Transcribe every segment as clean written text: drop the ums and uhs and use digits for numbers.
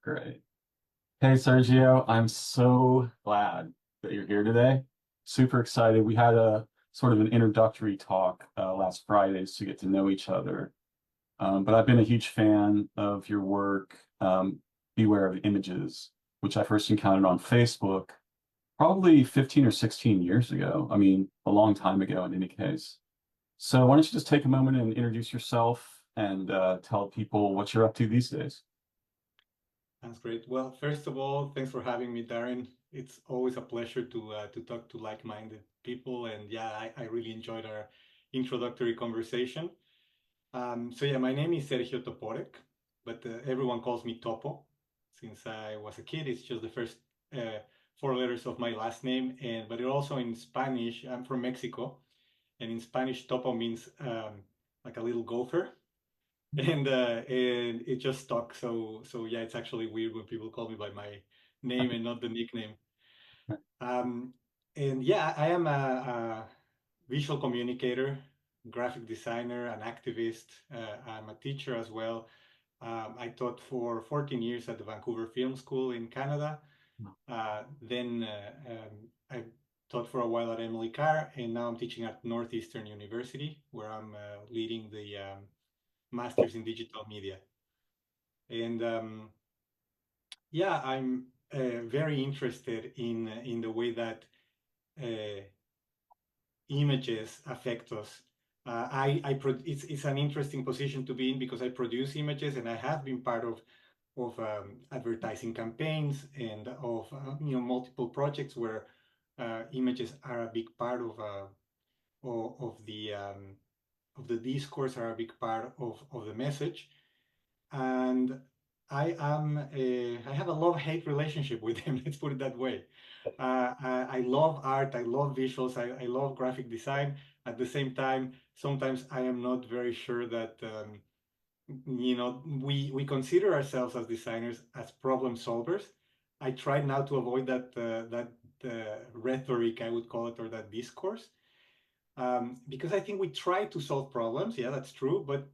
Great. Hey, Sergio, I'm so glad that you're here today. Super excited. We had a sort of an introductory talk last Fridays to get to know each other. But I've been a huge fan of your work, Beware of Images, which I first encountered on Facebook probably 15 or 16 years ago. I mean, a long time ago in any case. So why don't you just take a moment and introduce yourself and tell people what you're up to these days? That's great. Well, first of all, thanks for having me, Darren. It's always a pleasure to talk to like-minded people, and yeah, I really enjoyed our introductory conversation. So yeah, my name is Sergio Toporek, but everyone calls me Topo. Since I was a kid, it's just the first uh, four letters of my last name, and but it also in Spanish. I'm from Mexico, and in Spanish, Topo means like a little gopher. And it just stuck. So yeah, it's actually weird when people call me by my name and not the nickname. Um, and yeah, I am a visual communicator, graphic designer, an activist. I'm a teacher as well. I taught for 14 years at the Vancouver Film School in Canada. Then I taught for a while at Emily Carr, and now I'm teaching at Northeastern University, where I'm leading the Masters in Digital Media. And yeah, I'm very interested in the way that uh, images affect us. It's an interesting position to be in because I produce images and I have been part of advertising campaigns and of multiple projects where images are a big part of of the discourse, are a big part of the message. And I have a love-hate relationship with him. Let's put it that way. I love art. I love visuals. I love graphic design. At the same time, sometimes I am not very sure that we consider ourselves as designers as problem solvers. I try now to avoid that rhetoric, I would call it, or that discourse, because I think we try to solve problems. Yeah, that's true, but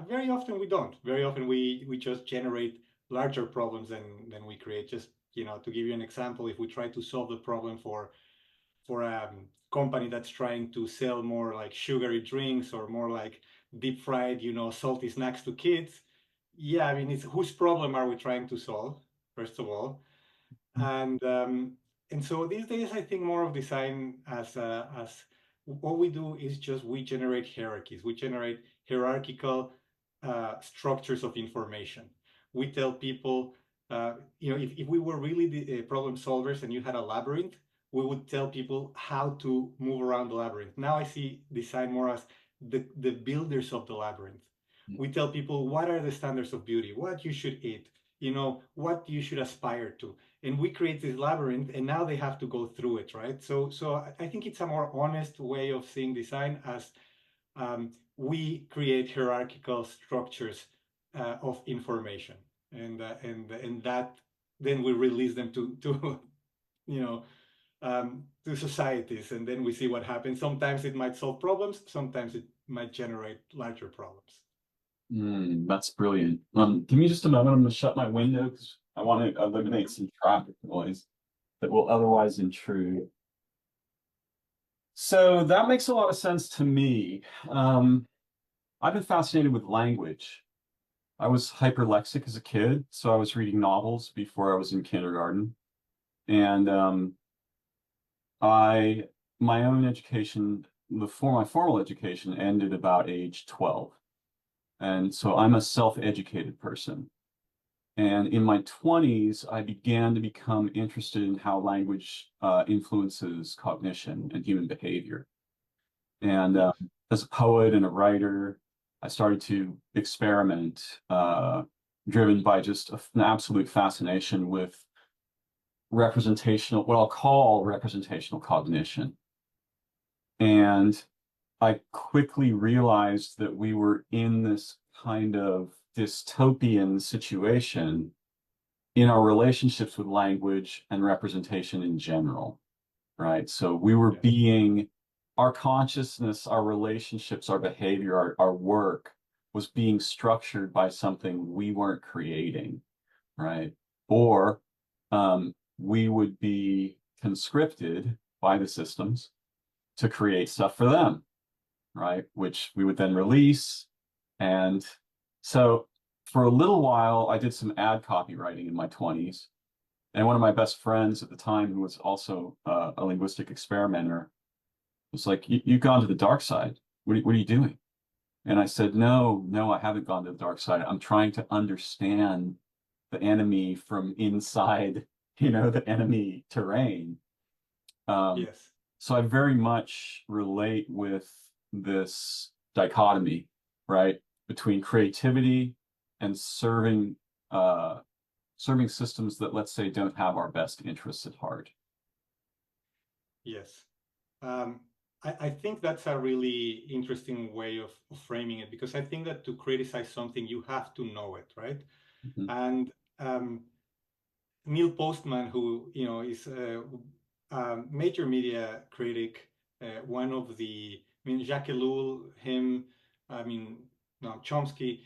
very often we don't. Very often we just generate larger problems than we create. Just to give you an example, if we try to solve the problem for a company that's trying to sell more like sugary drinks or more like deep fried, salty snacks to kids, yeah, I mean, it's whose problem are we trying to solve, first of all, and so these days I think more of design as what we do is just we generate hierarchies, we generate hierarchical structures of information. We tell people, if we were really the problem solvers and you had a labyrinth, we would tell people how to move around the labyrinth. Now I see design more as the builders of the labyrinth. We tell people what are the standards of beauty, what you should eat, what you should aspire to, and we create this labyrinth, and now they have to go through it, right? So I think it's a more honest way of seeing design as we create hierarchical structures of information, and that then we release them to you know to societies, and then we see what happens. Sometimes it might solve problems, sometimes it might generate larger problems. That's brilliant. Give me just a moment. I'm going to shut my window because I want to eliminate some traffic noise that will otherwise intrude. So that makes a lot of sense to me. Um, I've been fascinated with language. I was hyperlexic as a kid, so I was reading novels before I was in kindergarten. And I, my own education, my formal education ended about age 12. And so I'm a self-educated person. And in my 20s, I began to become interested in how language influences cognition and human behavior. And Yes. as a poet and a writer, I started to experiment, driven by just an absolute fascination with representational, what I'll call representational cognition. And I quickly realized that we were in this kind of dystopian situation in our relationships with language and representation in general, right? So we were Yes. being, our consciousness, our relationships, our behavior, our work was being structured by something we weren't creating. right? Or we would be conscripted by the systems to create stuff for them, right? Which we would then release. And so for a little while, I did some ad copywriting in my 20s. And one of my best friends at the time, who was also a linguistic experimenter, was like, You've gone to the dark side. What are you doing? And I said, no, no, I haven't gone to the dark side. I'm trying to understand the enemy from inside, the enemy terrain. Um, Yes. so I very much relate with this dichotomy, right, between creativity and serving systems that, let's say, don't have our best interests at heart. Yes. Um, I think that's a really interesting way of framing it, because I think that to criticize something, you have to know it, right? Mhm. And Neil Postman, who is a major media critic, one of the, I mean, Jacques Ellul, him, I mean, no, Chomsky,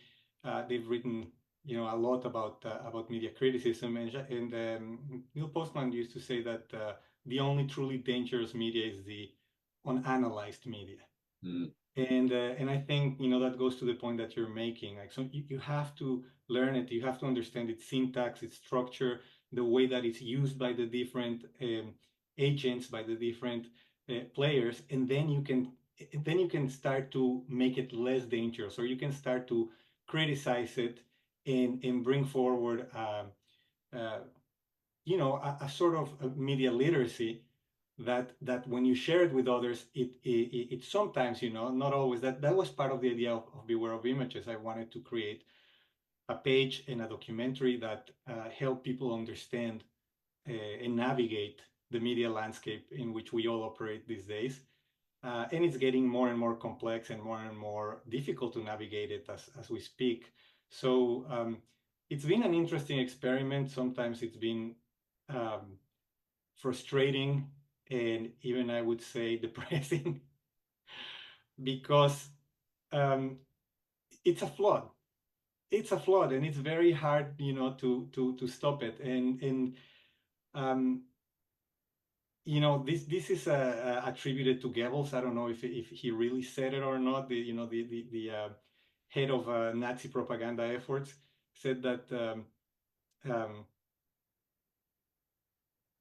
they've written a lot about media criticism, and Neil Postman used to say that the only truly dangerous media is the unanalyzed media. Mm. And I think that goes to the point that you're making. Like, so you have to learn it. You have to understand its syntax, its structure, the way that it's used by the different agents, by the different players, and then you can start to make it less dangerous, or you can start to criticize it and bring forward uh, a sort of a media literacy that when you share it with others, it sometimes, not always, that was part of the idea of Beware of Images. I wanted to create a page and a documentary that help people understand and navigate the media landscape in which we all operate these days. And it's getting more and more complex and more difficult to navigate it as we speak. So it's been an interesting experiment. Sometimes it's been um, frustrating and even, I would say, depressing, because um, it's a flood. It's a flood, and it's very hard, to stop it. And um, this is attributed to Goebbels. I don't know if he really said it or not. The head of Nazi propaganda efforts said that um,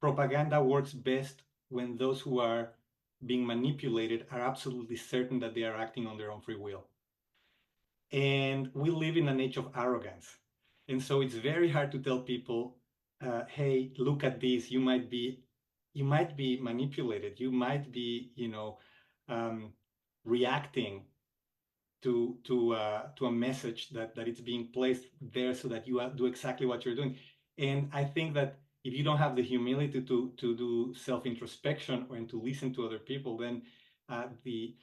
propaganda works best when those who are being manipulated are absolutely certain that they are acting on their own free will. And we live in an age of arrogance. And so it's very hard to tell people, hey, look at this. You might be manipulated. You might be, reacting to a message that it's being placed there so that you do exactly what you're doing. And I think that if you don't have the humility to do self-introspection and to listen to other people, then the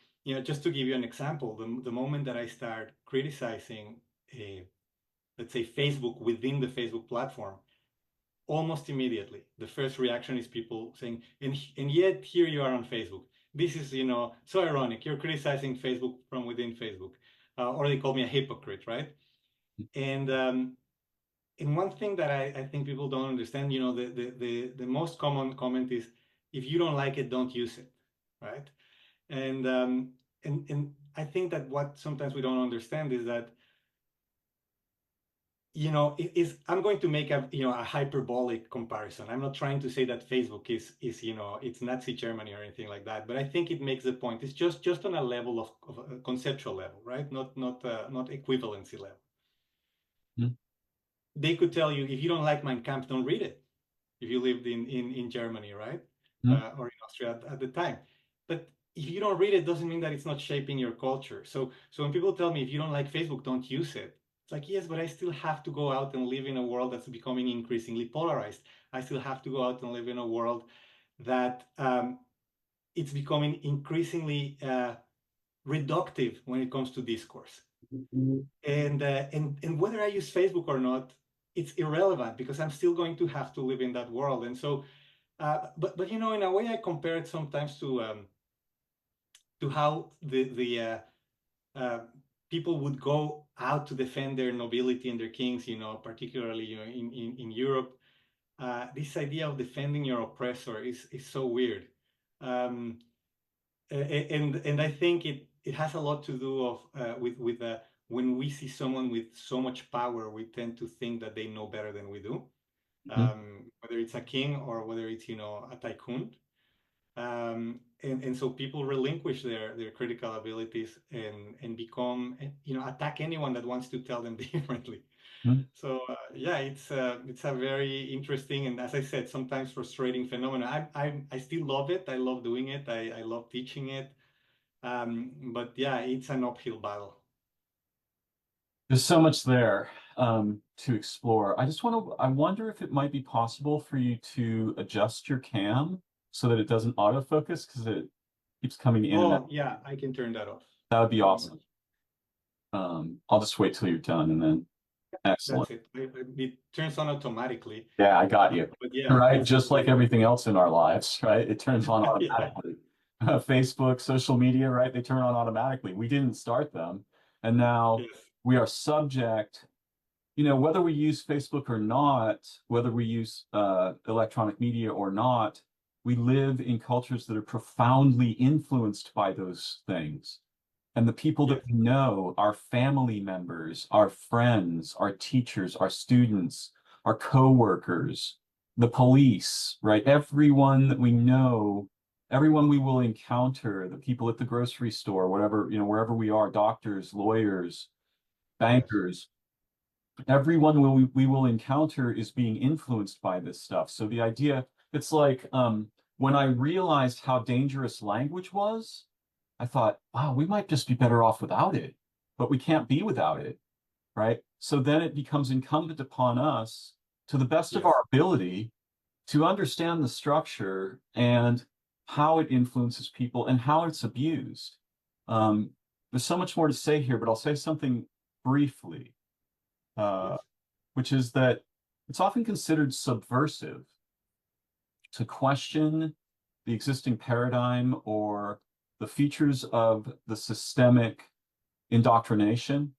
just to give you an example, the moment that I start criticizing, let's say, Facebook within the Facebook platform, almost immediately the first reaction is people saying, and yet here you are on Facebook. This is so ironic. You're criticizing Facebook from within Facebook, or they call me a hypocrite, right? And one thing that I think people don't understand, the most common comment is, if you don't like it, don't use it, right? And I think that what sometimes we don't understand is that, I'm going to make a hyperbolic comparison. I'm not trying to say that Facebook is it's Nazi Germany or anything like that, but I think it makes the point. It's just on a level of a conceptual level, right? Not equivalency level. Mm. They could tell you, if you don't like Mein Kampf, don't read it. If you lived in Germany, right? Mm. Or in Austria at the time. But if you don't read it, doesn't mean that it's not shaping your culture. So when people tell me, if you don't like Facebook, don't use it. It's like, yes, but I still have to go out and live in a world that's becoming increasingly polarized. I still have to go out and live in a world that it's becoming increasingly reductive when it comes to discourse. And whether I use Facebook or not, it's irrelevant, because I'm still going to have to live in that world. And so, but in a way, I compare it sometimes to how the people would go out to defend their nobility and their kings, particularly in Europe. This idea of defending your oppressor is so weird. Um, and I think it has a lot to do with when we see someone with so much power, we tend to think that they know better than we do. Mhm. Whether it's a king or whether it's a tycoon, and so people relinquish their critical abilities and become attack anyone that wants to tell them differently. Mhm. So yeah, it's a very interesting and, as I said, sometimes frustrating phenomenon. I still love it. I love doing it. I love teaching it. But yeah, it's an uphill battle. There's so much there to explore. I wonder if it might be possible for you to adjust your cam so that it doesn't autofocus because it keeps coming in and Oh out. yeah, I can turn that off. That would be Um, awesome. I'll just wait till you're done and then excellent. that's it. It turns on automatically. Yeah, I got you. But yeah, Right, it's just like everything else in our lives, right? It turns on yeah, automatically. Facebook, social media, right? They turn on automatically. We didn't start them, and now yes, we are subject. Whether we use Facebook or not, whether we use electronic media or not, we live in cultures that are profoundly influenced by those things. And the people that yes, we know, our family members, our friends, our teachers, our students, our coworkers, the police, right? Everyone that we know, everyone we will encounter, the people at the grocery store, whatever, wherever we are, doctors, lawyers, yes, bankers, everyone we will encounter is being influenced by this stuff. So the idea, it's like when I realized how dangerous language was, I thought, wow, we might just be better off without it, but we can't be without it, right? So then it becomes incumbent upon us, to the best of yes. our ability, to understand the structure and how it influences people and how it's abused. Um, there's so much more to say here, but I'll say something briefly, uh, Yes. which is that it's often considered subversive to question the existing paradigm or the features of the systemic indoctrination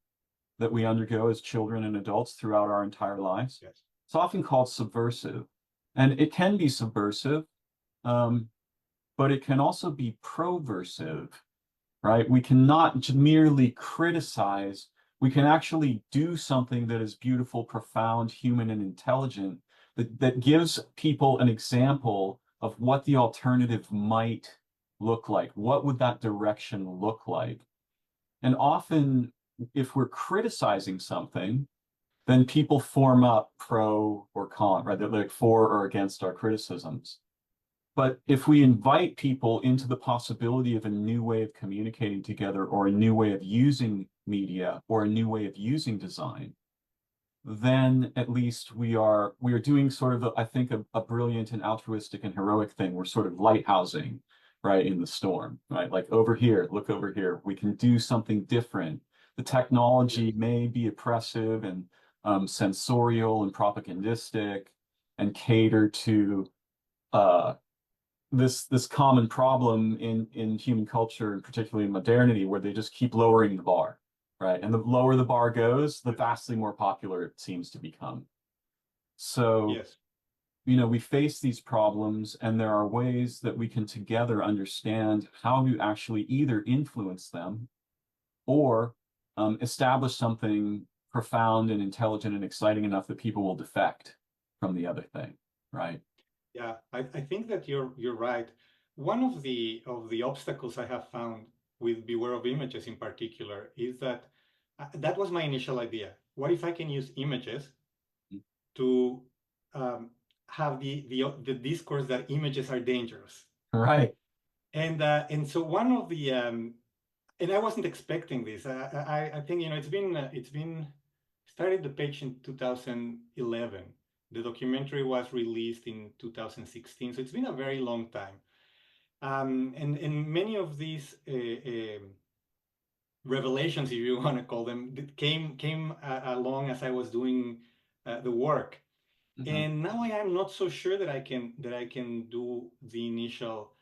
that we undergo as children and adults throughout our entire lives. Yes. It's often called subversive. And it can be subversive, um, but it can also be proversive, right? We cannot merely criticize. We can actually do something that is beautiful, profound, human, and intelligent that gives people an example of what the alternative might look like. What would that direction look like? And often, if we're criticizing something, then people form up pro or con, right? They're like for or against our criticisms. But if we invite people into the possibility of a new way of communicating together or a new way of using media or a new way of using design, then at least we are doing sort of I think a brilliant and altruistic and heroic thing. We're sort of lighthousing, right, in the storm, right? Like over here, look over here. We can do something different. The Yes. technology may be oppressive and sensorial and propagandistic and cater to uh, this common problem in human culture, and particularly in modernity, where they just keep lowering the bar, right? And the lower the bar goes, the Yes. vastly more popular it seems to become. So, Yes. we face these problems, and there are ways that we can together understand how to actually either influence them or establish something profound and intelligent and exciting enough that people will defect from the other thing, right? Yeah. I think that you're right. One of the obstacles I have found with Beware of Images in particular is that that was my initial idea. What if I can use images to um, have the discourse that images are dangerous? Right. And so one of the and I wasn't expecting this. I think it's been started the page in 2011. The documentary was released in 2016, so it's been a very long time. And many of these revelations, if you want to call them, came along as I was doing the work. Mhm. And now I am not so sure that I can do the initial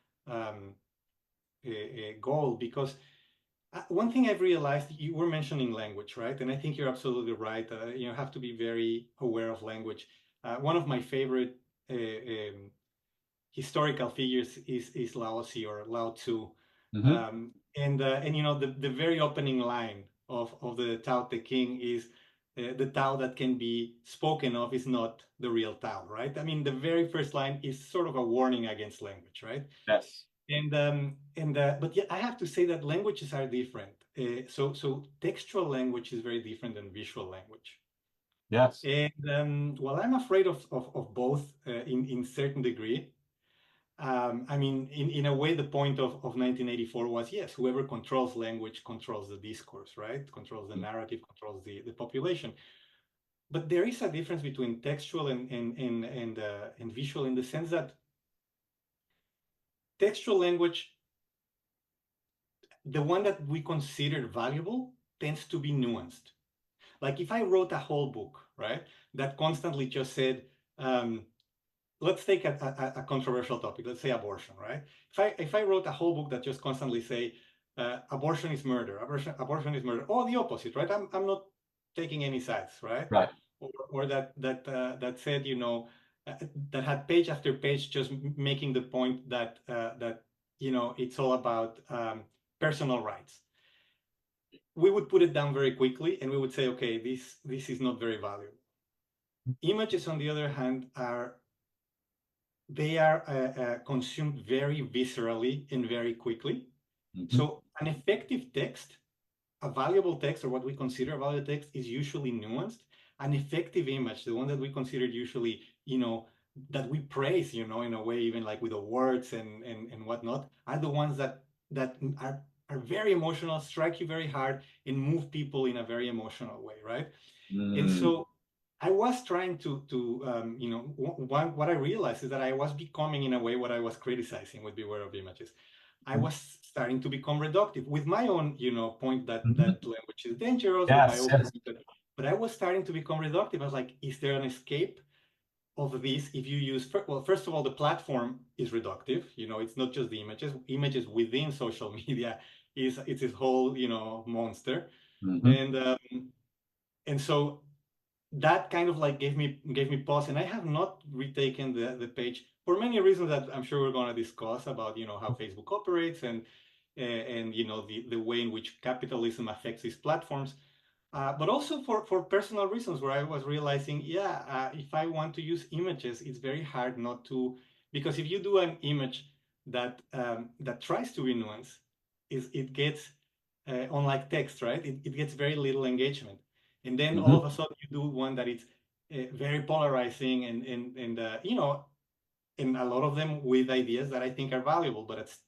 goal because One thing I've realized, you were mentioning language, right? And I think you're absolutely right. You have to be very aware of language. One of my favorite historical figures is Lao Tzu or Lao Tzu. Hmm. And the very opening line of the Tao Te King is the Tao that can be spoken of is not the real Tao, right? I mean, the very first line is sort of a warning against language, right? Yes. But yeah, I have to say that languages are different. So textual language is very different than visual language. Yes. And while I'm afraid of both in certain degree, I mean, in a way, the point of 1984 was, yes, whoever controls language controls the discourse, right? Controls the narrative, controls the population. But there is a difference between textual and visual in the sense that textual language, the one that we consider valuable, tends to be nuanced. Like if I wrote a whole book, right, that constantly just said, um, let's take a controversial topic. Let's say abortion, right? If I wrote a whole book that just constantly say abortion is murder, abortion is murder, or the opposite, right? I'm not taking any sides, right? Right. Or that said, that had page after page just making the point that it's all about personal rights. We would put it down very quickly, and we would say, okay, this is not very valuable. Images, on the other hand, are consumed very viscerally and very quickly. Hmm. So an effective text, a valuable text, or what we consider a valuable text, is usually nuanced. An effective image, the one that we consider usually, that we praise, in a way, even like with the words and whatnot, are the ones that are very emotional, strike you very hard, and move people in a very emotional way, right? And Mm. so I was trying what I realized is that I was becoming, in a way, what I was criticizing with Beware of Images. I was starting to become reductive with my own, point Mhm. that language is dangerous, with my Yes. own Yes. point but I was starting to become reductive. I was like, is there an escape of this if you use, well, first of all, the platform is reductive. It's not just the images within social media it's this whole, monster. Hmm. And um, and so that kind of like gave me pause, and I have not retaken the page for many reasons that I'm sure we're going to discuss about how Facebook operates and the way in which capitalism affects these platforms, but also for personal reasons where I was realizing, yeah, if I want to use images, it's very hard not to, because if you do an image that tries to be nuanced, it gets unlike text, right? It gets very little engagement, and then all of Hmm. a sudden you do one that is very polarizing and a lot of them with ideas that I think are valuable,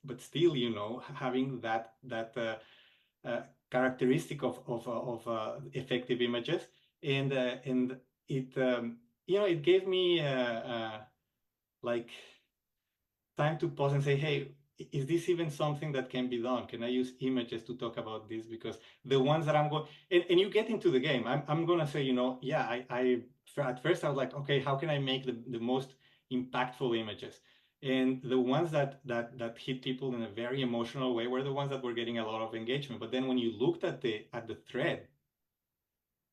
but still, having that characteristic of effective images, and it gave me like time to pause and say, hey, is this even something that can be done? Can I use images to talk about this? Because the ones that I'm going, and you get into the game, I'm going to say, yeah, at first I was like, okay, how can I make the most impactful images? And the ones that hit people in a very emotional way were the ones that were getting a lot of engagement. But then when you looked at the thread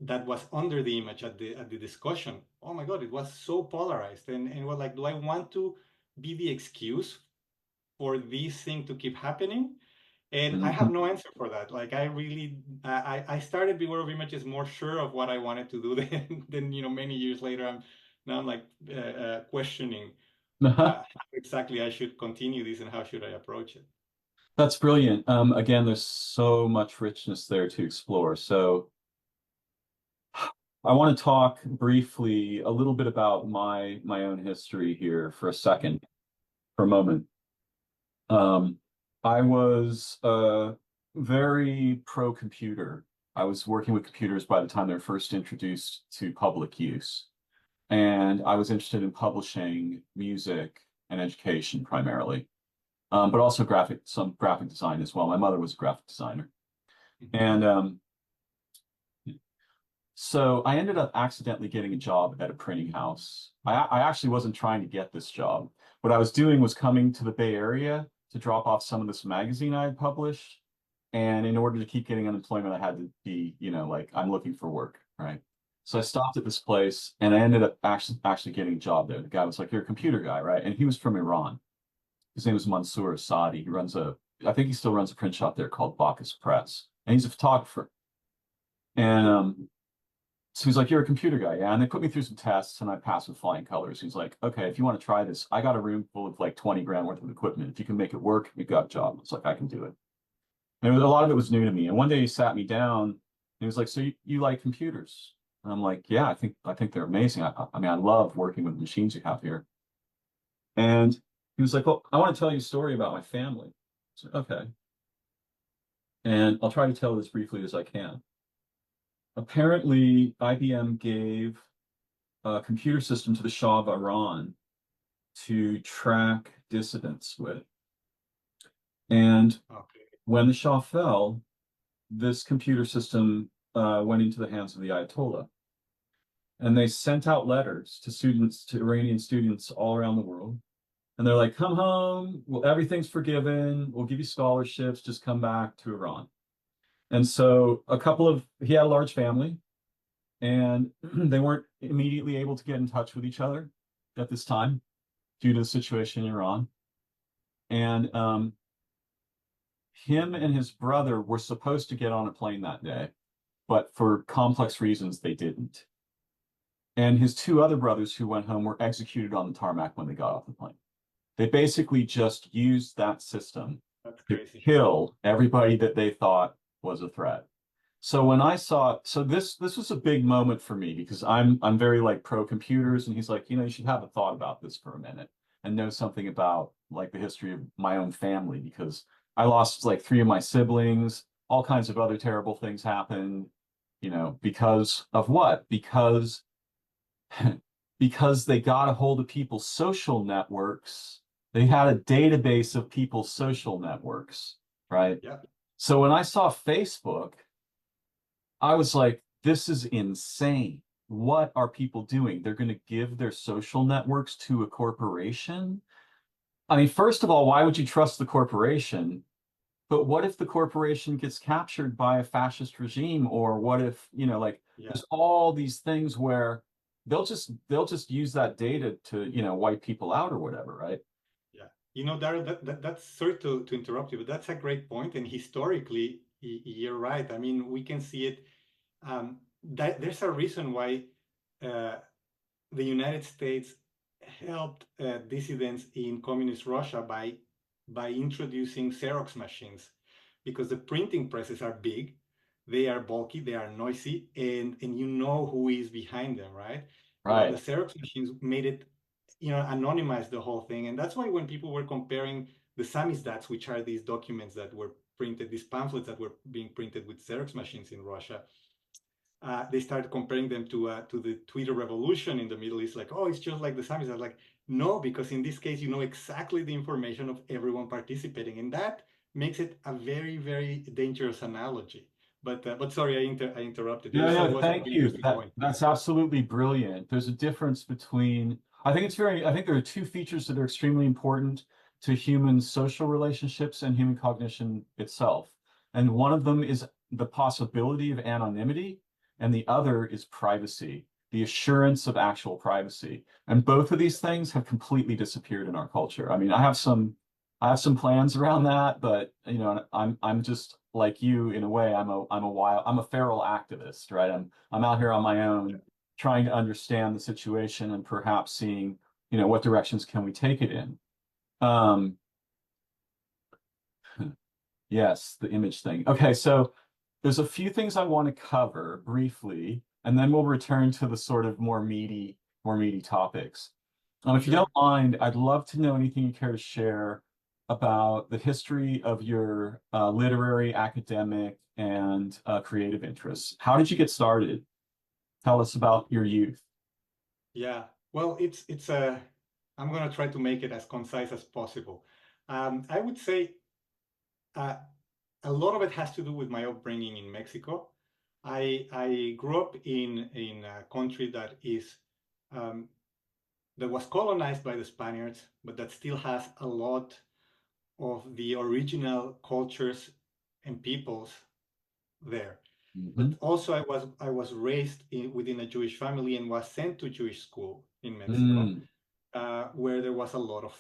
that was under the image at the discussion, oh my God, it was so polarized. And was like, do I want to be the excuse for this thing to keep happening? And I have Hmm. no answer for that. Like I really, I started Beware of Images more sure of what I wanted to do than many years later. I'm like questioning how exactly I should continue this and how should I approach it. That's brilliant. Again, there's so much richness there to explore. So I want to talk briefly a little bit about my own history here for a second, for a moment. Um, I was very pro computer. I was working with computers by the time they were first introduced to public use. And I was interested in publishing music and education primarily, but also some graphic design as well. My mother was a graphic designer. Mhm. And so I ended up accidentally getting a job at a printing house. I actually wasn't trying to get this job. What I was doing was coming to the Bay Area to drop off some of this magazine I had published. And in order to keep getting unemployment, I had to be, like I'm looking for work, right? So I stopped at this place and I ended up actually getting a job there. The guy was like, "You're a computer guy, right?" And he was from Iran. His name was Mansour Asadi. I think he still runs a print shop there called Bacchus Press. And he's a photographer. And so he's like, "You're a computer guy, yeah?" And they put me through some tests and I passed with flying colors. He's like, "Okay, if you want to try this, I got a room full of like 20 grand worth of equipment. If you can make it work, we've got a job." It's like, I can do it. And a lot of it was new to me. And one day he sat me down and he was like, "So you like computers?" And I'm like, "Yeah, I think they're amazing. I mean, I love working with the machines you have here." And he was like, "Well, I want to tell you a story about my family." I said, "Okay." And I'll try to tell it as briefly as I can. Apparently, IBM gave a computer system to the Shah of Iran to track dissidents with. And Okay. when the Shah fell, this computer system went into the hands of the Ayatollah. And they sent out letters to students, to Iranian students all around the world. And they're like, "Come home. Well, everything's forgiven. We'll give you scholarships. Just come back to Iran." And so he had a large family and they weren't immediately able to get in touch with each other at this time due to the situation in Iran. And him and his brother were supposed to get on a plane that day, but for complex reasons, they didn't. And his two other brothers who went home were executed on the tarmac when they got off the plane. They basically just used that system That's to crazy. kill everybody that they thought was a threat. So when I saw, so this was a big moment for me because I'm very like pro computers, and he's like, "You should have a thought about this for a minute and know something about like the history of my own family because I lost like three of my siblings, all kinds of other terrible things happened, because of what? Because they got a hold of people's social networks. They had a database of people's social networks, right? Yeah. So when I saw Facebook, I was like, this is insane. What are people doing? They're going to give their social networks to a corporation? I mean, first of all, why would you trust the corporation? But what if the corporation gets captured by a fascist regime? Or what if, like Yeah. there's all these things where they'll just use that data to, wipe people out or whatever, right? Yeah. Daryl, that's sorry to interrupt you, but that's a great point. And historically, you're right. I mean, we can see it. That there's a reason why uh, the United States helped dissidents in communist Russia by introducing Xerox machines, because the printing presses are big, they are bulky, they are noisy, and you know who is behind them, right? Well, the Right. Xerox machines made it, anonymize the whole thing, and that's why when people were comparing the samizdats, which are these documents that were printed, these pamphlets that were being printed with Xerox machines in Russia, they started comparing them to the Twitter revolution in the Middle East, like, oh, it's just like the Samis. I was like, no, because in this case, you know exactly the information of everyone participating, and that makes it a very, very dangerous analogy. But sorry, I interrupted you. No, It no, was a thank very you. interesting That point. that's absolutely brilliant. There's a difference between, I think there are two features that are extremely important to human social relationships and human cognition itself. And one of them is the possibility of anonymity, and the other is privacy, the assurance of actual privacy. And both of these things have completely disappeared in our culture. I mean, I have some plans around that, but I'm just like you in a way. I'm a feral activist, right? I'm out here on my Yeah. own trying to understand the situation and perhaps seeing, what directions can we take it in. Um, yes, the image thing. Okay, so there's a few things I want to cover briefly, and then we'll return to the sort of more meaty topics. If you don't Sure. mind, I'd love to know anything you care to share about the history of your literary, academic, and creative interests. How did you get started? Tell us about your youth. Yeah. Well, it's a. I'm gonna try to make it as concise as possible. I would say uh, a lot of it has to do with my upbringing in Mexico. I grew up in a country um, that was colonized by the Spaniards, but that still has a lot of the original cultures and peoples there. But Mhm. also I was raised within a Jewish family and was sent to Jewish school in Mexico, Mm. where there was a lot of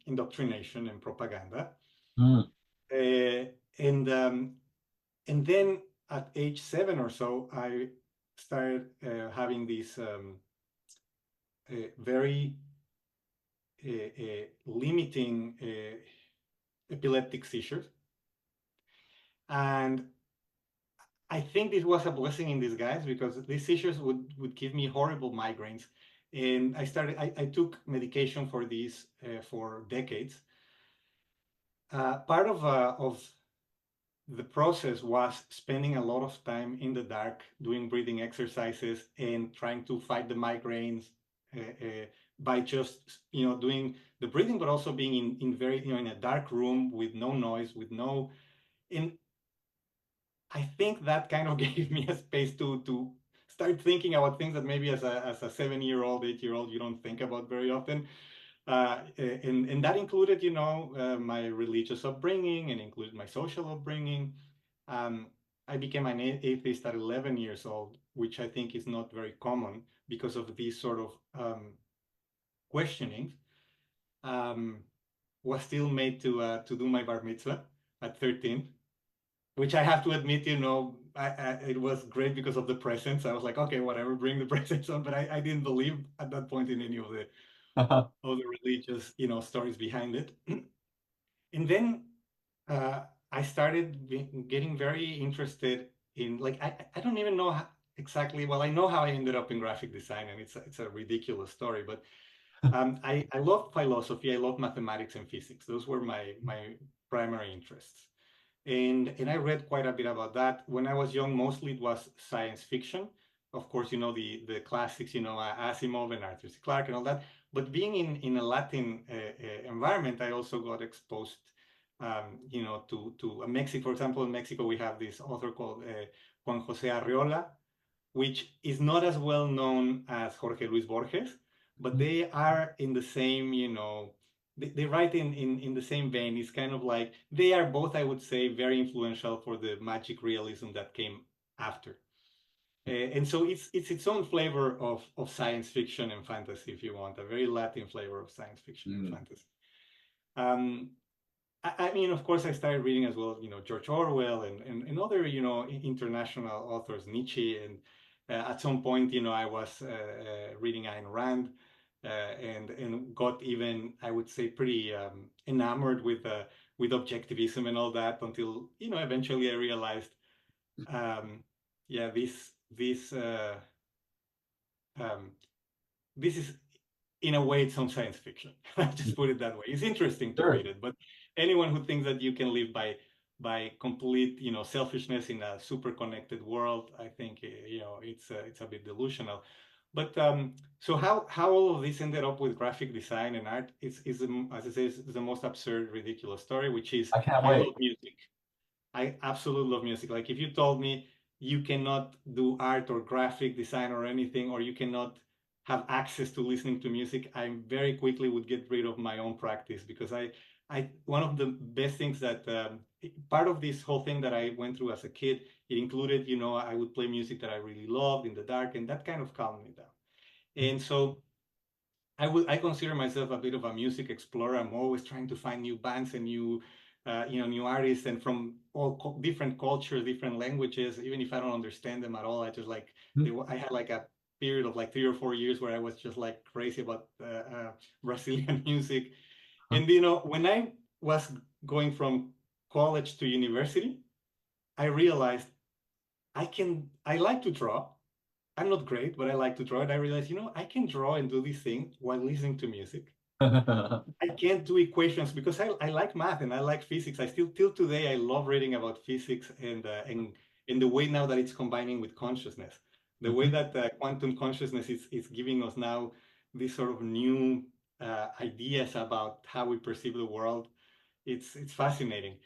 indoctrination and propaganda. Mm. Uh, and and then at age 7 or so, I started having these very limiting epileptic seizures. And I think this was a blessing in disguise because these seizures would give me horrible migraines. And I took medication for these for decades. Part of the process was spending a lot of time in the dark doing breathing exercises and trying to fight the migraines by just doing the breathing, but also being in very in a dark room with no noise, with no. And I think that kind of gave me a space to start thinking about things that maybe as a 7-year-old, 8-year-old you don't think about very often. And that included, my religious upbringing and included my social upbringing. Um, I became an atheist at 11 years old, which I think is not very common because of these sort of questionings. Um, was still made to do my bar mitzvah at 13, which I have to admit, it was great because of the presents. I was like, okay, whatever, bring the presents on. But I didn't believe at that point in any of the religious, stories behind it. And then uh, I started getting very interested in like I don't even know exactly. Well, I know how I ended up in graphic design, and it's a ridiculous story. But I love philosophy. I love mathematics and physics. Those were my primary interests. And I read quite a bit about that. When I was young, mostly it was science fiction. Of course, the classics, Asimov and Arthur C. Clarke and all that. But being in a Latin environment, I also got exposed, to Mexico. For example, in Mexico, we have this author called Juan Jose Arriola, which is not as well known as Jorge Luis Borges, but they are in the same, they write in the same vein. It's kind of like they are both, I would say, very influential for the magic realism that came after. And so it's its own flavor of science fiction and fantasy, if you want, a very Latin flavor of science fiction and Mm. fantasy. Um, I mean, of course, I started reading as well, George Orwell and other, international authors, Nietzsche. And at some point, I was reading Ayn Rand and got even, I would say, pretty enamored with objectivism and all that until, eventually I realized, yeah, um, this is in a way it's on science fiction. Just put it that way. It's interesting to Sure. read it, but anyone who thinks that you can live by complete, selfishness in a super connected world, I think it's a bit delusional. But so how all of this ended up with graphic design and art is as I say, is the most absurd, ridiculous story, which is I can't I wait. love music. I absolutely love music. Like if you told me you cannot do art or graphic design or anything, or you cannot have access to listening to music, I very quickly would get rid of my own practice because one of the best things that part of this whole thing that I went through as a kid, it included, I would play music that I really loved in the dark, and that kind of calmed me down. And so I consider myself a bit of a music explorer. I'm always trying to find new bands and new artists, and from all different cultures, different languages. Even if I don't understand them at all, I just like I had like a period of like 3 or 4 years where I was just like crazy about Brazilian music. And when I was going from college to university, I realized I like to draw. I'm not great, but I like to draw. And I realized, I can draw and do this thing while listening to music. I can't do equations because I like math and I like physics. I still till today I love reading about physics and in the way now that it's combining with consciousness, the way Mhm. that quantum consciousness is giving us now these sort of new ideas about how we perceive the world. It's fascinating.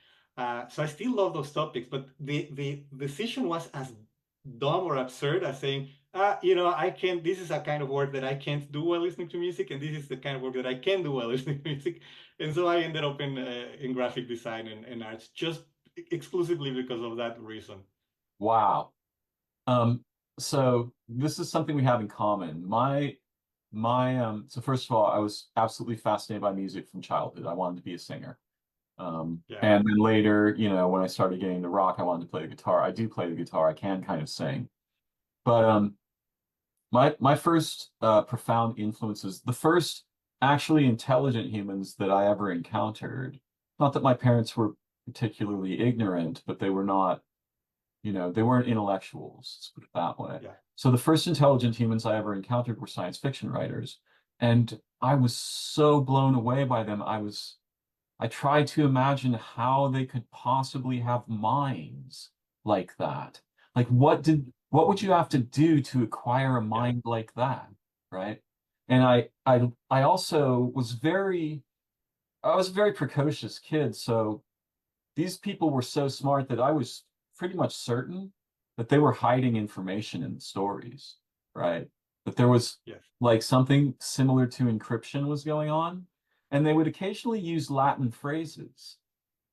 So I still love those topics, but the decision was as dumb or absurd as saying, I can't. This is a kind of work that I can't do while listening to music, and this is the kind of work that I can do while listening to music. And so I ended up in graphic design and arts, just exclusively because of that reason. Wow. Um, so this is something we have in common. So first of all, I was absolutely fascinated by music from childhood. I wanted to be a singer. Yeah. And then later, when I started getting into rock, I wanted to play the guitar. I do play the guitar. I can kind of sing. But my first profound influences, the first actually intelligent humans that I ever encountered, not that my parents were particularly ignorant, but they were not, they weren't intellectuals, let's put it that way. Yeah. So the first intelligent humans I ever encountered were science fiction writers. And I was so blown away by them. I tried to imagine how they could possibly have minds like that. Like what would you have to do to acquire a Yeah. mind like that, right? And I also I was a very precocious kid, so these people were so smart that I was pretty much certain that they were hiding information in the stories, right? That there was Yes. like something similar to encryption was going on, and they would occasionally use Latin phrases,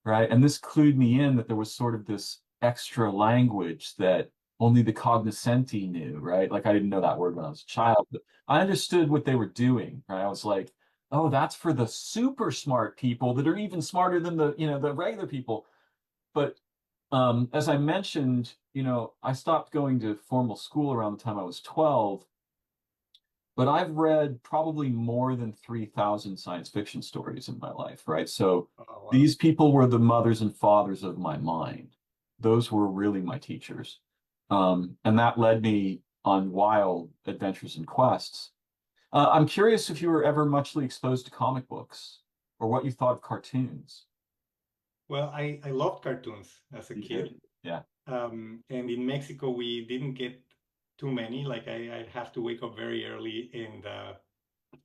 right? And this clued me in that there was sort of this extra language that only the cognoscenti knew, right? Like I didn't know that word when I was a child, but I understood what they were doing, right? I was like, oh, that's for the super smart people that are even smarter than the regular people. But as I mentioned, I stopped going to formal school around the time I was 12, but I've read probably more than 3,000 science fiction stories in my life, right? So Oh, wow. these people were the mothers and fathers of my mind. Those were really my teachers. And that led me on wild adventures and quests. I'm curious if you were ever muchly exposed to comic books or what you thought of cartoons. Well, I loved cartoons as a You did? kid. Yeah. And in Mexico, we didn't get too many. Like I'd have to wake up very early, and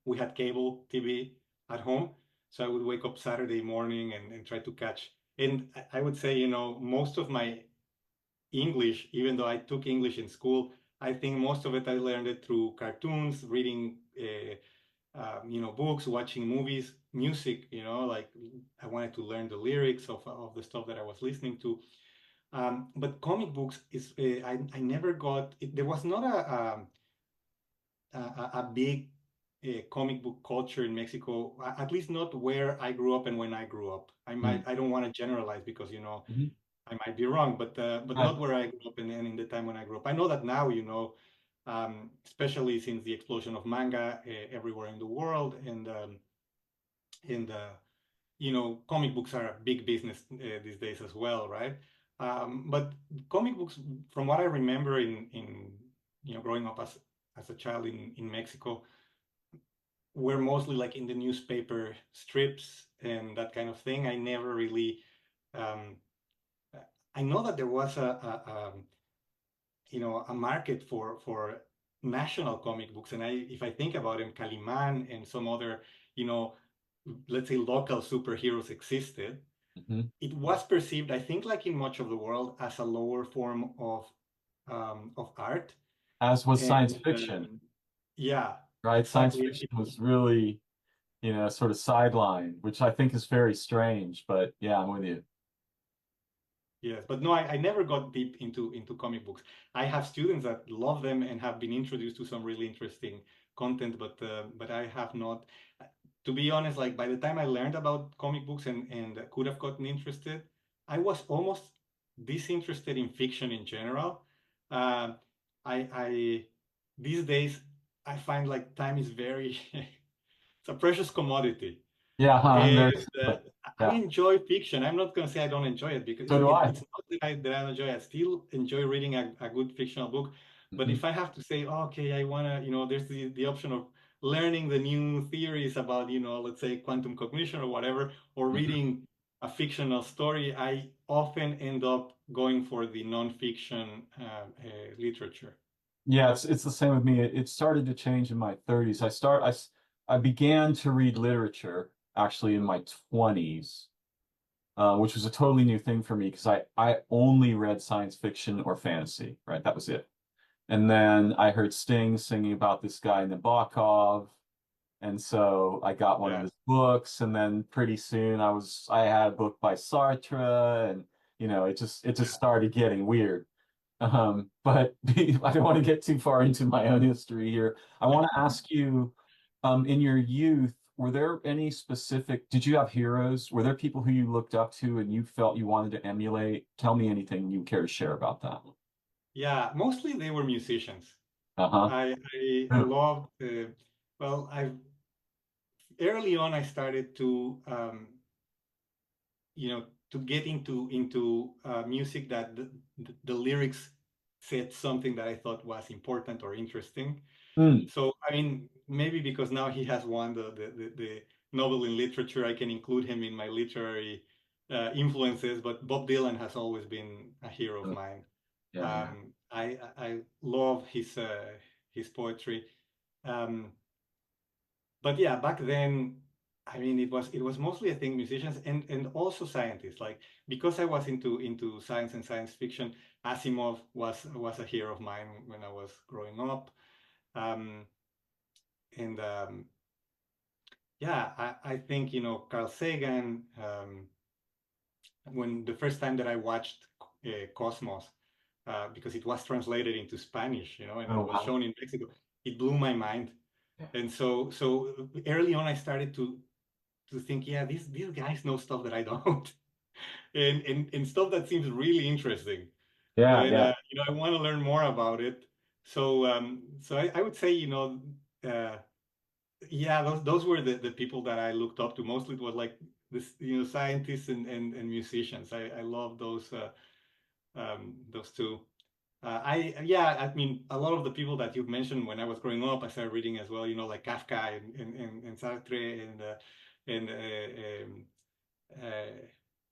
we had cable TV at home. So I would wake up Saturday morning and try to catch. And I would say, most of my English, even though I took English in school, I think most of it I learned it through cartoons, reading, books, watching movies, music. Like I wanted to learn the lyrics of the stuff that I was listening to. But comic books is I never got it. There was not a big comic book culture in Mexico, at least not where I grew up and when I grew up. Mm. I don't want to generalize because Mhm. I might be wrong, but Right. not where I grew up and in the time when I grew up. I know that now, especially since the explosion of manga everywhere in the world, and comic books are a big business these days as well, right? But comic books, from what I remember in growing up as a child in Mexico, were mostly like in the newspaper strips and that kind of thing. I never really. Um, I know that there was a market for national comic books, and if I think about them, Kaliman and some other, you know, let's say local superheroes existed. Mhm. It was perceived, I think, like in much of the world, as a lower form of art. As was And science fiction, yeah, right? Science exactly. fiction was really, sort of sidelined, which I think is very strange, but yeah, I'm with you. Yes, but no, I never got deep into comic books. I have students that love them and have been introduced to some really interesting content, but I have not. To be honest, like by the time I learned about comic books and could have gotten interested, I was almost disinterested in fiction in general. Um, I these days I find like time is very it's a precious commodity. Yeah, I'm And very similar. I Yeah, enjoy fiction. I'm not going to say I don't enjoy it because so do I. it's not that I don't enjoy it. I still enjoy reading a good fictional book. But Mhm. if I have to say, oh, okay, I want to, there's the option of learning the new theories about, let's say quantum cognition or whatever, or Mhm. reading a fictional story, I often end up going for the nonfiction literature. Yeah, it's the same with me. It started to change in my 30s. I began to read literature actually in my 20s, which was a totally new thing for me because I only read science fiction or fantasy, right? That was it. And then I heard Sting singing about this guy Nabokov, and so I got one of Yeah. his books, and then pretty soon I had a book by Sartre, and it just started getting weird. But I don't want to get too far into my own history here. I want to ask you, in your youth, were there any specific, did you have heroes? Were there people who you looked up to and you felt you wanted to emulate? Tell me anything you care to share about that. Yeah, mostly they were musicians. Uh-huh. I loved, well, I early on I started to to get into music that the lyrics said something that I thought was important or interesting. Mm. So I mean, maybe because now he has won the Nobel in literature, I can include him in my literary influences. But Bob Dylan has always been a hero of mine. Yeah, yeah. I love his poetry. Um, but yeah, back then, I mean, it was mostly I think musicians and also scientists. Like because I was into science and science fiction, Asimov was a hero of mine when I was growing up. Um, and Yeah, I think Carl Sagan. When the first time that I watched Cosmos, because it was translated into Spanish, and Oh, it was wow. shown in Mexico, it blew my mind. And so early on, I started to think, yeah, these guys know stuff that I don't, and stuff that seems really interesting. Yeah, And yeah. I want to learn more about it. So I would say, uh, yeah, those were the people that I looked up to. Mostly it was like this, scientists and musicians. I love those two. I mean, a lot of the people that you've mentioned when I was growing up, I started reading as well. Like Kafka and Sartre and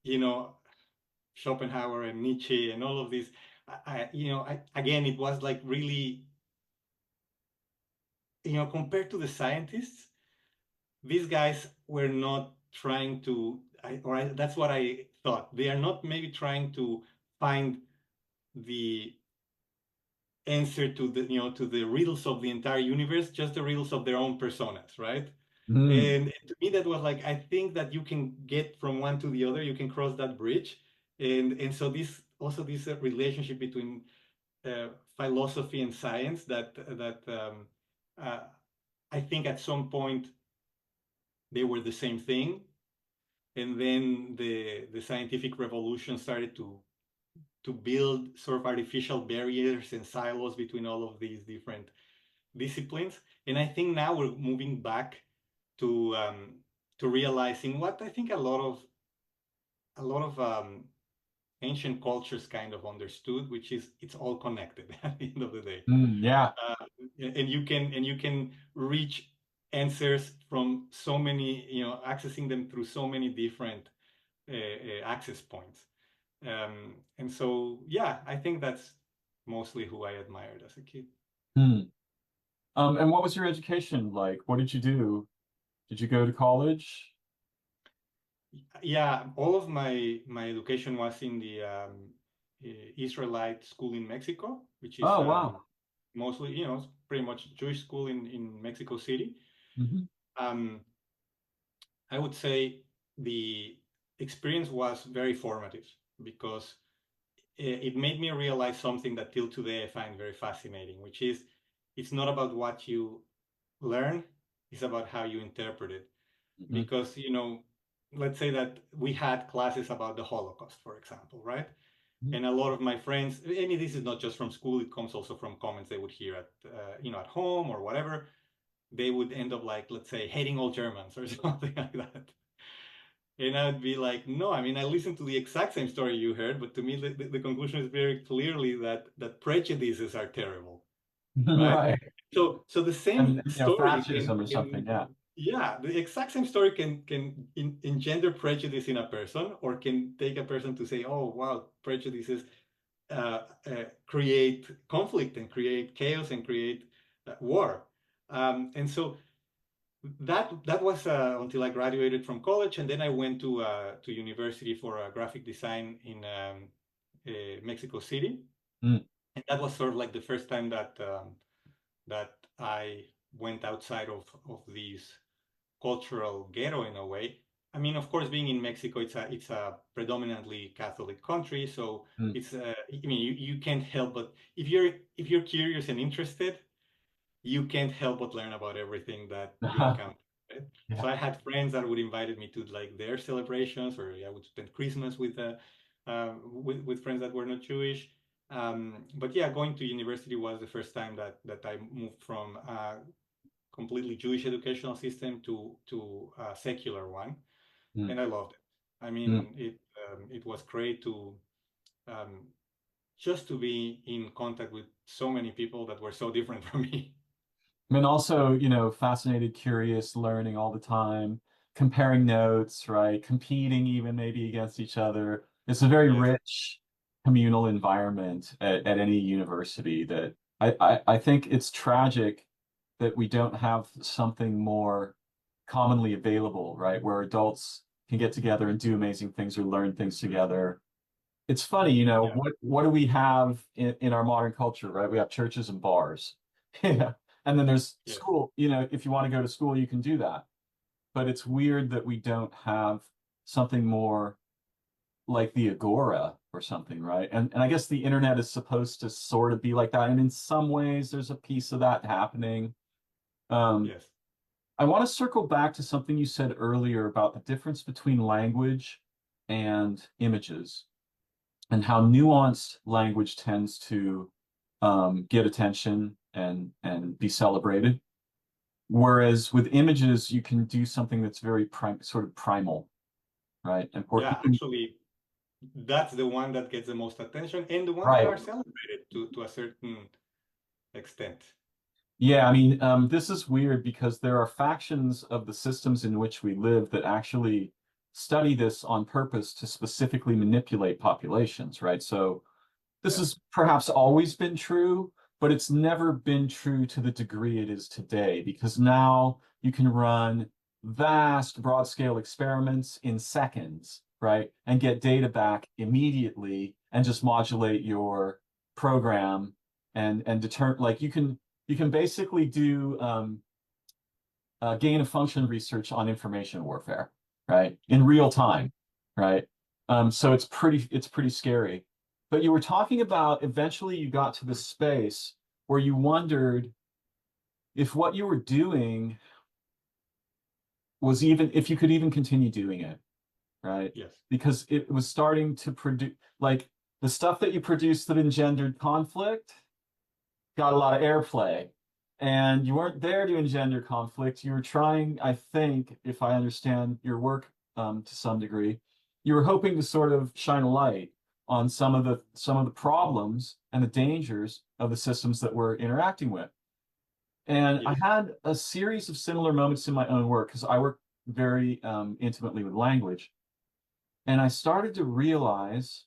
you know Schopenhauer and Nietzsche and all of these. Again, it was like really, compared to the scientists, these guys were not trying to, that's what I thought. They are not maybe trying to find the answer to the riddles of the entire universe, just the riddles of their own personas, right? Mm, And to me, that was like, I think that you can get from one to the other, you can cross that bridge. And so this relationship between uh, philosophy and science that uh, I think at some point they were the same thing, and then the scientific revolution started to build sort of artificial barriers and silos between all of these different disciplines. And I think now we're moving back to realizing what I think a lot of ancient cultures kind of understood, which is it's all connected at the end of the day. yeah. uh, and you can reach answers from so many, accessing them through so many different access points. And so, yeah, I think that's mostly who I admired as a kid. Hmm. And what was your education like? What did you do? Did you go to college? Yeah, all of my education was in the Israelite school in Mexico, which is Oh, wow. mostly, pretty much Jewish school in Mexico City. Hmm. Um, I would say the experience was very formative because it made me realize something that till today I find very fascinating, which is it's not about what you learn, it's about how you interpret it. Hmm. Because, let's say that we had classes about the Holocaust, for example, right? And a lot of my friends, and this is not just from school, it comes also from comments they would hear at home or whatever. They would end up like, let's say, hating all Germans or something like that. And I'd be like, no, I mean, I listened to the exact same story you heard, but to me, the conclusion is very clearly that prejudices are terrible, right? Right. So the same And story fascism or something. Yeah. yeah, the exact same story can engender prejudice in a person, or can take a person to say, oh, wow, prejudices create conflict and create chaos and create war. And so that was until I graduated from college, and then I went to university for graphic design in Mexico City, Mm. and that was sort of like the first time that I went outside of this cultural ghetto in a way. I mean, of course, being in Mexico, it's a predominantly Catholic country, so Mm. it's I mean, you can't help but if you're curious and interested, you can't help but learn about everything that you encounter. Right? Yeah. So I had friends that would invited me to like their celebrations, or I would spend Christmas with friends that were not Jewish. But yeah, going to university was the first time that I moved from a completely Jewish educational system to a secular one, Mm. and I loved it. I Mm. mean, it was great to um, just to be in contact with so many people that were so different from me. I mean, also, fascinated, curious, learning all the time, comparing notes, right? Competing even maybe against each other. It's a very Yes. rich communal environment at any university that I think it's tragic that we don't have something more commonly available, right? Where adults can get together and do amazing things or learn things together. It's funny, Yeah. what do we have in our modern culture, right? We have churches and bars. Yeah. And then there's Yes. school, if you want to go to school, you can do that. But it's weird that we don't have something more like the Agora or something, right? And I guess the internet is supposed to sort of be like that. And in some ways, there's a piece of that happening. Um, Yes. I want to circle back to something you said earlier about the difference between language and images, and how nuanced language tends to get attention and be celebrated. Whereas with images, you can do something that's very sort of primal, right? And or Yeah. even Actually, that's the one that gets the most attention and the ones that right. are celebrated to a certain extent. Yeah, I mean, this is weird because there are factions of the systems in which we live that actually study this on purpose to specifically manipulate populations, right? So this Yes. has perhaps always been true, but it's never been true to the degree it is today because now you can run vast broad scale experiments in seconds, right? And get data back immediately and just modulate your program and determine like you can basically do gain of function research on information warfare, right? In real time, right? So it's pretty scary. But you were talking about eventually you got to the space where you wondered if what you were doing was even if you could even continue doing it, right? Yes. Because it was starting to produce like the stuff that you produced that engendered conflict got a lot of airplay. And you weren't there to engender conflict. You were trying, I think, if I understand your work to some degree, you were hoping to sort of shine a light on some of the problems and the dangers of the systems that we're interacting with. And I Yes. had a series of similar moments in my own work because I work very intimately with language. And I started to realize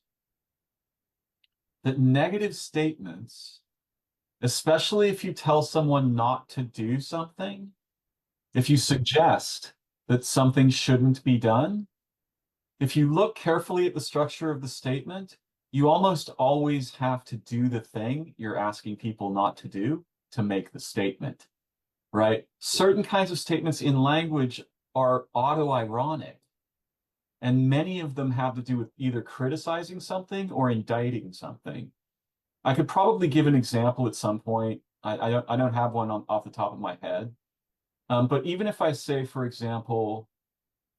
that negative statements, especially if you tell someone not to do something, if you Hmm. suggest that something shouldn't be done, if you look carefully at the structure of the statement, you almost always have to do the thing you're asking people not to do to make the statement, right? Yes. Certain kinds of statements in language are autoironic, and many of them have to do with either criticizing something or indicting something. I could probably give an example at some point. I don't have one off the top of my head. But even if I say, for example,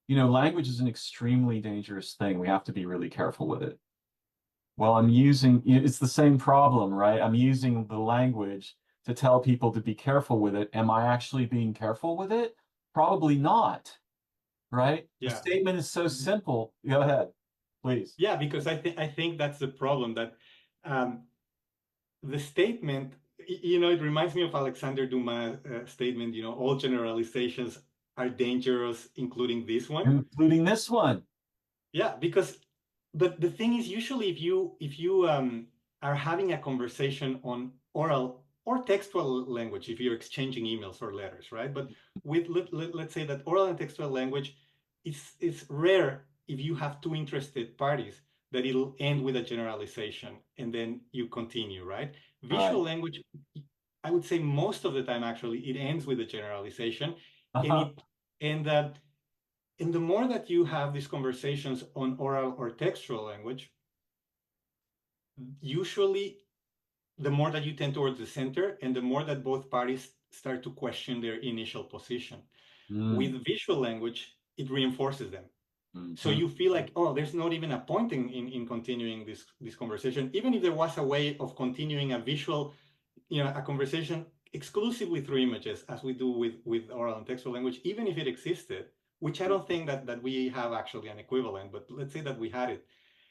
language is an extremely dangerous thing. We have to be really careful with it. Well, it's the same problem, right? I'm using the language to tell people to be careful with it. Am I actually being careful with it? Probably not, right? The Yeah. statement is so Mhm. simple. Go ahead, please. Yeah, because I think that's the problem that um, the statement, it reminds me of Alexander Dumas' statement, all generalizations are dangerous, including this one. Including this one. Yeah, because but the thing is, usually if you are having a conversation on oral or textual language, if you're exchanging emails or letters, right? But with let's say that oral and textual language, it's rare if you have two interested parties that it'll end with a generalization and then you continue, right? Visual Right. language, I would say most of the time actually it ends with a generalization, and Uh-huh. it and And the more that you have these conversations on oral or textual language, usually the more that you tend towards the center and the more that both parties start to question their initial position. Mm, With visual language, it reinforces them. So mhm, you feel like, oh, there's not even a point in continuing this conversation, even if there was a way of continuing a visual, a conversation exclusively through images, as we do with oral and textual language, even if it existed, which I don't think that we have actually an equivalent, but let's say that we had it,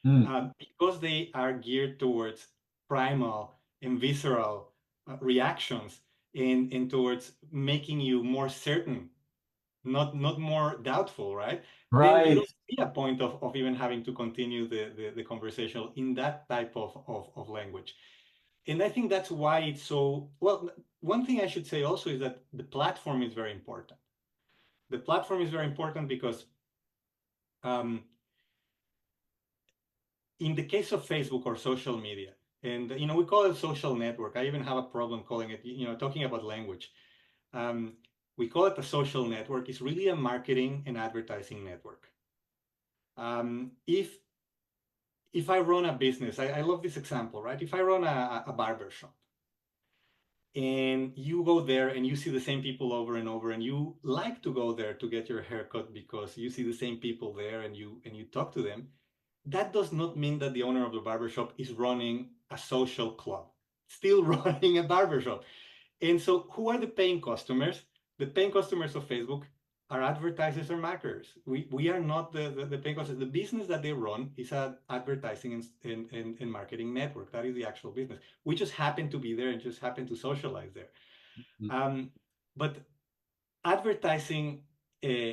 mm. because they are geared towards primal and visceral reactions and towards making you more certain, not more doubtful, right? Then you Right. don't see a point of even having to continue the conversation in that type of language. And I think that's why it's so well. One thing I should say also is that the platform is very important. The platform is very important because um, in the case of Facebook or social media, and we call it social network. I even have a problem calling it, talking about language. Um, we call it a social network. It's really a marketing and advertising network. If I run a business, I love this example, right? If I run a barber shop and you go there and you see the same people over and over, and you like to go there to get your haircut because you see the same people there and you talk to them, that does not mean that the owner of the barbershop is running a social club, still running a barbershop. And so, who are the paying customers? The paying customers of Facebook are advertisers or marketers. We are not the paying customers. The business that they run is an advertising and marketing network. That is the actual business. We just happen to be there and just happen to socialize there. Mm, But advertising uh,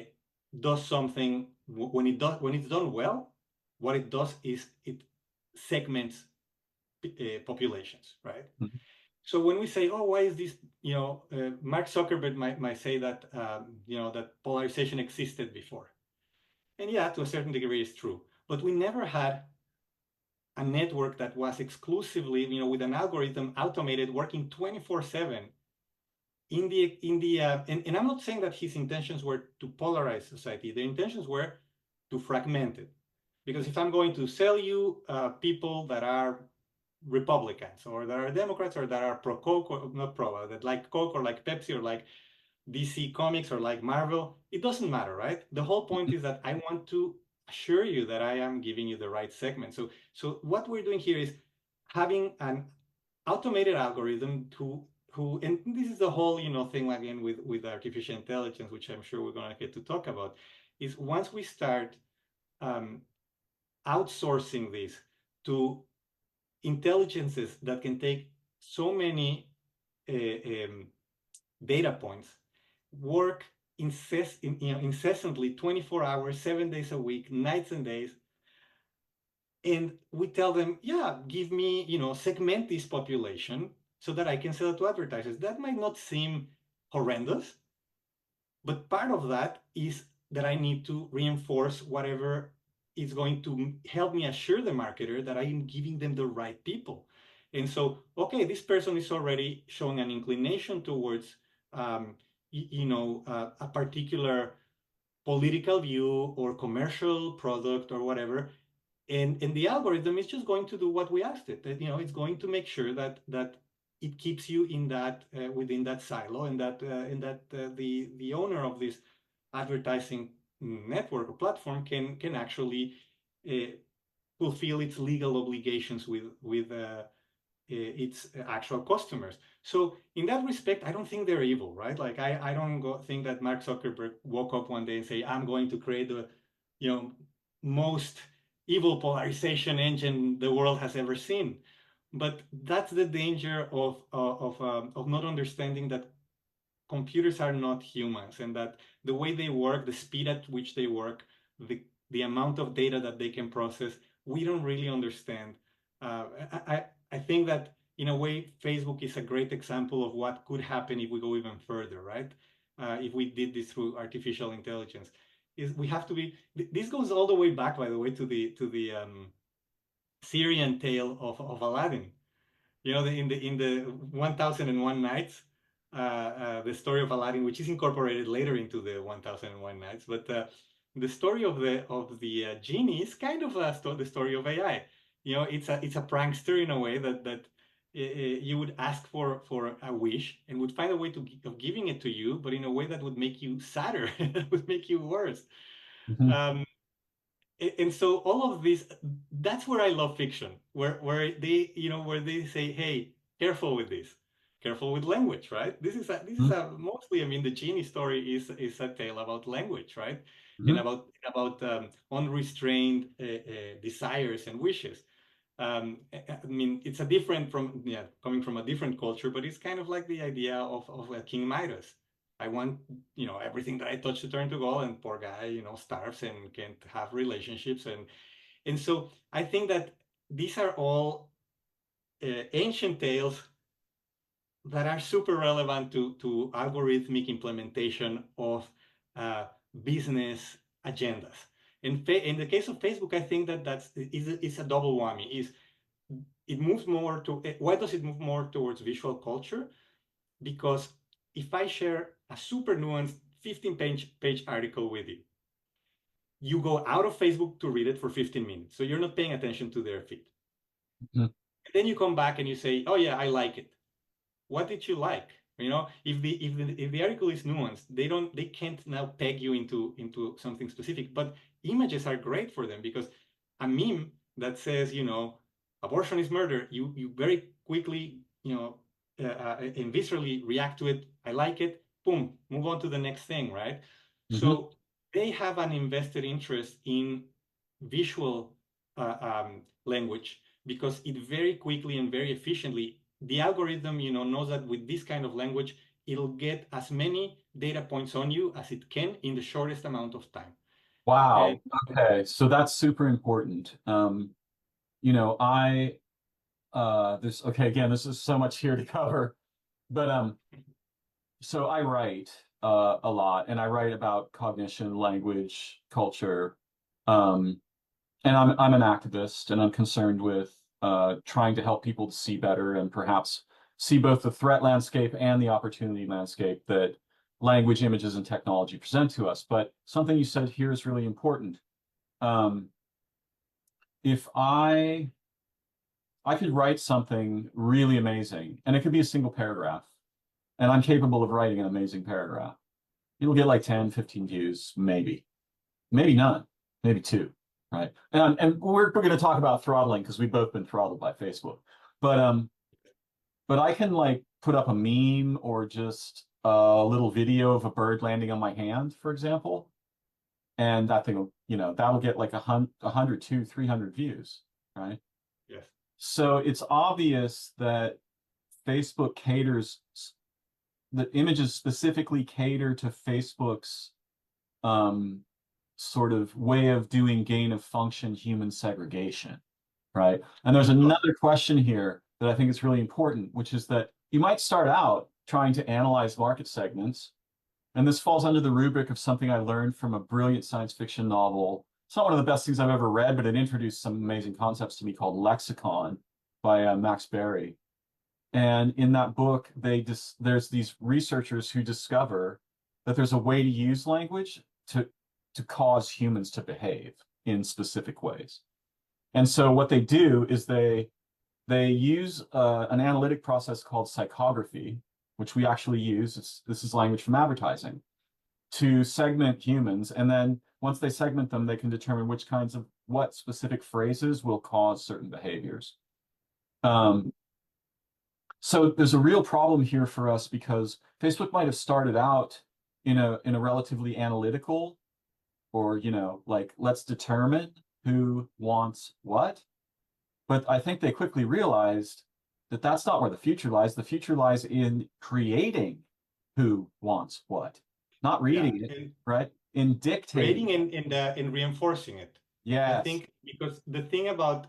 does something when it's done well. What it does is it segments populations, right? mhm. So when we say, oh, why is this, Mark Zuckerberg might say that, that polarization existed before. And yeah, to a certain degree, it's true. But we never had a network that was exclusively, with an algorithm automated working 24/7 and I'm not saying that his intentions were to polarize society. The intentions were to fragment it. Because if I'm going to sell you people that are Republicans or that are Democrats or that are pro Coke or not pro, that like Coke or like Pepsi or like DC Comics or like Marvel, it doesn't matter, right? The whole point is that I want to assure you that I am giving you the right segment. So what we're doing here is having an automated algorithm and this is the whole thing again with artificial intelligence, which I'm sure we're going to get to talk about, is once we start um, outsourcing this to intelligences that can take so many uh, um, data points, work incessantly 24 hours, 7 days a week, nights and days. And we tell them, yeah, give me, segment this population so that I can sell it to advertisers. That might not seem horrendous, but part of that is that I need to reinforce whatever is going to help me assure the marketer that I am giving them the right people. And so, okay, this person is already showing an inclination towards, a particular political view or commercial product or whatever. And the algorithm is just going to do what we asked it. It's going to make sure that it keeps you in that within that silo, and that the owner of this advertising network or platform can actually uh, fulfill its legal obligations with its actual customers. So in that respect, I don't think they're evil, right? Like I don't think that Mark Zuckerberg woke up one day and say, I'm going to create the, most evil polarization engine the world has ever seen. But that's the danger of not understanding that computers are not humans, and that the way they work, the speed at which they work, the amount of data that they can process, we don't really understand. I think that in a way, Facebook is a great example of what could happen if we go even further, right? If we did this through artificial intelligence, is we have to be. This goes all the way back, by the way, to the Syrian tale of Aladdin. In the 1001 Nights, the story of Aladdin, which is incorporated later into the 1001 Nights. But the story of the genie is kind of the story of AI. You know, it's a prankster in a way that you would ask for a wish and would find a way of giving it to you, but in a way that would make you sadder, would make you worse. Mhm. Um, and so all of this, that's where I love fiction, where they, you know, where they say, hey, careful with this, careful with language, right? This is a mostly, I mean, the genie story is a tale about language, right? And Mhm. about unrestrained desires and wishes. I mean, it's a different from, yeah, coming from a different culture, but it's kind of like the idea of King Midas. I want, you know, everything that I touch to turn to gold, and poor guy, you know, starves and can't have relationships, and so I think that these are all ancient tales that are super relevant to algorithmic implementation of uh, business agendas. In the case of Facebook, I think that is a double whammy. Is it moves more to why does it move more towards visual culture? Because if I share a super nuanced 15-page article with you, you go out of Facebook to read it for 15 minutes. So you're not paying attention to their feed. Mhm. And then you come back and you say, oh yeah, I like it. What did you like? You know, if the article is nuanced, they can't now peg you into something specific. But images are great for them because a meme that says, you know, abortion is murder, you very quickly, you know, and viscerally react to it. I like it. Boom, move on to the next thing, right? Mhm. So they have an invested interest in visual language because it very quickly and very efficiently the algorithm, you know, knows that with this kind of language, it'll get as many data points on you as it can in the shortest amount of time. And Wow. Okay. So that's super important. You know, this, okay, again, this is so much here to cover, but, so I write, a lot, and I write about cognition, language, culture. Um, and I'm an activist, and I'm concerned with, trying to help people to see better and perhaps see both the threat landscape and the opportunity landscape that language, images, and technology present to us. But something you said here is really important. Um, if I could write something really amazing, and it could be a single paragraph, and I'm capable of writing an amazing paragraph. It'll get like 10, 15 views, maybe, maybe none, maybe two, right? And we're going to talk about throttling because we've both been throttled by Facebook. But I can like put up a meme or just a little video of a bird landing on my hand, for example, and that thing will, you know, that'll get like 100, 200, 300 views, right? yes, So it's obvious that Facebook caters, the images specifically cater to Facebook's um, sort of way of doing gain of function human segregation, right? And there's oh, another question here that I think is really important, which is that you might start out trying to analyze market segments, and this falls under the rubric of something I learned from a brilliant science fiction novel. It's not one of the best things I've ever read, but it introduced some amazing concepts to me called Lexicon by Max Berry. And in that book, there's these researchers who discover that there's a way to use language to cause humans to behave in specific ways. And so what they do is they use an analytic process called psychography, which we actually use. This is language from advertising to segment humans. And then once they segment them, they can determine which kinds of what specific phrases will cause certain behaviors. Um, So there's a real problem here for us because Facebook might have started out in a relatively analytical or, you know, like let's determine who wants what. But I think they quickly realized that that's not where the future lies. The future lies in creating who wants what, not yeah, reading it, and right? In dictating. creating and reinforcing it. I Yes. think because the thing about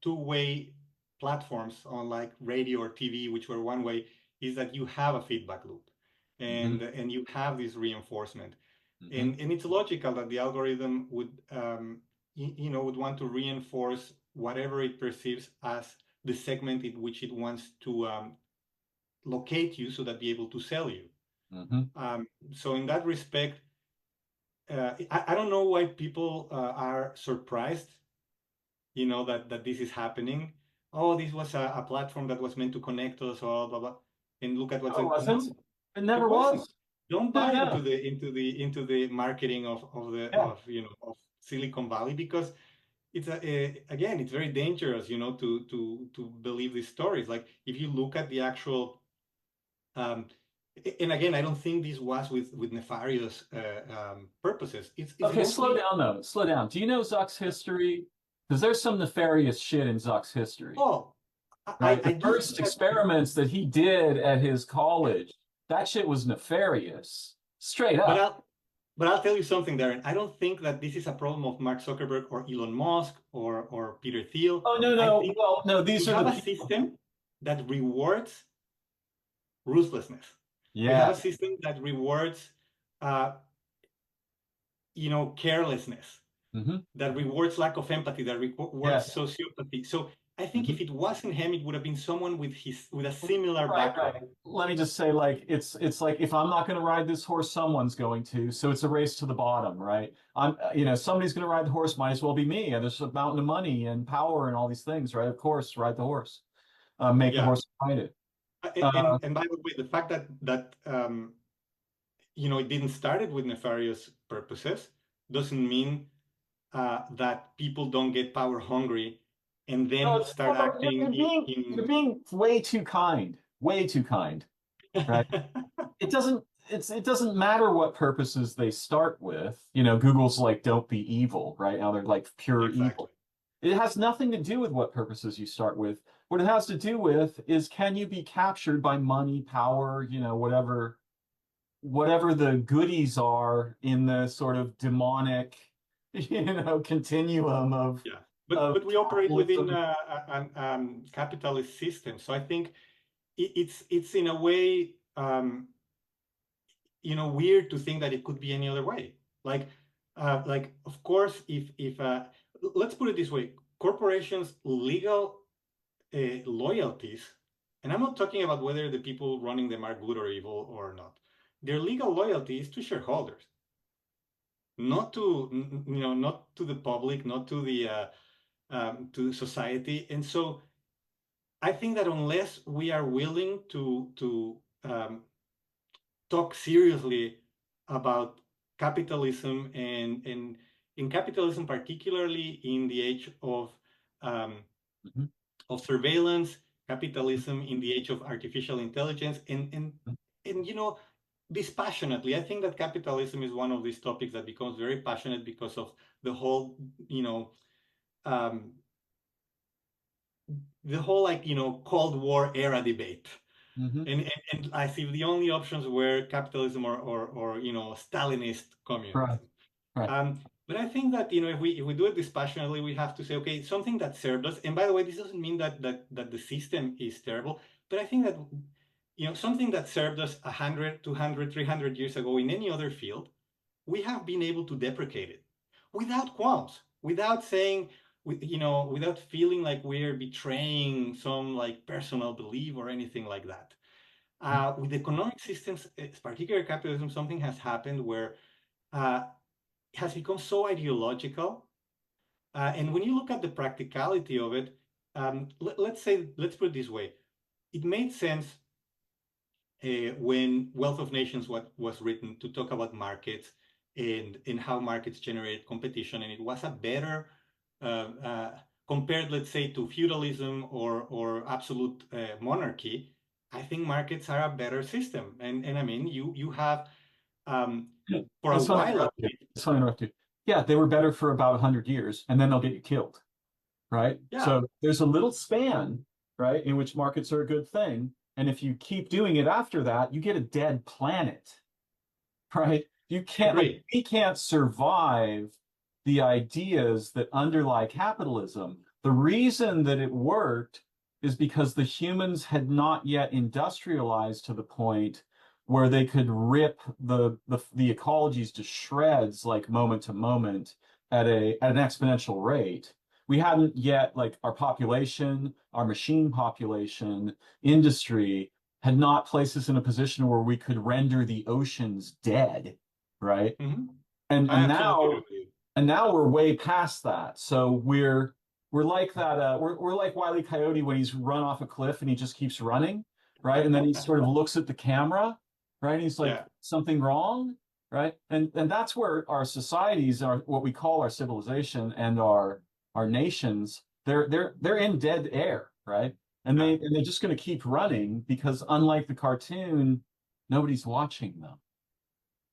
two-way platforms on like radio or TV, which were one way, is that you have a feedback loop, Hmm. and you have this reinforcement, Hmm. and it's logical that the algorithm would you know would want to reinforce whatever it perceives as the segment in which it wants to locate you, so that be able to sell you. Hmm. So in that respect, I don't know why people are surprised, that this is happening. Oh, this was a platform that was meant to connect us, or blah blah. And look at what's No, it in. wasn't. No, It it never wasn't. was. Don't No, buy no. into the marketing Yeah. of Silicon Valley, because again, it's very dangerous, to believe these stories. Like, if you look at the actual, um, and again, I don't think this was with nefarious purposes. It's Okay, slow mostly. down though. Slow down. Do you know Zuck's history? Because there's some nefarious shit in Zuck's history, Oh, right? I The do think first that. experiments that he did at his Yeah. college, that shit was nefarious. Straight But up. I'll tell you something, Darren. I don't think that this is a problem of Mark Zuckerberg or Elon Musk or Peter Thiel. Oh, no, I no. think Well, no, we these are have the a people. system that rewards ruthlessness. We have Yeah. a system that rewards, uh, carelessness, Hmm. that rewards lack of empathy, that Yeah. rewards sociopathy. So I think if Hmm. it wasn't him, it would have been someone with a similar Right, right. background. Let me just say, like, it's like if I'm not going to ride this horse, someone's going to. So it's a race to the bottom, right? Somebody's going to ride the horse. Might as well be me. And there's a mountain of money and power and all these things, right? Of course, ride the horse. Make the Yeah. horse ride it. And by the way, the fact that it didn't start it with nefarious purposes doesn't mean that people don't get power hungry and No, then start acting you're being way too kind, way too kind, right? It doesn't it doesn't matter what purposes they start with. Google's like, don't be evil, right? Now they're like pure Exactly. evil. It has nothing to do with what purposes you start with. What it has to do with is, can you be captured by money, power, whatever the goodies are in the sort of demonic, continuum of Yeah. But of but we operate within capitalism. an capitalist system, so I think it's in a way, weird to think that it could be any other way. Like, of course, if let's put it this way: corporations' legal loyalties, and I'm not talking about whether the people running them are good or evil or not. Their legal loyalty is to shareholders, not not to the public, not to society. And so I think that unless we are willing to talk seriously about capitalism, and in capitalism, particularly in the age um, Mhm. of surveillance, capitalism in the age of artificial intelligence, and dispassionately. I think that capitalism is one of these topics that becomes very passionate because of the whole, um, Cold War era debate. Mhm. And as if the only options were capitalism or Stalinist Right, communism. right. But I think that if we do it dispassionately, we have to say, okay, something that served us. And by the way, this doesn't mean that the system is terrible, but I think that something that served us 100, 200, 300 years ago in any other field, we have been able to deprecate it without qualms, without saying, without feeling like we're betraying some like personal belief or anything like that. With economic systems, particularly capitalism, something has happened where uh, it has become so ideological. And when you look at the practicality of it, let's put it this way: it made sense when Wealth of Nations was written to talk about markets and how markets generate competition, and it was a better uh, uh, compared, let's say, to feudalism or absolute monarchy. I think markets are a better system, and I mean, you have Yeah. for I a just want to while at interrupt you. I least. just want to interrupt you. Yeah, they were better for about 100 years, and then they'll get you killed, right? Yeah, So there's a little span, right, in which markets are a good thing. And if you keep doing it after that, you get a dead planet, right? You I can't, like, agree. we can't survive the ideas that underlie capitalism. The reason that it worked is because the humans had not yet industrialized to the point where they could rip the ecologies to shreds, like moment to moment, at an exponential rate. We hadn't yet, like, our population, our machine population, industry had not placed us in a position where we could render the oceans dead, right? Hmm. And I and absolutely agree now with you. and now we're way past that. So we're like that we're like Wile E. Coyote when he's run off a cliff and he just keeps running, right? And then he sort of looks at the camera, right? And he's like, Yeah, something wrong, right? And that's where our societies are, what we call our civilization and our nations, they're in dead air, right? yeah, And they're just going to keep running because unlike the cartoon, nobody's watching them.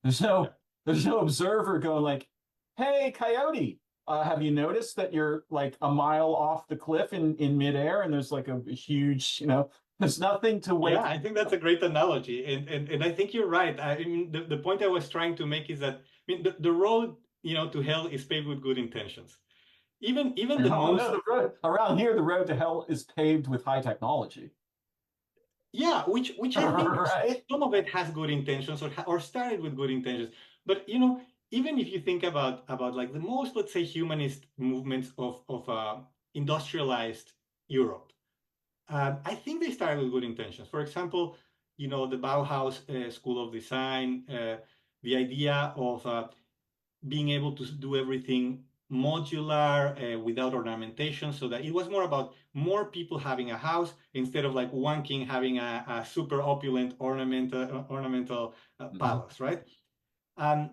There's yeah. no there's no observer going like, "Hey, coyote, have you noticed that you're like a mile off the cliff in midair and there's like a huge, there's nothing to Yeah, wake." I think that's a great analogy. And I think you're right. I mean, the point I was trying to make is that, I mean, the road, to hell is paved with good intentions. Even the Oh no, most, the road around here, the road to hell is paved with high technology. yeah, which I think Right? some of it has good intentions or started with good intentions. But even if you think about like the most, let's say, humanist movements of industrialized Europe, I think they started with good intentions. For example, the Bauhaus School of Design, the idea of being able to do everything modular without ornamentation, so that it was more about more people having a house instead of like one king having a super opulent ornamental Mhm. palace, right? Um,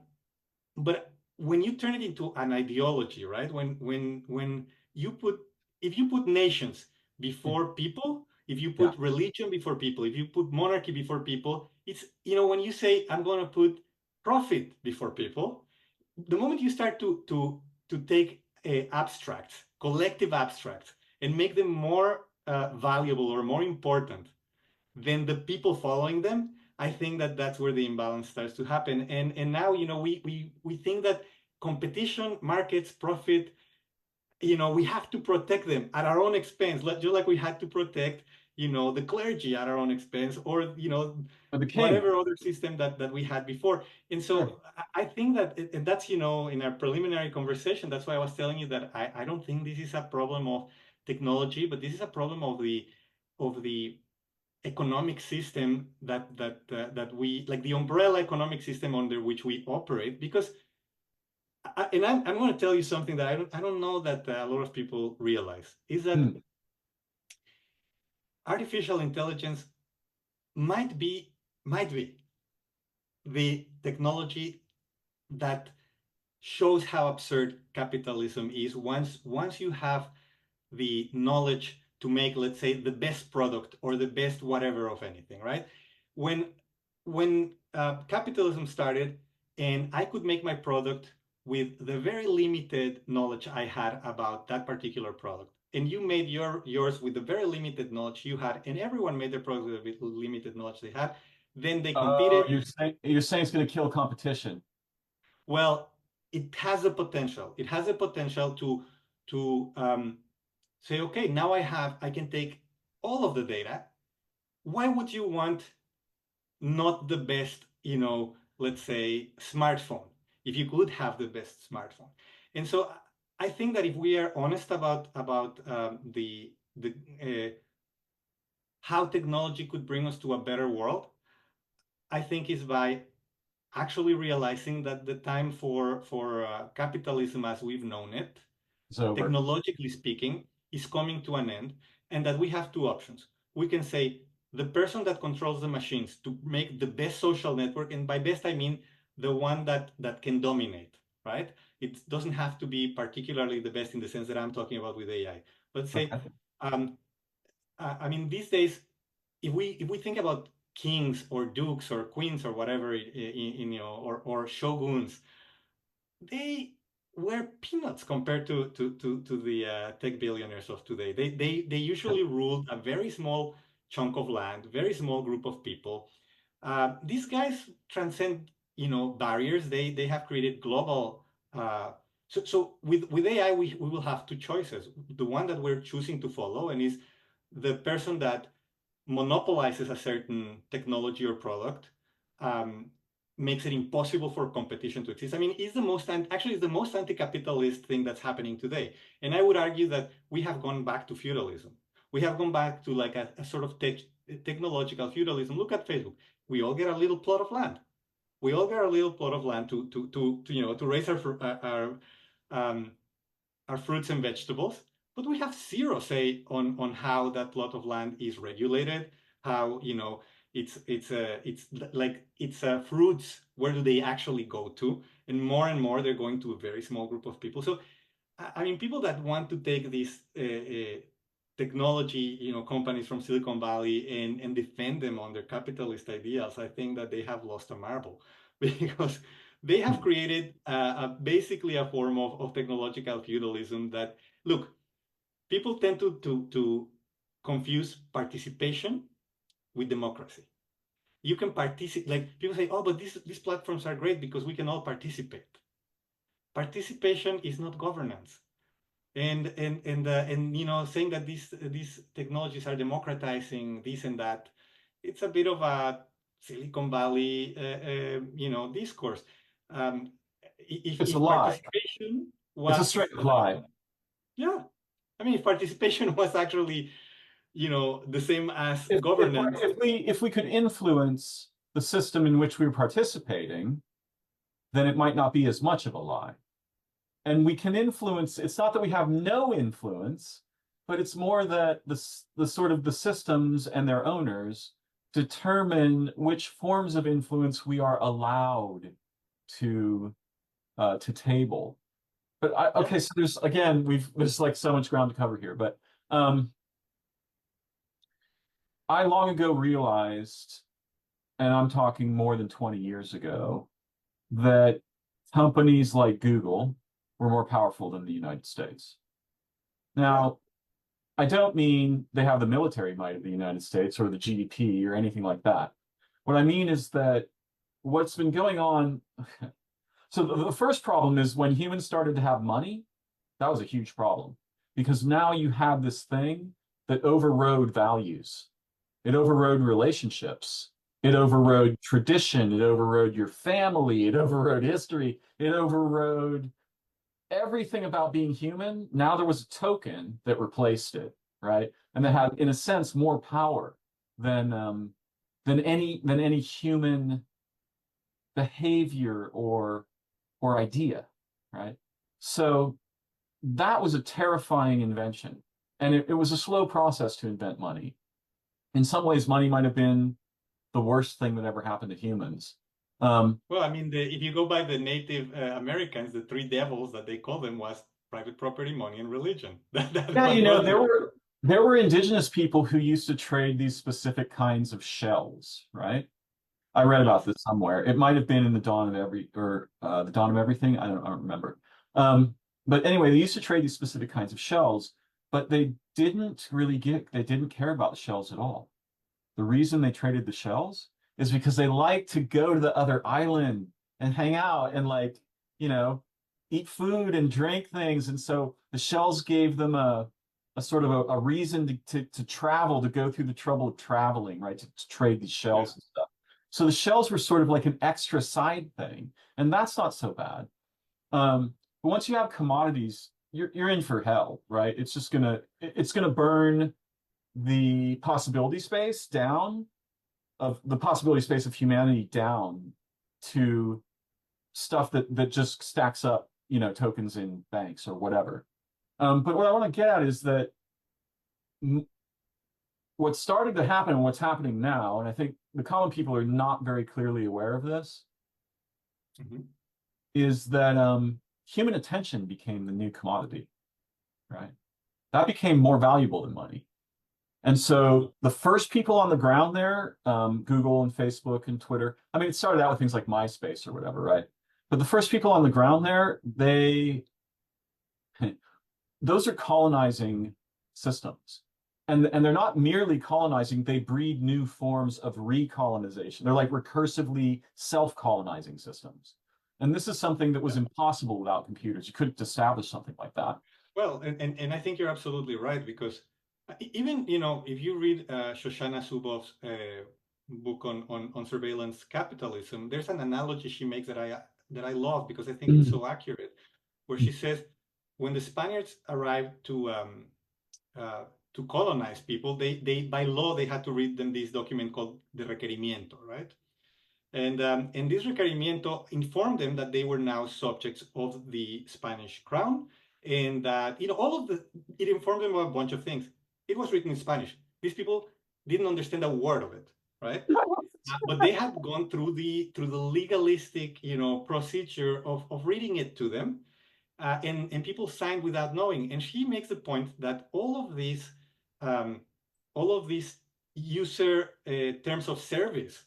but when you turn it into an ideology, right? When you put if you put nations before people, if you Yeah. put religion before people, if you put monarchy before people, it's when you say I'm going to put profit before people, the moment you start to take abstracts, collective abstracts, and make them more valuable or more important than the people following them, I think that that's where the imbalance starts to happen. And now we think that competition, markets, profit, we have to protect them at our own expense, just like we had to protect, the clergy at our own expense, or But the king. whatever other system that we had before. And Sure. so I think that, and that's in our preliminary conversation, that's why I was telling you that I don't think this is a problem of technology, but this is a problem of the economic system that we like, the umbrella economic system under which we operate. Because I'm going to tell you something that I don't know that a lot of people realize, is that Hmm. artificial intelligence might be the technology that shows how absurd capitalism is once you have the knowledge to make, let's say, the best product or the best whatever of anything, right? When capitalism started, and I could make my product with the very limited knowledge I had about that particular product, and you made yours with the very limited knowledge you had, and everyone made their product with the limited knowledge they had, then they Oh, competed. you're saying it's going to kill competition. Well, it has the potential. It has the potential to say, okay, now I can take all of the data. Why would you want not the best, let's say, smartphone, if you could have the best smartphone? And so I think that if we are honest about the how technology could bring us to a better world, I think is by actually realizing that the time for capitalism as we've known it, It's over. technologically speaking, is coming to an end, and that we have two options. We can say the person that controls the machines to make the best social network, and by best I mean the one that can dominate, right? It doesn't have to be particularly the best in the sense that I'm talking about with AI, but say, Okay. um, I mean, these days, if we think about kings or dukes or queens or whatever, or shoguns, they were peanuts compared to the tech billionaires of today. They usually ruled a very small chunk of land, very small group of people. These guys transcend, barriers. They have created global. So with AI, we will have two choices. The one that we're choosing to follow, and is the person that monopolizes a certain technology or product, um, makes it impossible for competition to exist. I mean, it's the most anti-capitalist thing that's happening today. And I would argue that we have gone back to feudalism. We have gone back to like a sort of technological feudalism. Look at Facebook. We all get a little plot of land. We all get a little plot of land to raise um, our fruits and vegetables, but we have zero say on how that plot of land is regulated, how it's fruits, where do they actually go to? And more they're going to a very small group of people. So I mean, people that want to take these technology, companies from Silicon Valley and defend them on their capitalist ideals, I think that they have lost a marble because they have created basically a form of technological feudalism that, look, people tend to confuse participation with democracy. You can participate, like people say, oh, but these platforms are great because we can all participate. Participation is not governance. And saying that these technologies are democratizing this and that, it's a bit of a Silicon Valley discourse. um, It's a if lie. participation It's a was straight lie. yeah, I mean, if participation was actually the same as If if governance. if we could influence the system in which we were participating, then it might not be as much of a lie. And we can influence, it's not that we have no influence, but it's more that the sort of the systems and their owners determine which forms of influence we are allowed to table. But Yeah. okay, so there's like so much ground to cover here, but um I long ago realized, and I'm talking more than 20 years ago, that companies like Google were more powerful than the United States. Yeah. Now, I don't mean they have the military might of the United States or the GDP or anything like that. What I mean is that what's been going on. So the first problem is when humans started to have money, that was a huge problem because now you have this thing that overrode values. It overrode relationships. It overrode tradition. It overrode your family. It overrode history. It overrode everything about being human. Now there was a token that replaced it, right? And that had, in a sense, more power than than any human behavior or idea, right? So that was a terrifying invention, and it was a slow process to invent money. In some ways, money might have been the worst thing that ever happened to humans. Um, Well, I mean, if you go by the Native Americans, the three devils that they call them was private property, money, and religion. That yeah, was what there were indigenous people who used to trade these specific kinds of shells, right? I read about yes. this somewhere. It might have been in the the Dawn of Everything. I don't remember. But anyway, they used to trade these specific kinds of shells, but they didn't care about the shells at all. The reason they traded the shells is because they like to go to the other island and hang out and you know, eat food and drink things. And so the shells gave them a sort of a reason to travel, to go through the trouble of traveling, right? To trade these Yeah. shells and stuff. So the shells were sort of like an extra side thing, and that's not so bad. But once you have commodities, you're in for hell, right? It's gonna burn the possibility space down of the possibility space of humanity down to stuff that just stacks up, tokens in banks or whatever. But what I want to get at is that what started to happen and what's happening now, and I think the common people are not very clearly aware of this, Hmm. is that human attention became the new commodity, right? That became more valuable than money. And Yeah. so the first people on the ground there, Google and Facebook and Twitter, I mean, it started out with things like MySpace or whatever, right? But the first people on the ground there, those are colonizing systems. And they're not merely colonizing, they breed new forms of recolonization. They're like recursively self-colonizing systems. And this is something that was Yeah. impossible without computers. You couldn't establish something like that. Well, and I think you're absolutely right because even if you read Shoshana Zuboff's book on surveillance capitalism, there's an analogy she makes that I love because I think it's Mm. so accurate, where she says when the Spaniards arrived uh, to colonize people, they by law they had to read them this document called the requerimiento, right? And this requerimiento informed them that they were now subjects of the Spanish crown, and that it informed them of a bunch of things. It was written in Spanish. These people didn't understand a word of it, right? But they had gone through the legalistic, procedure of reading it to them, and people signed without knowing. And she makes the point that um, all of these user terms of service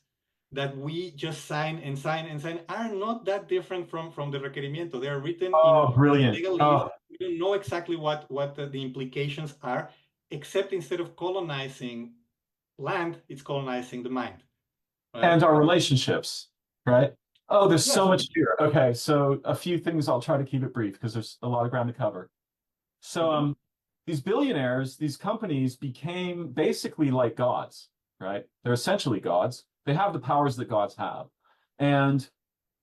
that we just sign and sign and sign are not that different from the requerimiento. They are written, Oh, brilliant. legalese. Oh, We don't know exactly what the implications are, except instead of colonizing land, it's colonizing the mind, right? and our relationships, right? Oh, there's so Yes. much here. Okay, so a few things. I'll try to keep it brief because there's a lot of ground to cover. So, Mm-hmm. these billionaires, these companies became basically like gods, right? They're essentially gods. They have the powers that gods have. And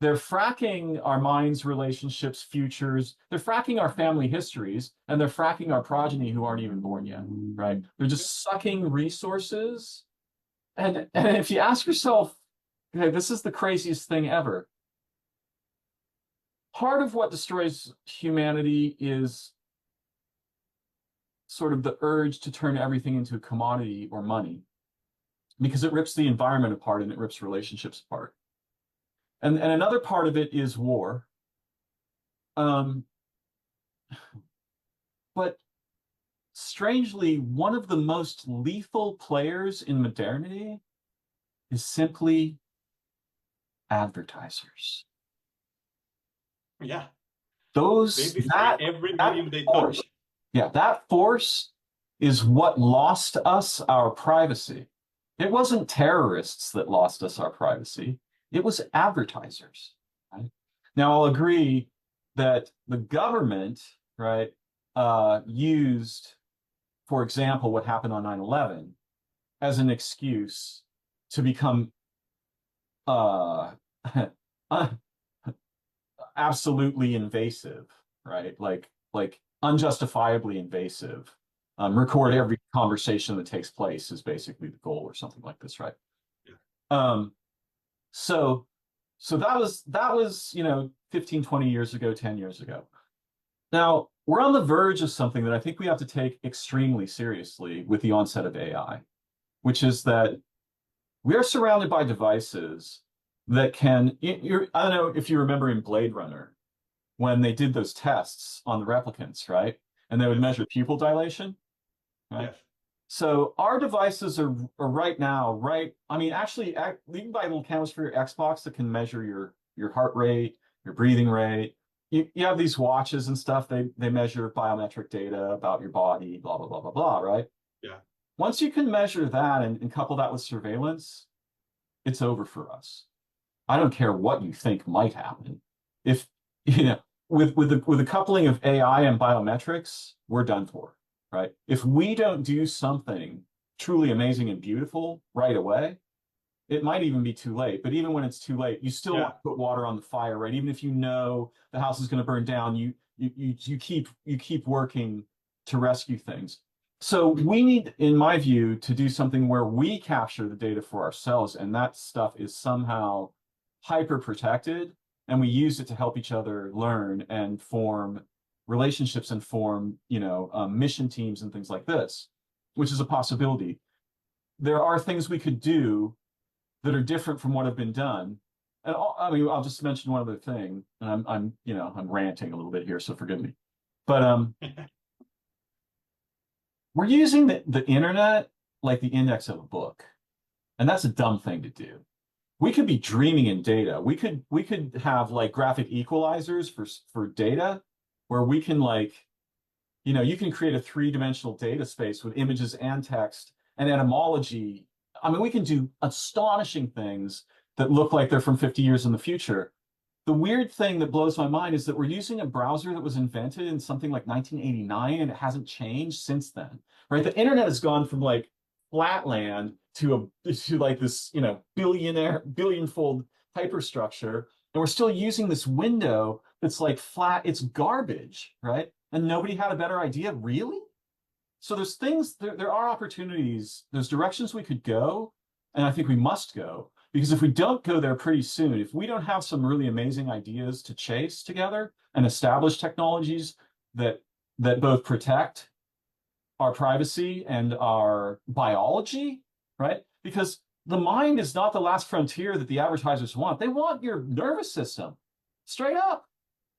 they're fracking our minds, relationships, futures. They're fracking our family histories, and they're fracking our progeny who aren't even born yet, right? They're just sucking resources. And if you ask yourself, okay, this is the craziest thing ever. Part of what destroys humanity is sort of the urge to turn everything into a commodity or money because it rips the environment apart and it rips relationships apart. And another part of it is war. Um, but strangely, one of the most lethal players in modernity is simply advertisers. Yeah. They Those destroy that every that medium they force, touch. yeah, that force is what lost us our privacy. It wasn't terrorists that lost us our privacy. It was advertisers. Right? Now, I'll agree that the government, right, used, for example, what happened on 9/11 as an excuse to become uh, absolutely invasive, right? Like unjustifiably invasive. Record Yeah. every conversation that takes place is basically the goal, or something like this, right? Yeah. Um, so so that was 15, 20 years ago, 10 years ago. Now we're on the verge of something that I think we have to take extremely seriously with the onset of AI, which is that we are surrounded by devices that can, I don't know if you remember in Blade Runner, when they did those tests on the replicants, right? And they would Yes. measure pupil dilation, right? Yes. So our devices are right now, right? I mean, actually, you can buy little cameras for your Xbox that can measure your heart rate, your breathing rate. You have these watches and stuff. They measure biometric data about your body, blah blah blah blah blah, right? Yeah. Once you can measure that and couple that with surveillance, it's over for us. I don't care what you think might happen. If you know, with the coupling of AI and biometrics, we're done for, right? If we don't do something truly amazing and beautiful right away, it might even be too late. But even when it's too late, you still want Yeah. to put water on the fire, right? Even if you know the house is going to burn down, you keep working to rescue things. So we need, in my view, to do something where we capture the data for ourselves, and that stuff is somehow hyper protected, and we use it to help each other learn and form relationships and form, mission teams and things like this, which is a possibility. There are things we could do that are different from what have been done. And I mean, I'll just mention one other thing, and I'm ranting a little bit here, so forgive me. But we're using the internet like the index of a book, and that's a dumb thing to do. We could be dreaming in data. We could have like graphic equalizers for data, where we can you can create a three-dimensional data space with images and text and etymology. I mean, we can do astonishing things that look like they're from 50 years in the future. The weird thing that blows my mind is that we're using a browser that was invented in something like 1989, and it hasn't changed since then, right? The internet has gone from like flatland to like this, billionfold hyperstructure, and we're still using this window that's like flat. It's garbage, right? And nobody had a better idea, really? So there are opportunities, there's directions we could go, and I think we must go. Because if we don't go there pretty soon, if we don't have some really amazing ideas to chase together and establish technologies that both protect our privacy and our biology, right? Because the mind is not the last frontier that the advertisers want. They want your nervous system, straight up,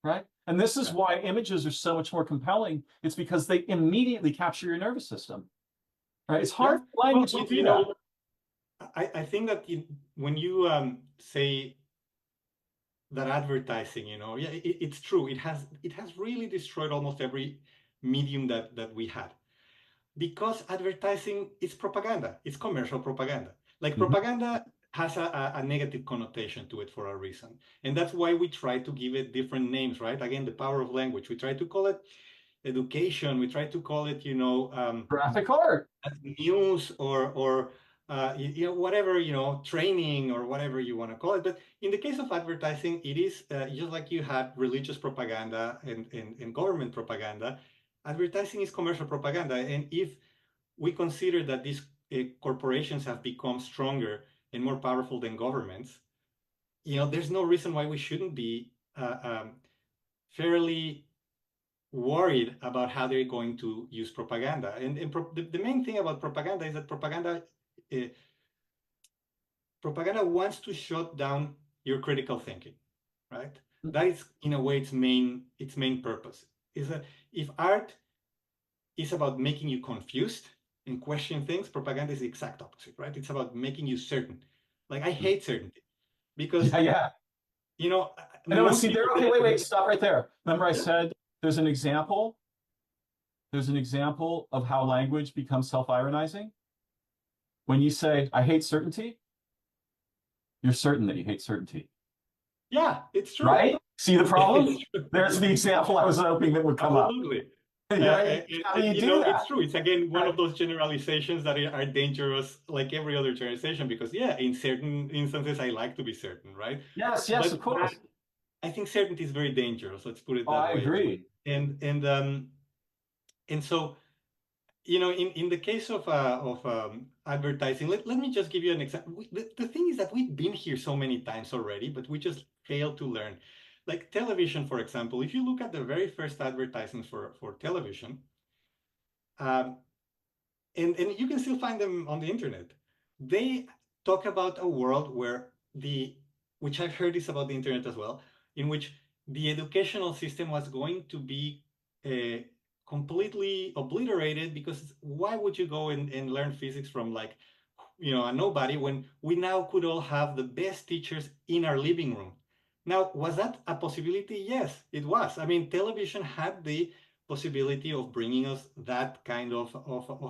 right? And this is why images are so much more compelling. It's because they immediately capture your nervous system, right? It's hard for language to do that. I think that when you say that advertising, yeah, it's true. It has really destroyed almost every medium that we had, because advertising is propaganda. It's commercial propaganda. Like propaganda has a negative connotation to it for a reason, and that's why we try to give it different names, right? Again, the power of language. We try to call it education. We try to call it, Graphic art, news, or whatever, training, or whatever you want to call it. But in the case of advertising, it is just like you had religious propaganda and government propaganda. Advertising is commercial propaganda, and if we consider that these corporations have become stronger and more powerful than governments, there's no reason why we shouldn't be fairly worried about how they're going to use propaganda. And the main thing about propaganda is that propaganda wants to shut down your critical thinking, right? That is, in a way, its main purpose. Is that if art is about making you confused and question things, propaganda is the exact opposite, right? It's about making you certain. Like, I hate certainty, because yeah. I know. most See, there. people Okay, get. wait. Stop right there. Remember, I said there's an example. There's an example of how language becomes self-ironizing. When you say, "I hate certainty," you're certain that you hate certainty. Yeah, it's true. Right? See the problem? There's the example I was hoping that would come Absolutely. up. Right? How do you do that? It's true. It's, again, one of those generalizations that are dangerous, like every other generalization, because in certain instances, I like to be certain, right? Yes, But of course. I think certainty is very dangerous. Let's put it Oh, that I way. agree. And so, in the case of advertising, let me just give you an example. The thing is that we've been here so many times already, but we just fail to learn. Like television, for example, if you look at the very first advertisements for television, um, and you can still find them on the internet, they talk about a world where which I've heard is about the internet as well, in which the educational system was going to be completely obliterated, because why would you go and learn physics from, like, a nobody, when we now could all have the best teachers in our living room? Now, was that a possibility? Yes, it was. I mean, television had the possibility of bringing us that kind of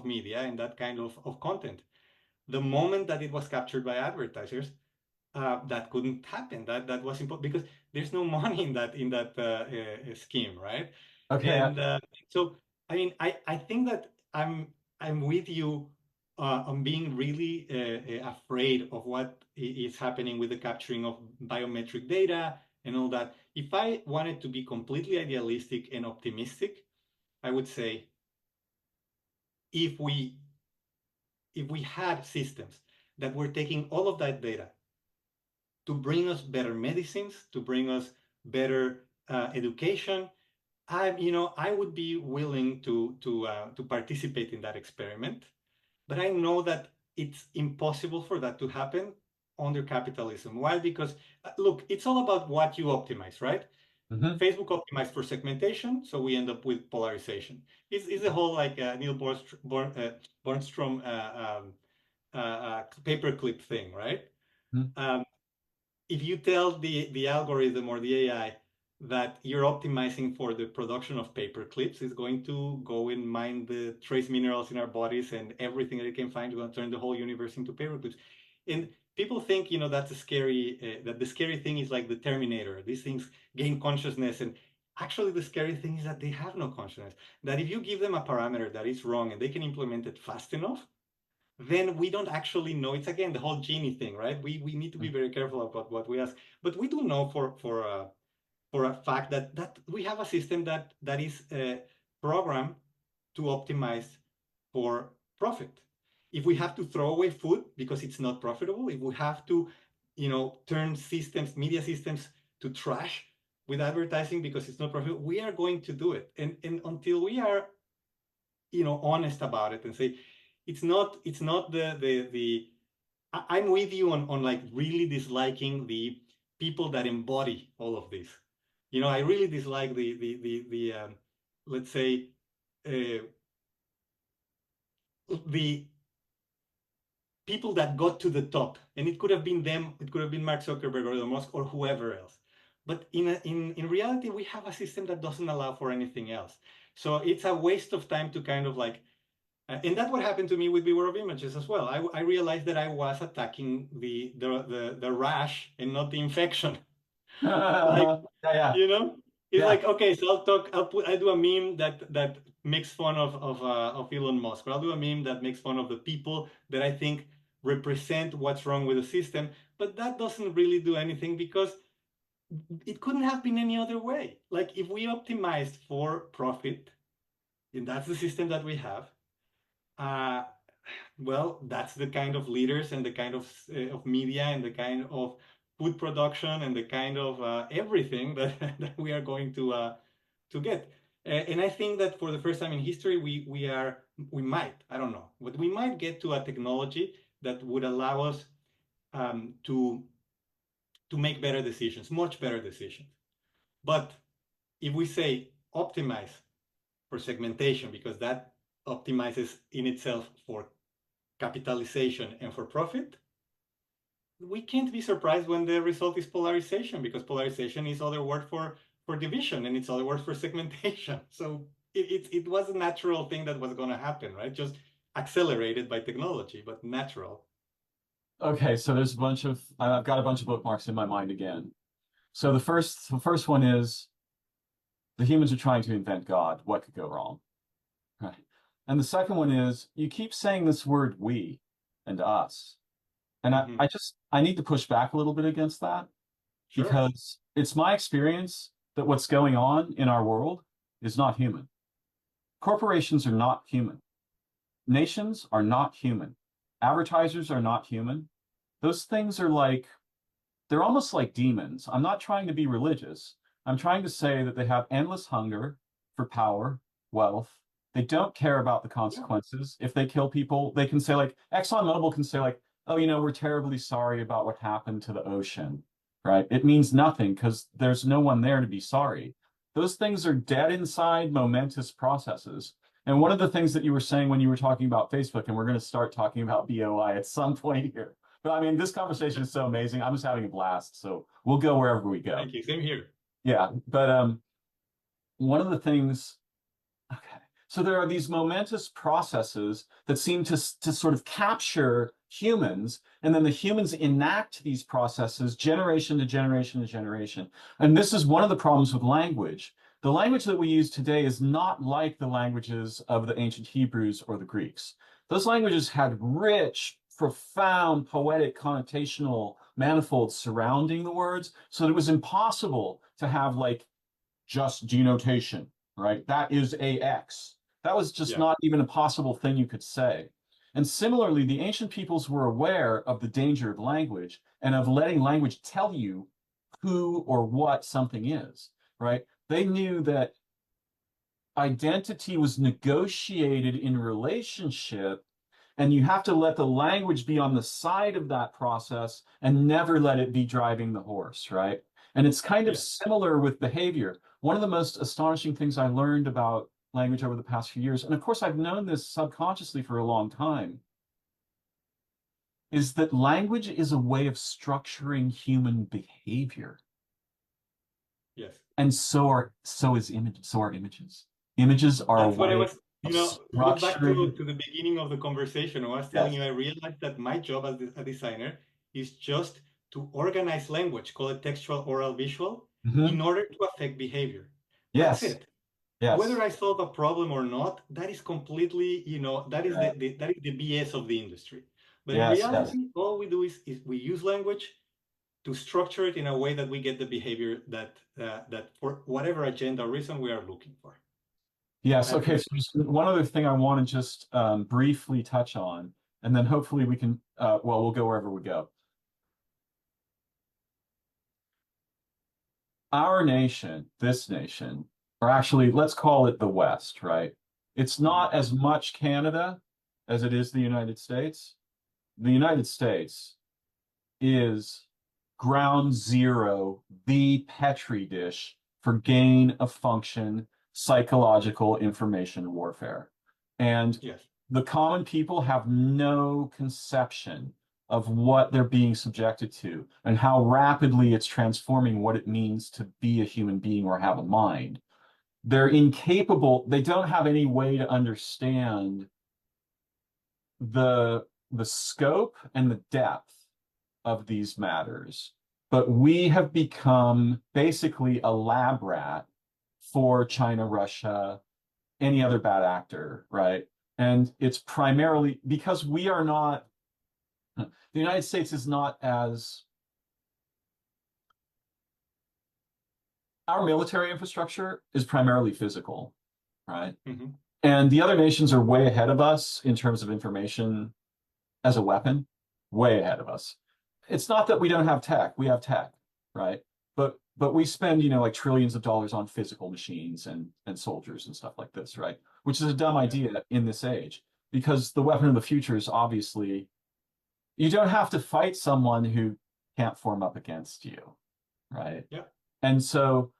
media and that kind of content. The moment that it was captured by advertisers, that couldn't happen. That was impossible, because there's no money in that scheme, right? Okay. And so, I mean, I think that I'm with you on being really afraid of what is happening with the capturing of biometric data and all that. If I wanted to be completely idealistic and optimistic, I would say, if we had systems that were taking all of that data to bring us better medicines, to bring us better education, I would be willing to participate in that experiment. But I know that it's impossible for that to happen under capitalism. Why? Because look, it's all about what you optimize, right? Facebook optimized for segmentation, so we end up with polarization. It's the whole, like, Neil Bornstrom paperclip thing, right? If you tell the algorithm or the AI that you're optimizing for the production of paper clips, it's going to go and mine the trace minerals in our bodies, and everything that it can find is going to turn the whole universe into paper clips. And people think, that's a scary, that the scary thing is like the Terminator. These things gain consciousness, and actually the scary thing is that they have no consciousness. That if you give them a parameter that is wrong and they can implement it fast enough, then we don't actually know. It's, again, the whole genie thing, right? We need to be very careful about what we ask. But we do know for a fact that we have a system that is programmed to optimize for profit. If we have to throw away food because it's not profitable, if we have to turn systems, media systems to trash with advertising because it's not profitable, we are going to do it. And until we are, honest about it and say, it's not the I'm with you on like really disliking the people that embody all of this. I really dislike the let's say uh, the people that got to the top, and it could have been them, it could have been Mark Zuckerberg or Elon Musk or whoever else. But in reality, we have a system that doesn't allow for anything else. So it's a waste of time to kind of like, and that's what happened to me with Beware of Images as well. I realized that I was attacking the rash and not the infection. Like, Yeah, yeah, you know, it's yeah. like, okay, so I'll do a meme that makes fun of Elon Musk, or I'll do a meme that makes fun of the people that I think represent what's wrong with the system. But that doesn't really do anything because it couldn't have been any other way. Like if we optimized for profit, and that's the system that we have, uh, well, that's the kind of leaders and the kind of media and the kind of food production and the kind of everything that, that we are going to get. And I think that for the first time in history, we might, I don't know, but we might get to a technology that would allow us to make better decisions, much better decisions. But if we say optimize for segmentation, because that optimizes in itself for capitalization and for profit, we can't be surprised when the result is polarization, because polarization is other word for division and it's other word for segmentation. So it was a natural thing that was going to happen, right? Just accelerated by technology, but natural. Okay, so there's a bunch of I've got a bunch of bookmarks in my mind again. So the first one is the humans are trying to invent God. What could go wrong? Right. And the second one is you keep saying this word we and us. And I, Mm-hmm. I just I need to push back a little bit against that Sure. because it's my experience that what's going on in our world is not human. Corporations are not human. Nations are not human. Advertisers are not human. Those things are like, they're almost like demons. I'm not trying to be religious. I'm trying to say that they have endless hunger for power, wealth. They don't care about the Yeah. consequences. If they kill people, they can say, like, ExxonMobil can say, like, oh, we're terribly sorry about what happened to the ocean, right? It means nothing because there's no one there to be sorry. Those things are dead inside momentous processes. And one of the things that you were saying when you were talking about Facebook, and we're going to start talking about BOI at some point here, but I mean, this conversation is so amazing. I'm just having a blast. So we'll go wherever we go. Thank you. Same here. Yeah. But one of the things, okay. So there are these momentous processes that seem to sort of capture humans, and then the humans enact these processes generation to generation to generation. And this is one of the problems with language. The language that we use today is not like the languages of the ancient Hebrews or the Greeks. Those languages had rich, profound, poetic, connotational manifolds surrounding the words, so that it was impossible to have like just denotation, right? That is AX. That was just Yeah. not even a possible thing you could say. And similarly, the ancient peoples were aware of the danger of language and of letting language tell you who or what something is, right? They knew that identity was negotiated in relationship, and you have to let the language be on the side of that process and never let it be driving the horse, right? And it's kind of Yeah. similar with behavior. One of the most astonishing things I learned about language over the past few years, and of course I've known this subconsciously for a long time, is that language is a way of structuring human behavior. Yes. And so are images. Images are a That's what I way was, of go back structuring. to the beginning of the conversation. I was telling Yes. you, I realized that my job as a designer is just to organize language, call it textual, oral, visual, in Mhm. order to affect behavior. That's Yes. it. Whether Yes. I solve a problem or not, that is completely, that is Yeah. that is the BS of the industry. But in Yes. Yes. reality, all we do is we use language to structure it in a way that we get the behavior that for whatever agenda or reason we are looking for. Yes. That's Okay. it. So there's one other thing I want to just briefly touch on, and then hopefully we can, well, we'll go wherever we go. our nation, this nation, or actually, let's call it the West, right? It's Mhm. not as much Canada as it is the United States. The United States is ground zero, the petri dish for gain of function psychological information warfare. And Yes. the common people have no conception of what they're being subjected to and how rapidly it's transforming what it means to be a human being or have a mind. They're incapable, they don't have any way to understand the scope and the depth of these matters. But we have become basically a lab rat for China, Russia, any other bad actor, right? And it's primarily because we are not, the United States is not as, our military infrastructure is primarily physical, right? Hmm. And the other nations are way ahead of us in terms of information as a weapon, way ahead of us. It's not that we don't have tech, we have tech, right? But we spend, like trillions of dollars on physical machines and soldiers and stuff like this, right? Which is a dumb Yeah. idea in this age because the weapon of the future is obviously you don't have to fight someone who can't form up against you, right? Yeah. And so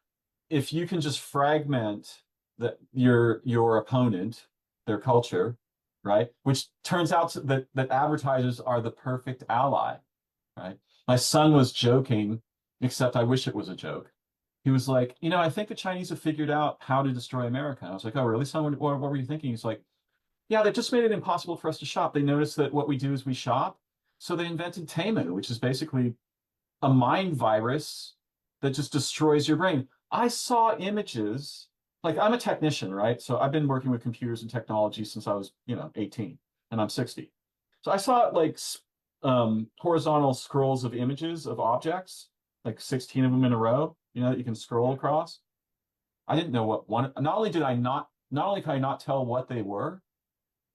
if you can just fragment your opponent, their culture, right? Which turns out that advertisers are the perfect ally, right? My son was joking, except I wish it was a joke. He was like, I think the Chinese have figured out how to destroy America. I was like, oh, really, son? What were you thinking? He's like, yeah, they just made it impossible for us to shop. They noticed that what we do is we shop. So they invented Temu, which is basically a mind virus that just destroys your brain. I saw images, like I'm a technician, right? So I've been working with computers and technology since I was, 18 and I'm 60. So I saw like horizontal scrolls of images of objects, like 16 of them in a row, that you can scroll Yeah. across. I didn't know what one, not only could I not tell what they were,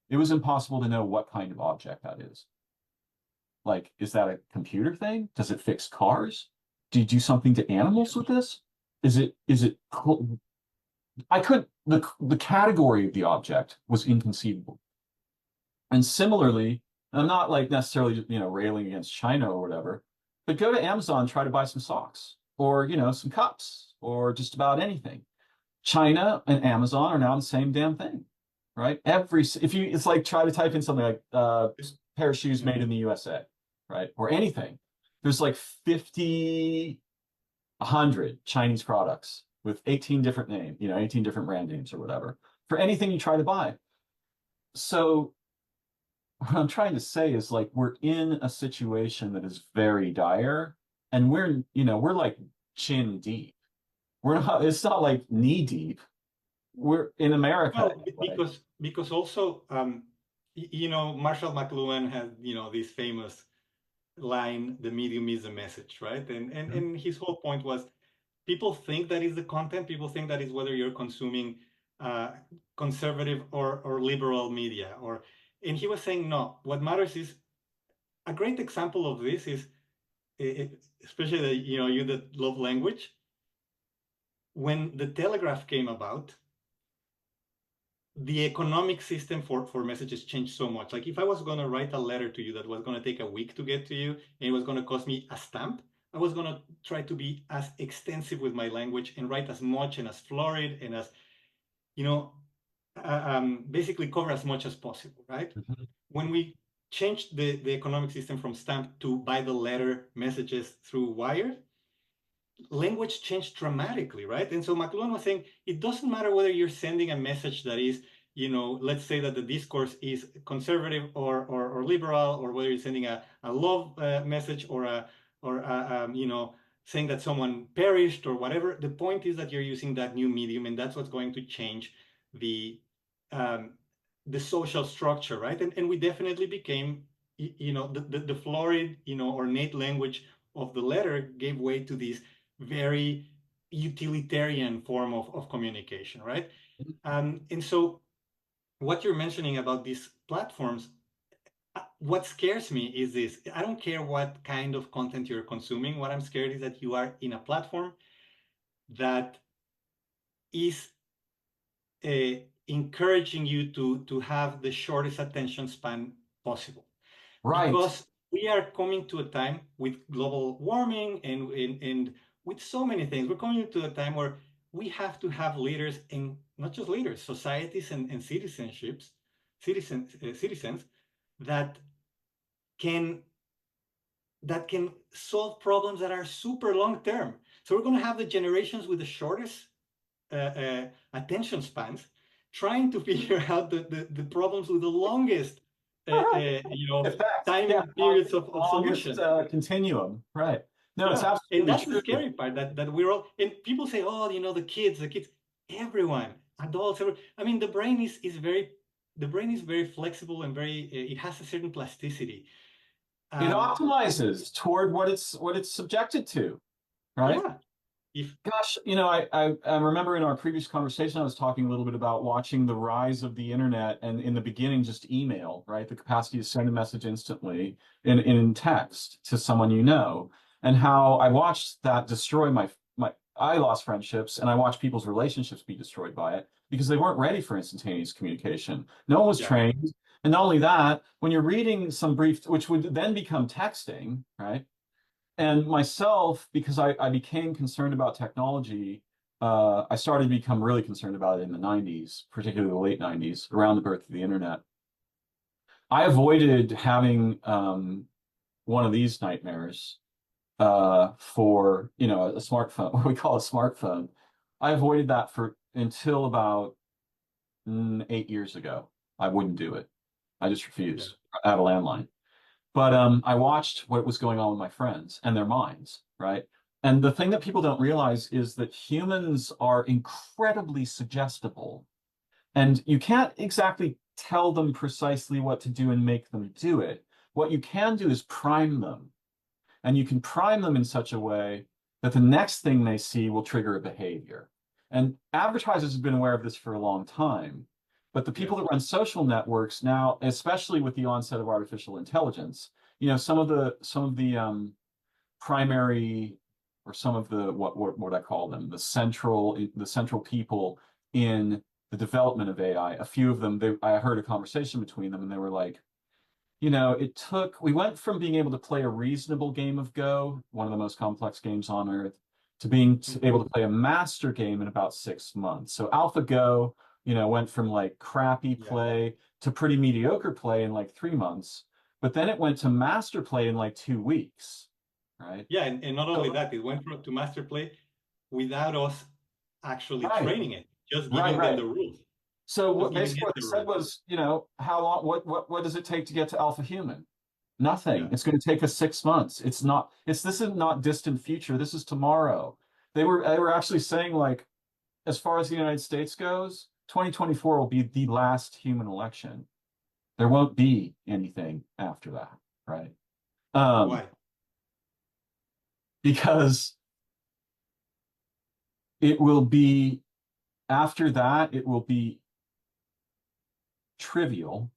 it was impossible to know what kind of object that is. Like, is that a computer thing? Does it fix cars? Do you do something to animals with this? Is it I could the category of the object was inconceivable. And similarly, I'm not like necessarily, railing against China or whatever, but go to Amazon, try to buy some socks or, some cups or just about anything. China and Amazon are now the same damn thing, right? If you, it's like try to type in something like pair of shoes made Mhm. in the USA, right? Or anything. There's like 50, 100 Chinese products with 18 different names, 18 different brand names or whatever for anything you try to buy. So what I'm trying to say is like we're in a situation that is very dire and we're like chin deep. We're not, it's not like knee deep. We're in America Well, anyway. because also, Marshall McLuhan had, this famous line, "The medium is the message," right? And his whole point was, people think that is the content. People think that is whether you're consuming uh, conservative or liberal media. And he was saying, no. What matters is, a great example of this is, especially you that love language. When the telegraph came about, the economic system for messages changed so much. Like if I was going to write a letter to you that was going to take a week to get to you and it was going to cost me a stamp, I was going to try to be as extensive with my language and write as much and as florid and as, you know, basically cover as much as possible, right? Mhm. When we changed the economic system from stamp to by the letter messages through wire, language changed dramatically, right? And so McLuhan was saying it doesn't matter whether you're sending a message that is, let's say that the discourse is conservative or liberal, or whether you're sending a love message or saying that someone perished or whatever. The point is that you're using that new medium, and that's what's going to change the um, the social structure, right? And we definitely became, the florid, ornate language of the letter gave way to this very utilitarian form of communication, right? And so what you're mentioning about these platforms, what scares me is this. I don't care what kind of content you're consuming. What I'm scared is that you are in a platform that is encouraging you to have the shortest attention span possible, Right. because we are coming to a time with global warming and with so many things. We're coming to a time where we have to have leaders, and not just leaders, societies and citizens that can solve problems that are super long term. So we're going to have the generations with the shortest attention spans trying to figure out the problems with the longest, Effects. Yeah. time periods of Longest solution. continuum. Right. No, it's Yeah, and absolutely that's the true. scary part, that we're all, and people say, oh, the kids, everyone, adults, I mean, the brain is very flexible and very, it has a certain plasticity. It Um, optimizes toward what it's subjected to, right? yeah, if Gosh, I remember in our previous conversation, I was talking a little bit about watching the rise of the internet, and in the beginning, just email, right? The capacity to send a message instantly in text to someone you know, and how I watched that destroy I lost friendships, and I watched people's relationships be destroyed by it because they weren't ready for instantaneous communication. No one was yeah, trained. And not only that, when you're reading some brief, which would then become texting, right? And myself, because I became concerned about technology, I started to become really concerned about it in the 90s, particularly the late 90s, around the birth of the internet. I avoided having one of these nightmares for a smartphone, what we call a smartphone. I avoided that for until about 8 years ago. I wouldn't do it. I just yeah, refused. I have a landline. But I watched what was going on with my friends and their minds, right? And the thing that people don't realize is that humans are incredibly suggestible, and you can't exactly tell them precisely what to do and make them do it. What you can do is prime them, and you can prime them in such a way that the next thing they see will trigger a behavior. And advertisers have been aware of this for a long time, but the people yes, that run social networks now, especially with the onset of artificial intelligence, some of the primary, or some of the what I call them, the central people in the development of AI. A few of them, I heard a conversation between them, and they were like, we went from being able to play a reasonable game of Go, one of the most complex games on earth, to being mhm, able to play a master game in about 6 months. So AlphaGo, went from like crappy yeah, play to pretty mediocre play in like 3 months, but then it went to master play in like 2 weeks, right? yeah, and not only So, that, it went to master play without us actually right, training it, just right, giving them right. the rules, So just what giving basically it what they the said rules. was, how long, what does it take to get to alpha human? Nothing. Yeah, It's going to take us 6 months. This is not distant future. This is tomorrow. They were actually saying, like, as far as the United States goes, 2024 will be the last human election. There won't be anything after that, right? Um, why? because it will be after that, it will be trivial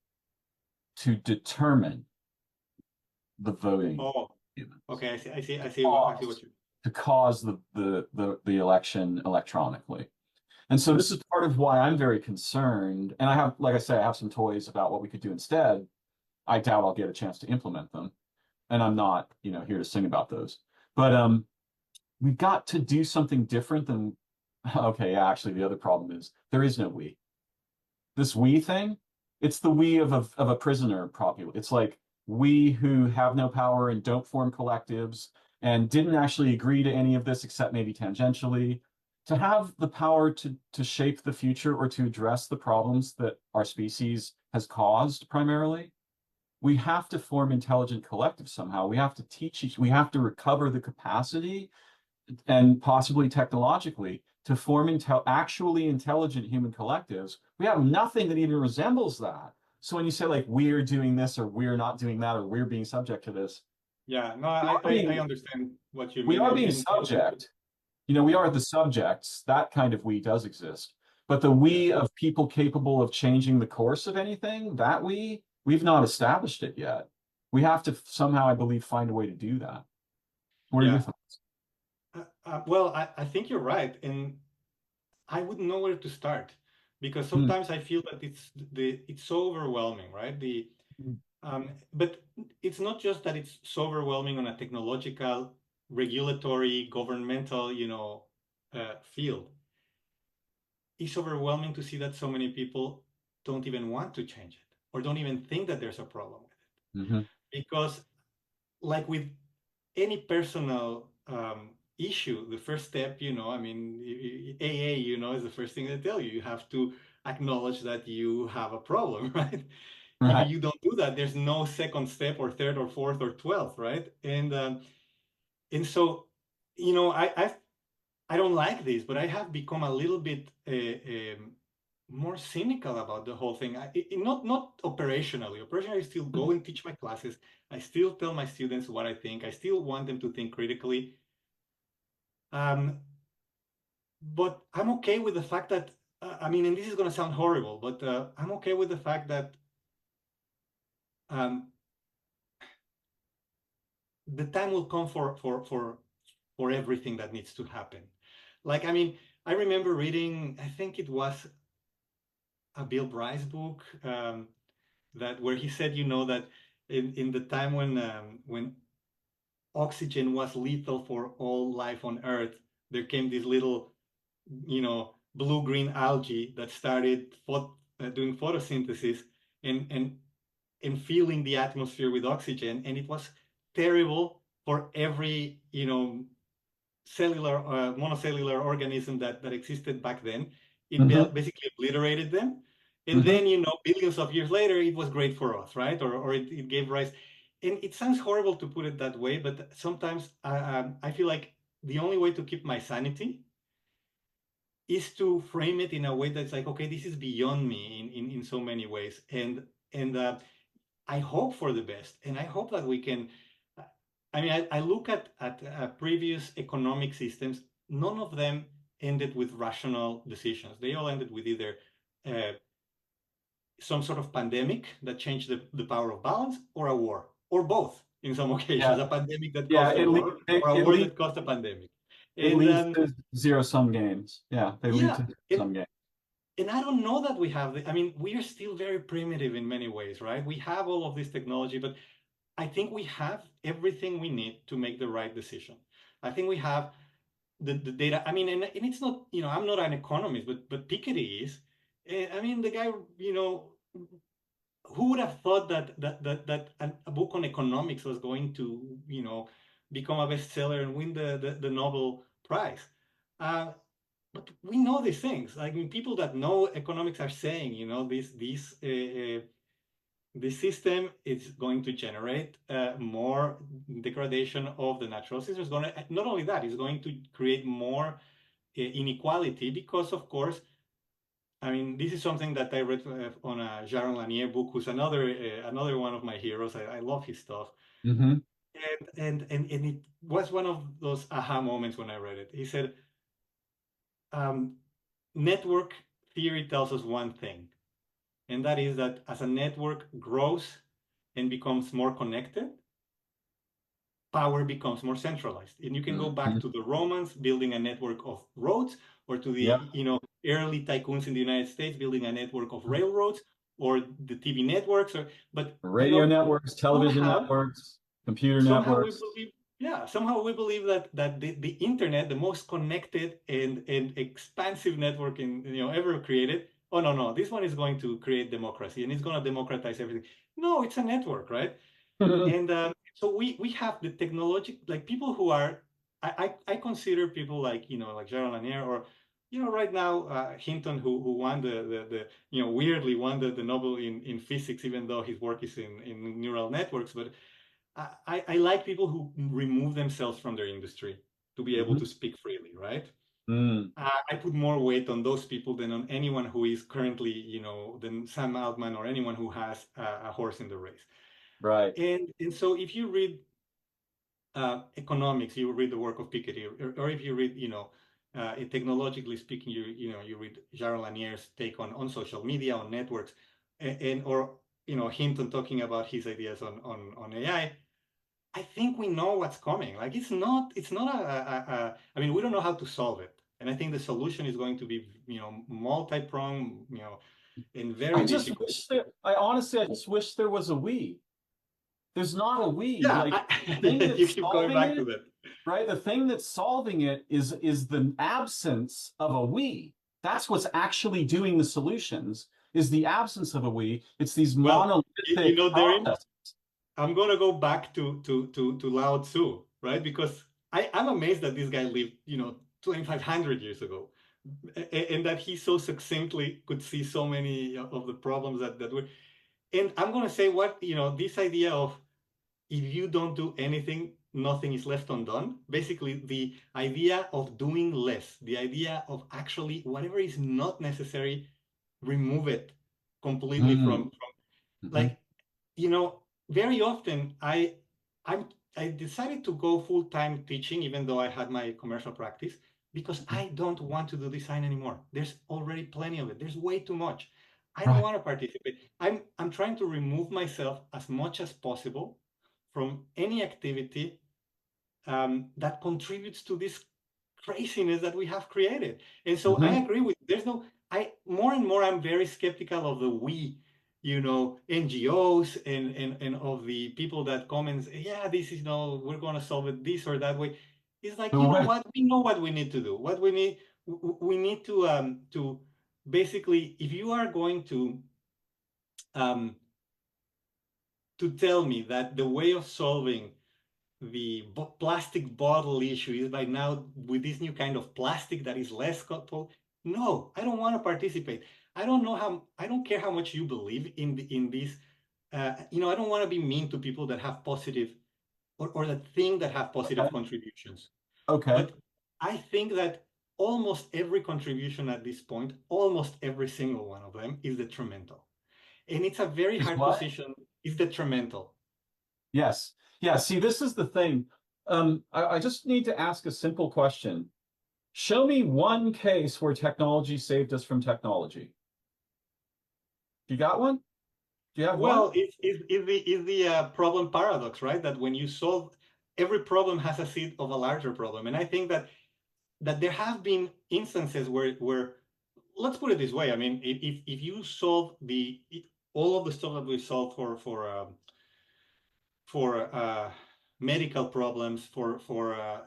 to determine the voting Oh, humans. okay, I see what Cause you. to cause the election electronically. And so this is part of why I'm very concerned. And like I say, I have some toys about what we could do instead. I doubt I'll get a chance to implement them. And I'm not, here to sing about those. But we've got to do something different than, okay, yeah, actually the other problem is there is no we. This we thing, it's the we of a prisoner probably. It's like we who have no power and don't form collectives and didn't actually agree to any of this except maybe tangentially. To have the power to shape the future or to address the problems that our species has caused primarily, we have to form intelligent collectives somehow. We have to recover the capacity, and possibly technologically, to form actually intelligent human collectives. We have nothing that even resembles that. So when you say, like, we're doing this or we're not doing that or we're being subject to this, Yeah, no, we are I being understand what you we mean, are and being subject. We yeah, are the subjects. That kind of we does exist. But the yeah, we of people capable of changing the course of anything, that we've not established it yet. We have to somehow, I believe, find a way to do that. What are your yeah. thoughts? Well, I think you're right, and I wouldn't know where to start because Hmm. sometimes I feel that it's so overwhelming, right? But it's not just that it's so overwhelming on a technological, regulatory, governmental, field. It's overwhelming to see that so many people don't even want to change it or don't even think that there's a problem with Hmm. it. Because, like with any personal issue, the first step, I mean, AA, is the first thing they tell you. You have to acknowledge that you have a problem, right? If Right. you don't do that, there's no second step or third or fourth or 12th, right? And so, I don't like this, but I have become a little bit more cynical about the whole thing. Not operationally. Operationally, I still go and teach my classes. I still tell my students what I think. I still want them to think critically. Um, but I'm okay with the fact that, I mean, and this is going to sound horrible, but I'm okay with the fact that um, the time will come for everything that needs to happen. Like, I mean, I remember reading, I think it was a Bill Bryce book, that where he said, that in the time when oxygen was lethal for all life on Earth, there came this little, blue-green algae that started doing photosynthesis and and and filling the atmosphere with oxygen, and it was terrible for every, cellular monocellular organism that existed back then. It Hmm. basically obliterated them, and Hmm. then, billions of years later, it was great for us, right? Or it gave rise. And it sounds horrible to put it that way, but sometimes I feel like the only way to keep my sanity is to frame it in a way that's like, okay, this is beyond me in so many ways, and I hope for the best, and I hope that we can. I mean, I look at previous economic systems. None of them ended with rational decisions. They all ended with either uh, some sort of pandemic that changed the power of balance, or a war, or both. In some occasions, Yeah. a pandemic that Yeah. caused a war, or a It war leads that caused a pandemic. it And leads to zero sum games. Yeah, they lead yeah, to zero and sum games. and I don't know that we have. I mean, we are still very primitive in many ways, right? We have all of this technology, but I think we have everything we need to make the right decision. I think we have the data. I mean, and it's not, I'm not an economist, but Piketty is. I mean, the guy, who would have thought that a book on economics was going to, become a bestseller and win the Nobel Prize? But we know these things. I mean, people that know economics are saying, this system is going to generate more degradation of the natural system. It's going to, not only that, it's going to create more inequality because, of course, I mean, this is something that I read on a Jaron Lanier book, who's another one of my heroes. I love his stuff, Hmm. and it was one of those aha moments when I read it. He said, um, network theory tells us one thing, and that is that as a network grows and becomes more connected, power becomes more centralized. And you can go back Hmm. to the Romans building a network of roads, or to Yep. the, early tycoons in the United States building a network of railroads, or the TV networks, but Radio networks, television somehow networks, computer somehow we networks. believe, yeah, somehow we believe that the internet, the most connected and expansive network ever created, oh no, this one is going to create democracy and it's going to democratize everything. No, it's a network, right? And so we have the technology, like people who are, I consider people like, like Gerald Lanier, or, right now, Hinton, who won the weirdly won the Nobel in physics, even though his work is in neural networks. But I like people who remove themselves from their industry to be able Mhm. to speak freely, right? Mm, I put more weight on those people than on anyone who is currently, than Sam Altman or anyone who has a horse in the race. right. And so if you read economics, you read the work of Piketty, or if you read, technologically speaking, you read Jaron Lanier's take on social media, on networks, or Hinton talking about his ideas on AI. I think we know what's coming. Like it's not I mean, we don't know how to solve it. And I think the solution is going to be, multi-pronged, and I very just difficult. wish that I honestly I just wish there was a we. There's not a we. Yeah, Like the thing you that's keep going solving back to it, that. right? The thing that's solving it is the absence of a we. That's what's actually doing the solutions, is the absence of a we. It's these Well, monolithic Darren, processes. I'm gonna go back to Lao Tzu, right? Because I'm amazed that this guy lived, 2,500 years ago, and that he so succinctly could see so many of the problems that were. And I'm gonna say what, this idea of, if you don't do anything, nothing is left undone. Basically, the idea of doing less, the idea of actually whatever is not necessary, remove it completely Mm, from mhm, like, very often I'm I decided to go full-time teaching, even though I had my commercial practice, because mhm. I don't want to do design anymore. There's already plenty of it. There's way too much. I don't Right. want to participate. I'm trying to remove myself as much as possible from any activity that contributes to this craziness that we have created. And so I Mhm. agree with, there's no, I more and more I'm very skeptical of the we, NGOs and of the people that comments, yeah, this is no, we're going to solve it this or that way. It's like, The you know way. what? We know what we need to do. What we need to basically, if you are going um, to tell me that the way of solving the plastic bottle issue is by now with this new kind of plastic that is less thoughtful. No, I don't want to participate. I don't care how much you believe in this. I don't want to be mean to people that have positive or that think that have positive Okay. contributions. Okay. But I think that almost every contribution at this point, almost every single one of them is detrimental. And it's a very Is hard what? position, is detrimental. Yes. Yeah. See, this is the thing. I just need to ask a simple question. Show me one case where technology saved us from technology. You got one? Do you have one? Well, it's the problem paradox, right? That when you solve every problem has a seed of a larger problem, and I think that there have been instances where let's put it this way. I mean, if you solve all of the stuff that we solve for medical problems, for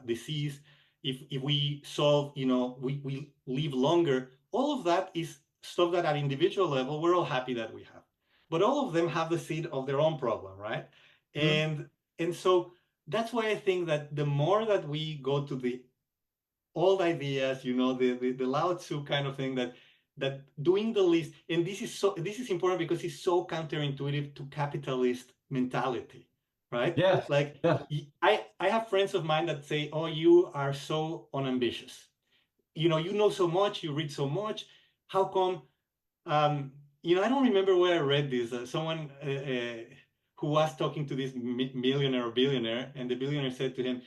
disease, if we solve, we live longer, all of that is stuff that at individual level we're all happy that we have, but all of them have the seed of their own problem, right? Mhm. And so that's why I think that the more that we go to the old ideas, the Lao Tzu kind of thing, that doing the least, and this is important because it's so counterintuitive to capitalist mentality, right? Yeah. Like Yeah. I have friends of mine that say, "Oh, you are so unambitious. You know so much, you read so much. How come?" Um, I don't remember where I read this. Someone who was talking to this millionaire or billionaire, and the billionaire said to him,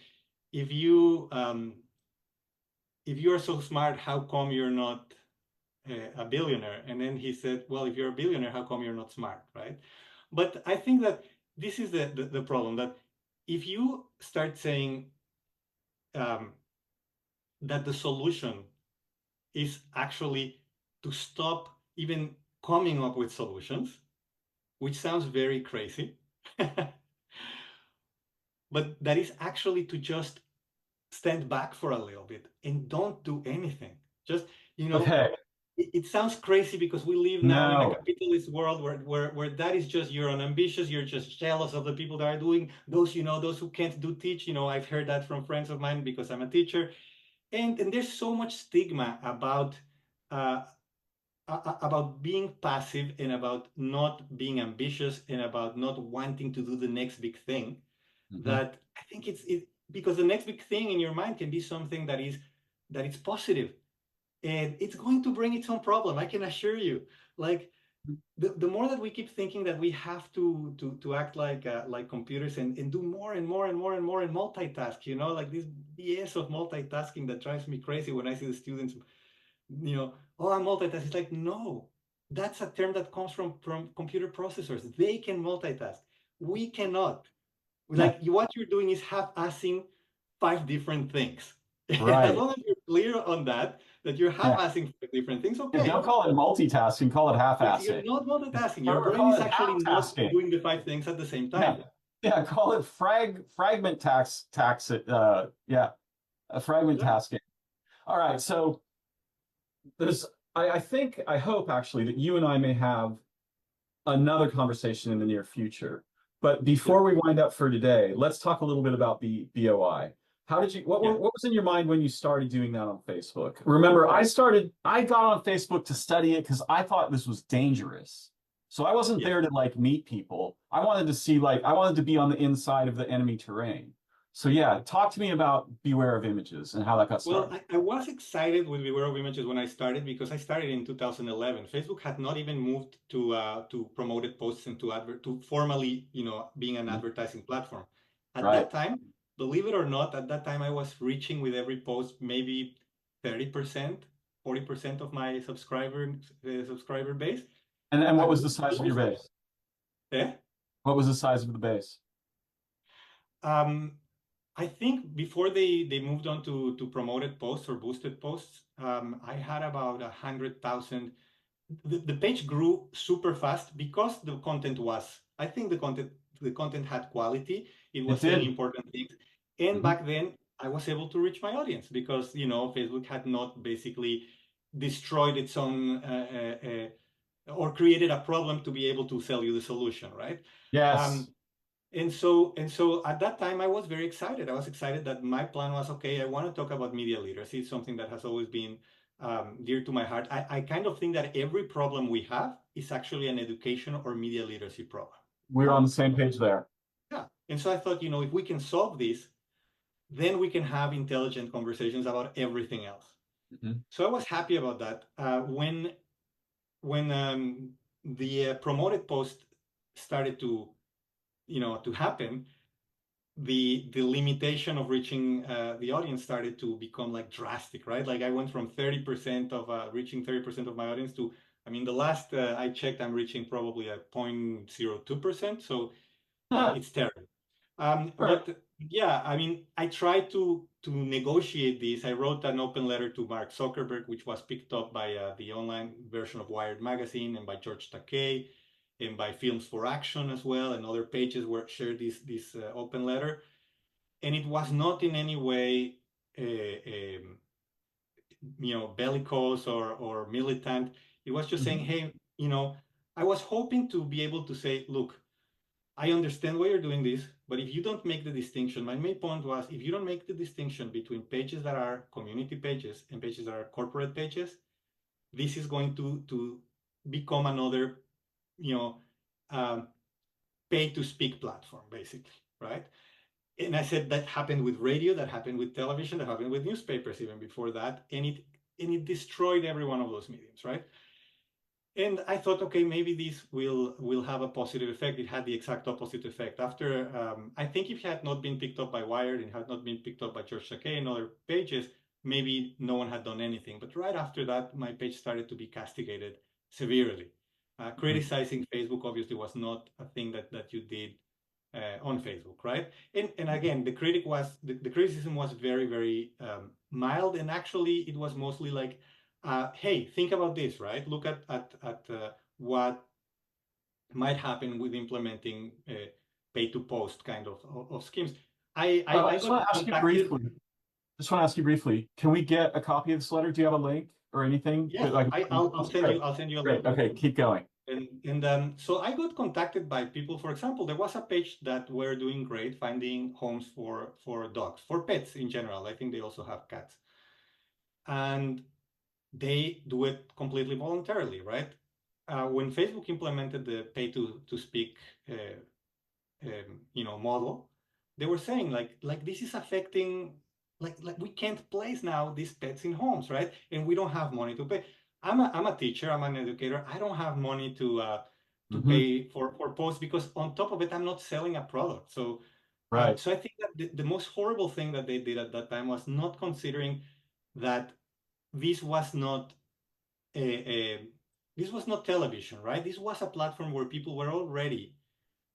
"If you are so smart, how come you're not a billionaire?" And then he said, "Well, if you're a billionaire, how come you're not smart, right?" But I think that this is the problem, that if you start saying um, that the solution is actually to stop even coming up with solutions, which sounds very crazy, but that is actually to just stand back for a little bit and don't do anything. Just, you know, Okay. it sounds crazy because we live now in a No. capitalist world where that is just, you're unambitious, you're just jealous of the people that are doing those, those who can't do teach. I've heard that from friends of mine because I'm a teacher. And there's so much stigma uh, about being passive and about not being ambitious and about not wanting to do the next big thing, Mhm. that I think because the next big thing in your mind can be something that is positive, and it's going to bring its own problem. I can assure you. Like the more that we keep thinking that we have to act like computers and do more and more and more and more and multitask, like this BS of multitasking that drives me crazy when I see the students, oh, I'm multitasking. It's like, no, that's a term that comes from computer processors. They can multitask. We cannot. Like what you're doing is half-assing 5 different things. As Right. long as you're clear on that, that you're Yeah. half-assing 5 different things, Yeah, okay. don't call it multitasking, call it Yes, you're half-assing. not multitasking. Your Or brain call is it actually not half-tasking. doing the 5 things at the same Yeah. time. Yeah, call it fragment tax it yeah, a fragment Yeah. tasking. All right, so there's I think I hope actually that you and I may have another conversation in the near future. But Yeah. before we wind up for today, let's talk a little bit about the BOI. How did you Yeah. what was in your mind when you started doing that on Facebook? Remember, I got on Facebook to study it because I thought this was dangerous. So I wasn't Yeah. there to like meet people. I wanted to see like I wanted to be on the inside of the enemy terrain. So yeah, talk to me about Beware of Images and how that got Well, started. I was excited with Beware of Images when I started because I started in 2011. Facebook had not even moved to promoted posts and to formally, being an Mhm. advertising platform. At Right. that time, believe it or not, at that time I was reaching with every post maybe 30%, 40% of my subscriber base. And what At was the most size of your posts, base? eh? What was the size of the base? Um, I think before they moved on to promoted posts or boosted posts, I had about 100,000. The page grew super fast because the content was. I think the content had quality. It It was saying did. important things, and Mhm. back then I was able to reach my audience because Facebook had not basically destroyed its own or created a problem to be able to sell you the solution, right? Yes. Um, and so at that time I was very excited. I was excited that my plan was okay. I want to talk about media literacy. It's something that has always been dear to my heart. I kind of think that every problem we have is actually an education or media literacy problem. We're on the same page there. Yeah. And so I thought, if we can solve this, then we can have intelligent conversations about everything else. Mhm. So I was happy about that. When the promoted post started to happen, the limitation of reaching the audience started to become like drastic, right? Like I went from 30% of reaching 30% of my audience to, I mean, the last I checked, I'm reaching probably a 0.02%. So it's terrible. Sure. But yeah, I mean, I tried to negotiate this. I wrote an open letter to Mark Zuckerberg, which was picked up by the online version of Wired magazine and by George Takei and by Films for Action as well, and other pages were shared this open letter, and it was not in any way bellicose or militant. It was just saying, Mhm. hey, I was hoping to be able to say, look, I understand why you're doing this, but if you don't make the distinction, my main point was if you don't make the distinction between pages that are community pages and pages that are corporate pages, this is going to become another, you know, um, pay to speak platform, basically, right? And I said that happened with radio, that happened with television, that happened with newspapers even before that, and it destroyed every one of those mediums, right? And I thought, okay, maybe this will have a positive effect. It had the exact opposite effect. After, I think if it had not been picked up by Wired and had not been picked up by George Takei and other pages, maybe no one had done anything. But right after that, my page started to be castigated severely. Mhm. Criticizing Facebook obviously was not a thing that you did on Facebook, right? And again, the criticism was very very mild, and actually it was mostly like, hey, think about this, right? Look at what might happen with implementing pay to post kind of schemes. I I just got want to ask you contacted. briefly. Just want to ask you briefly. Can we get a copy of this letter? Do you have a link or anything Yes, that like? I'll send Great, you a great. link. Okay, keep going. And so I got contacted by people. For example, there was a page that were doing great finding homes for dogs, for pets in general. I think they also have cats, and they do it completely voluntarily, right? When Facebook implemented the pay to speak, model, they were saying like this is affecting, like we can't place now these pets in homes, right? And we don't have money to pay. I'm a teacher, I'm an educator. I don't have money to Hmm. pay for posts because on top of it, I'm not selling a product. So Right. so I think that the most horrible thing that they did at that time was not considering that this was not a, a this was not television, right? This was a platform where people were already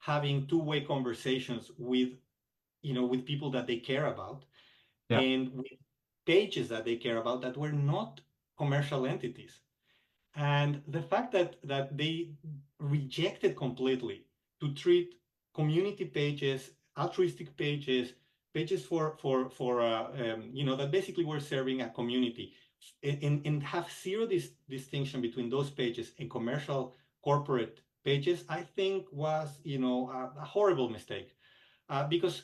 having two-way conversations with, with people that they care about Yeah. and with pages that they care about that were not commercial entities. And the fact that they rejected completely to treat community pages, altruistic pages, pages that basically were serving a community, and have zero distinction between those pages and commercial corporate pages, I think was a horrible mistake, because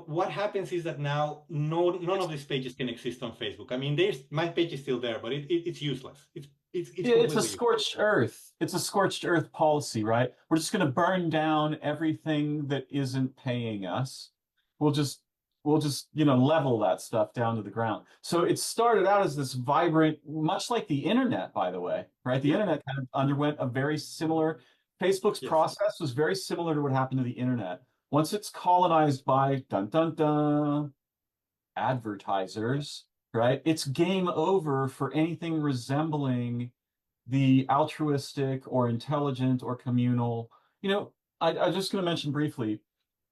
what happens is that now none of these pages can exist on Facebook. I mean, there's my page is still there, but it's useless. It's Yeah, it's a completely useless. scorched earth. It's a scorched earth policy, right? We're just going to burn down everything that isn't paying us. We'll just level that stuff down to the ground. So it started out as this vibrant, much like the internet, by the way, right? The Yeah. internet kind of underwent a very similar, Facebook's Yes. process was very similar to what happened to the internet. Once it's colonized by dun dun dun Yeah. advertisers, right? It's game over for anything resembling the altruistic or intelligent or communal. I'm just going to mention briefly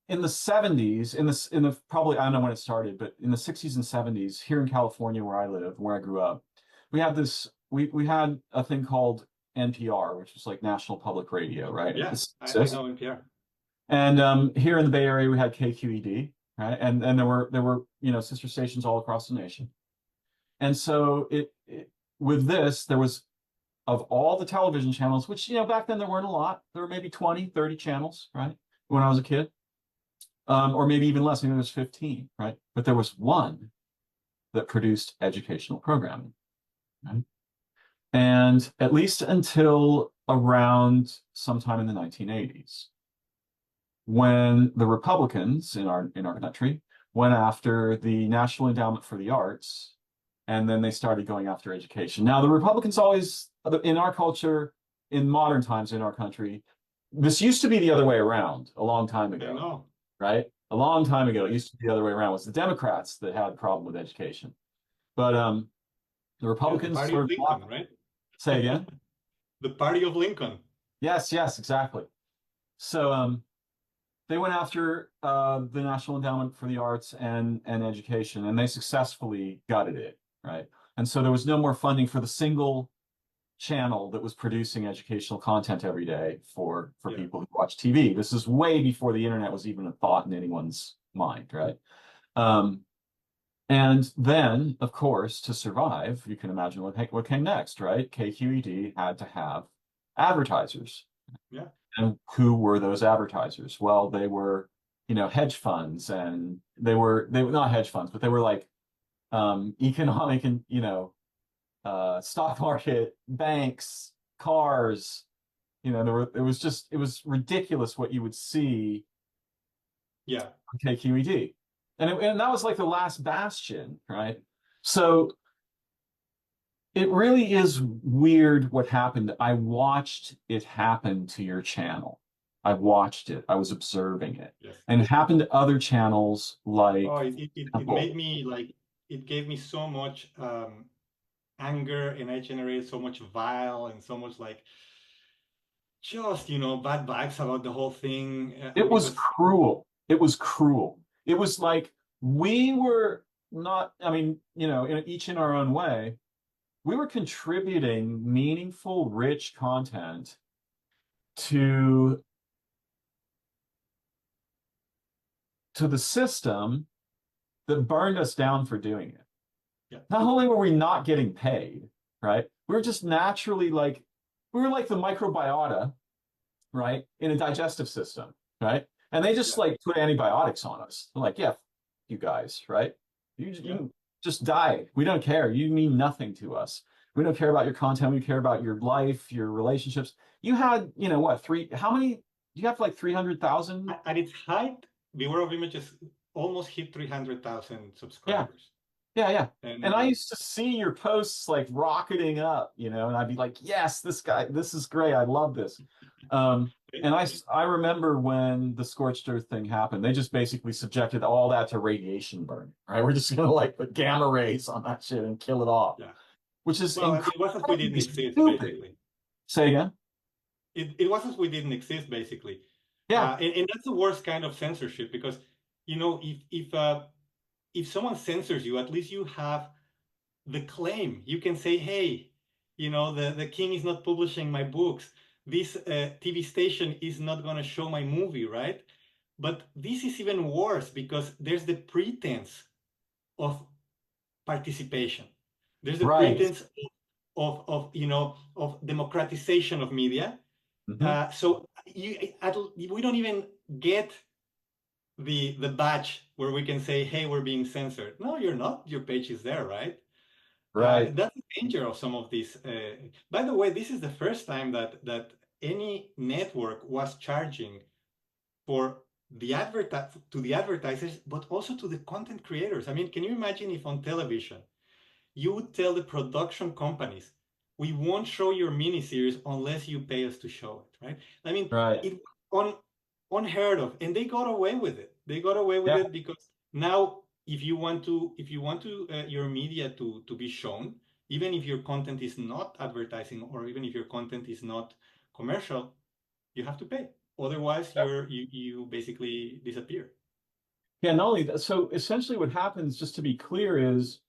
in the 70s, in the probably I don't know when it started, but in the 60s and 70s, here in California where I live, where I grew up, we had a thing called NPR, which was like National Public Radio, right? Yeah. This I exists. know NPR. And here in the Bay Area, we had KQED, right? And there were sister stations all across the nation. And so with this, there was of all the television channels, which, back then there weren't a lot. There were maybe 20, 30 channels, right? When I was a kid. Or maybe even less, maybe there was 15, right? But there was one that produced educational programming, right? And at least until around sometime in the 1980s, when the Republicans in our country went after the National Endowment for the Arts, and then they started going after education. Now, the Republicans always, in our culture, in modern times in our country, this used to be the other way around a long time I ago, know. right? A long time ago, it used to be the other way around. It was the Democrats that had a problem with education. But the Yeah, the Republicans party of sort of Lincoln, blocked. right? Say again? The party of Lincoln. Yes, yes, exactly. So they went after the National Endowment for the Arts and education, and they successfully gutted it, right? And so there was no more funding for the single channel that was producing educational content every day for Yeah. people who watch TV. This is way before the internet was even a thought in anyone's mind, right? Um, and then, of course, to survive, you can imagine what came next, right? KQED had to have advertisers. Yeah. And who were those advertisers? Well, they were, hedge funds, and they were not hedge funds, but they were like economic and stock market, banks, cars. It was ridiculous what you would see Yeah. on KQED, and that was like the last bastion, right? So it really is weird what happened. I watched it happen to your channel. I watched it. I was observing it. Yes. And it happened to other channels Oh, like it made Topo. me like, it gave me so much anger, and I generated so much vile and so much like just bad vibes about the whole thing, It was because cruel. It was cruel. It was like we were not, I mean, each in our own way, we were contributing meaningful, rich content to the system that burned us down for doing it. yeah, Not only were we not getting paid, right? We were just naturally like, we were like the microbiota, right? In a digestive system, right? And they just yeah, like put antibiotics on us. They're like, yeah, you guys, right? You, yeah, you just die. We don't care. You mean nothing to us. We don't care about your content. We care about your life, your relationships. You had, what, how many? You have like 300,000? at its height, Beware of Images almost hit 300,000 Yeah. subscribers. Yeah, yeah. And I And used to see your posts like rocketing up, and I'd be like, yes, this is great. I love this. And I remember when the scorched earth thing happened, they just basically subjected all that to radiation burn, right? We're just gonna like put gamma rays on that shit and kill it off, yeah, which is well, it was as we didn't incredibly exist, stupid. basically. Say again? It was as we didn't exist, basically. Yeah, And that's the worst kind of censorship because, if someone censors you, at least you have the claim. You can say, hey, the king is not publishing my books. This TV station is not going to show my movie, right? But this is even worse because there's the pretense of participation. There's the right. pretense of democratization of media. Mhm. So we don't even get the badge where we can say, hey, we're being censored. No, you're not. Your page is there, right? Right, That's the danger of some of these. By the way, this is the first time that any network was charging for to the advertisers, but also to the content creators. I mean, can you imagine if on television you would tell the production companies, we won't show your miniseries unless you pay us to show it, right? I mean, right. it on unheard of, and they got away with it. They got away with Yeah, it because now, if you want to your media to be shown, even if your content is not advertising or even if your content is not commercial, you have to pay. Otherwise, you basically disappear. yeah. Not only that, so essentially, what happens, just to be clear, is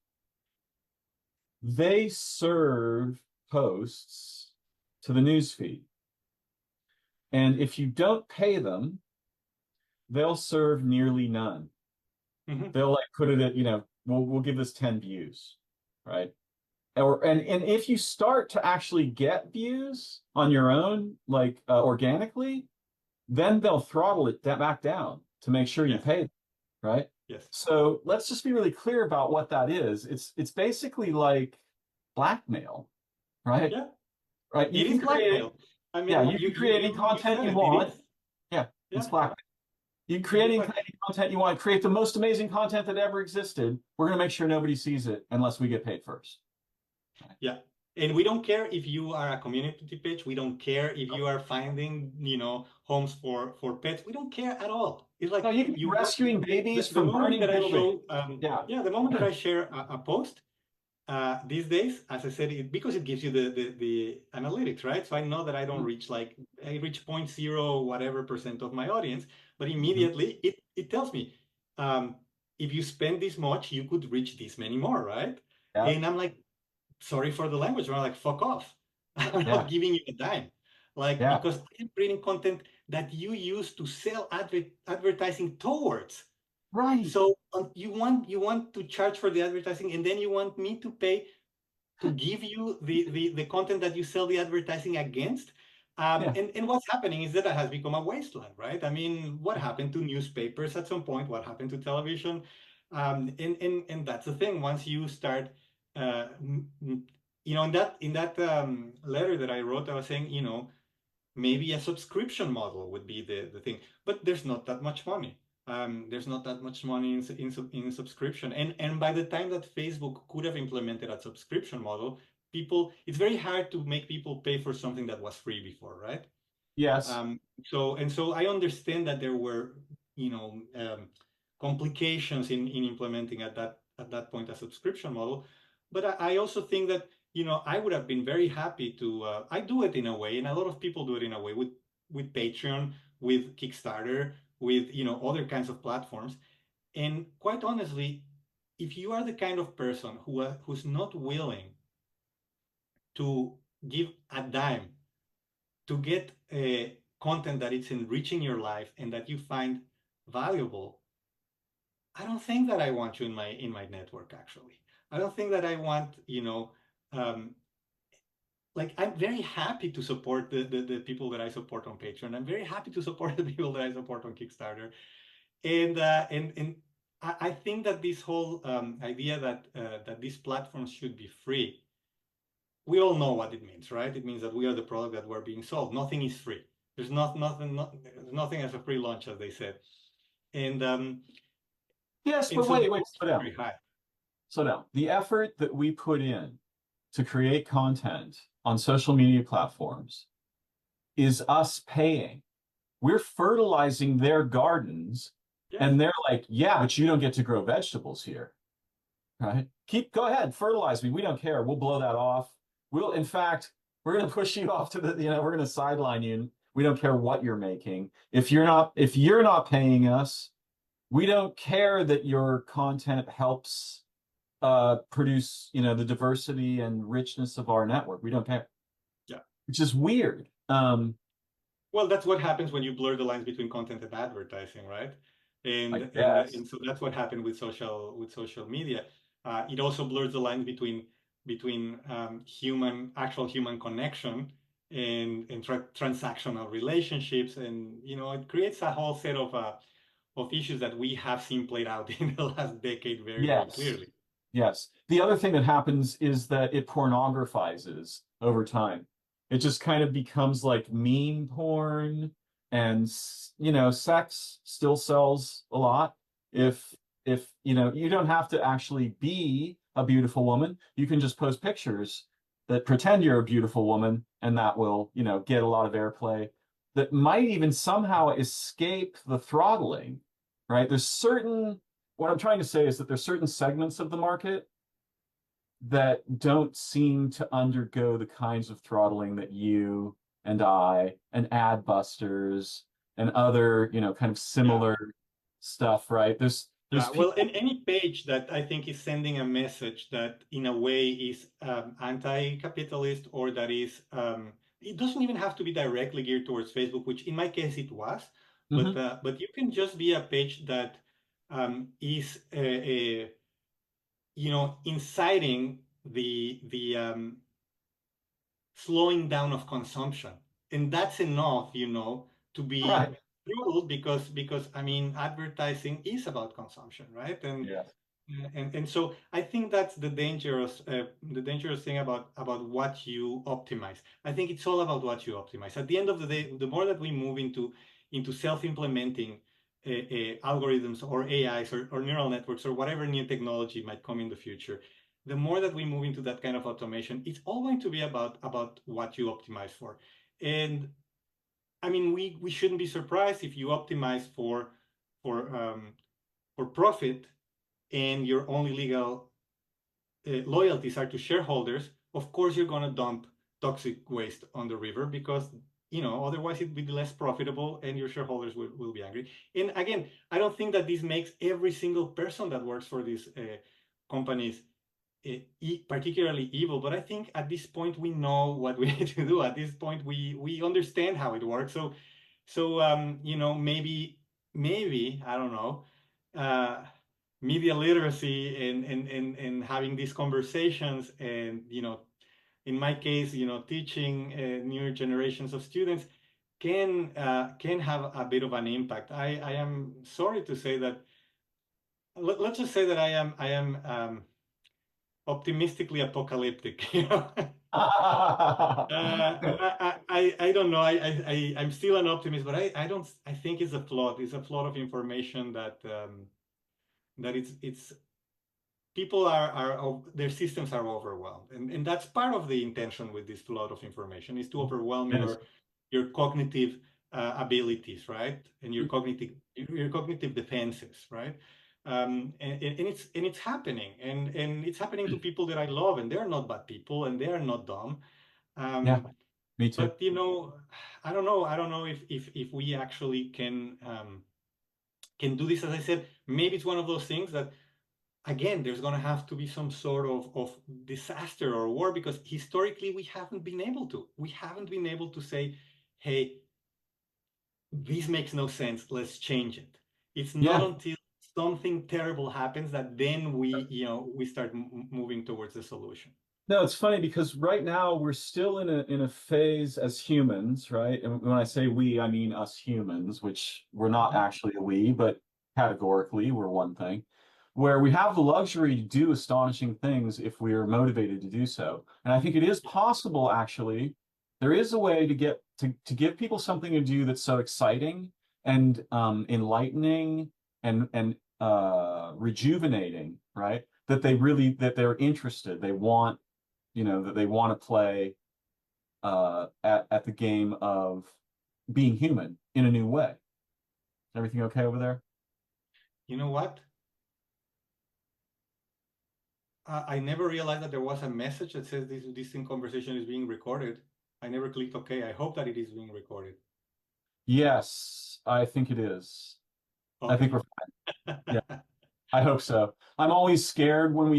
they serve posts to the news feed, and if you don't pay them, they'll serve nearly none. Mhm. They'll like put it at, we'll give this 10 views, right? And if you start to actually get views on your own, like organically, then they'll throttle it back down to make sure you Yes, pay them, right? yes, So let's just be really clear about what that is. It's basically like blackmail, right? yeah. Right? You It is can create, blackmail. I yeah, mean, you you can you create any you you content said you it. It want. is. Yeah, it's Yeah, blackmail. You can it create is any black. content you want, create the most amazing content that ever existed. We're going to make sure nobody sees it unless we get paid first. Yeah. And we don't care if you are a community page. We don't care if you are finding, homes for pets. We don't care at all. It's No, like you can be you rescuing babies the from moment burning that I buildings. show, Yeah. yeah, the moment that I share a post, these days, as I said, because it gives you the analytics, right? So I know that I don't reach I reach zero point 0 whatever percent of my audience, but Mhm. immediately it tells me, um, if you spend this much, you could reach this many more, right? Yeah. And I'm like, sorry for the language, but I'm like, fuck off. I'm Yeah. not giving you a dime. Like, Yeah. because I'm creating content that you use to sell advertising towards. Right. So you want to charge for the advertising, and then you want me to pay to give you the content that you sell the advertising against. Yeah. And what's happening is that it has become a wasteland, right? I mean, what happened to newspapers at some point? What happened to television? And that's the thing. Once you start, in that letter that I wrote, I was saying, maybe a subscription model would be the thing, but there's not that much money. There's not that much money in subscription, and by the time that Facebook could have implemented a subscription model, it's very hard to make people pay for something that was free before, right? Yes. So I understand that there were, you know, um, complications in implementing at that point a subscription model, but I also think that I would have been very happy to. I do it in a way, and a lot of people do it in a way with Patreon, with Kickstarter, with other kinds of platforms. And quite honestly, if you are the kind of person who's not willing to give a dime to get content that it's enriching your life and that you find valuable, I don't think that I want you in my network. Actually, I don't think that I want um, like I'm very happy to support the people that I support on Patreon. I'm very happy to support the people that I support on Kickstarter, and I think that this whole idea that these platforms should be free, we all know what it means, right? It means that we are the product that we're being sold. Nothing is free. There's there's nothing as a free lunch, as they said. And um, Yes, and but so the wait, cost slow is down. very high. Slow down. The effort that we put in to create content on social media platforms is us paying. We're fertilizing their gardens, Yes. and they're like, yeah, but you don't get to grow vegetables here. Right? Go ahead, fertilize me. We don't care. We'll blow that off. In fact, we're gonna push you off to the, we're gonna sideline you. And we don't care what you're making. If you're not paying us, we don't care that your content helps produce, the diversity and richness of our network. We don't care. Yeah. Which is weird. Well, that's what happens when you blur the lines between content and advertising, right? I And guess. so that's what happened with social media. It also blurs the lines between actual human connection and transactional relationships, and it creates a whole set of issues that we have seen played out in the last decade very, very Yes. clearly. Yes. The other thing that happens is that it pornographizes over time. It just kind of becomes like meme porn and sex still sells a lot. If you don't have to actually be a beautiful woman, you can just post pictures that pretend you're a beautiful woman and that will, get a lot of airplay that might even somehow escape the throttling, right? What I'm trying to say is that there's certain segments of the market that don't seem to undergo the kinds of throttling that you and I and ad busters and other, kind of Yeah. similar stuff, right? There's Yeah, well, people. in any page that I think is sending a message that in a way is anti-capitalist, or that is, it doesn't even have to be directly geared towards Facebook, which in my case it was, Mhm. but you can just be a page that is, inciting the slowing down of consumption, and that's enough, to be Right. true, because I mean, advertising is about consumption, right? Yeah. And so I think that's the dangerous thing about what you optimize. I think it's all about what you optimize. At the end of the day, the more that we move into self-implementing algorithms or AIs or neural networks or whatever new technology might come in the future, the more that we move into that kind of automation, it's all going to be about what you optimize for. And I mean, we shouldn't be surprised if you optimize for profit, and your only legal loyalties are to shareholders. Of course you're going to dump toxic waste on the river, because otherwise it'd be less profitable and your shareholders will be angry. And again, I don't think that this makes every single person that works for these companies particularly evil, but I think at this point we know what we need to do. At this point we understand how it works. So maybe I don't know, uh, media literacy and having these conversations, and in my case, teaching newer generations of students can have a bit of an impact. I am sorry to say that. Let's just say that I am optimistically apocalyptic. I don't know. I'm still an optimist, but I don't. I think it's a flood. It's a flood of information that it's people their systems are overwhelmed, and that's part of the intention with this flood of information, is to overwhelm It is. your cognitive abilities, right, and your cognitive defenses, right. And it's happening, and it's happening to people that I love, and they're not bad people, and they are not dumb. Yeah, um, me too. but I don't know if we actually can do this. As I said, maybe it's one of those things that, again, there's going to have to be some sort of disaster or war, because historically we haven't been able to say, hey, this makes no sense, let's change it. It's not Yeah. until something terrible happens that then we start moving towards the solution. No, it's funny because right now we're still in a phase as humans, right? And when I say we, I mean us humans, which we're not Mhm. actually a we, but categorically we're one thing, where we have the luxury to do astonishing things if we are motivated to do so. And I think it is possible, actually. There is a way to get to give people something to do that's so exciting and enlightening and rejuvenating, right? That they're interested. They want that they want to play at the game of being human in a new way. Everything okay over there? You know what? I never realized that there was a message that says this conversation is being recorded. I never clicked OK. I hope that it is being recorded. Yes, I think it is. I think Okay. we're yeah. I hope so. I'm always scared when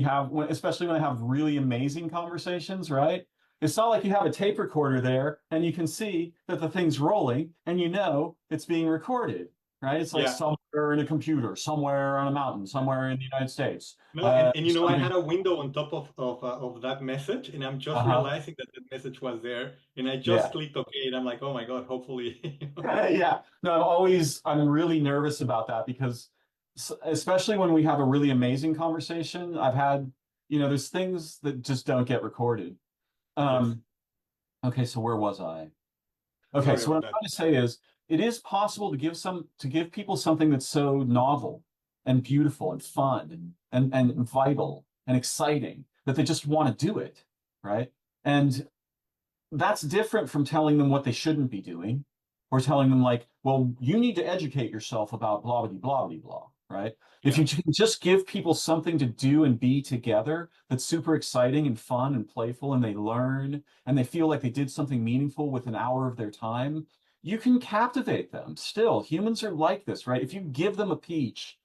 especially when I have really amazing conversations, right? It's not like you have a tape recorder there and you can see that the thing's rolling and you know it's being recorded, right? It's like Yeah. somewhere in a computer, somewhere on a mountain, somewhere in the United States. No, and you know, I Something. had a window on top of that message, and I'm just Uh-huh. realizing that the message was there, and I just Yeah. clicked OK, and I'm like, oh my God, hopefully. Yeah. No, I'm really nervous about that because especially when we have a really amazing conversation, there's things that just don't get recorded. Yes. Um, Okay, so where was I? Okay, Sorry so what about I'm that. trying to say is it is possible to give people something that's so novel and beautiful and fun and vital and exciting that they just want to do it, right? And that's different from telling them what they shouldn't be doing or telling them like, well, you need to educate yourself about blah blah blah blah blah, right? If Yeah. you can just give people something to do and be together that's super exciting and fun and playful and they learn and they feel like they did something meaningful with an hour of their time, you can captivate them. Still, humans are like this, right? If you give them a peach,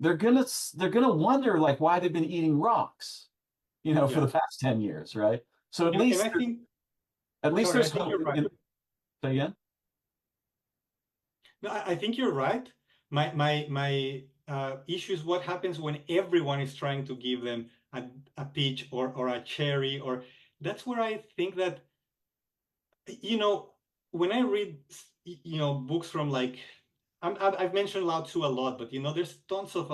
they're gonna wonder like why they've been eating rocks, for Yeah. the past 10 years, right? So And I think, at least sorry, I there's think hope. you're right. Say again? No, I think you're right. My issue is what happens when everyone is trying to give them a peach or a cherry, or that's where I think that, you know, when I read, books from like, I've mentioned Lao Tzu a lot, but there's tons of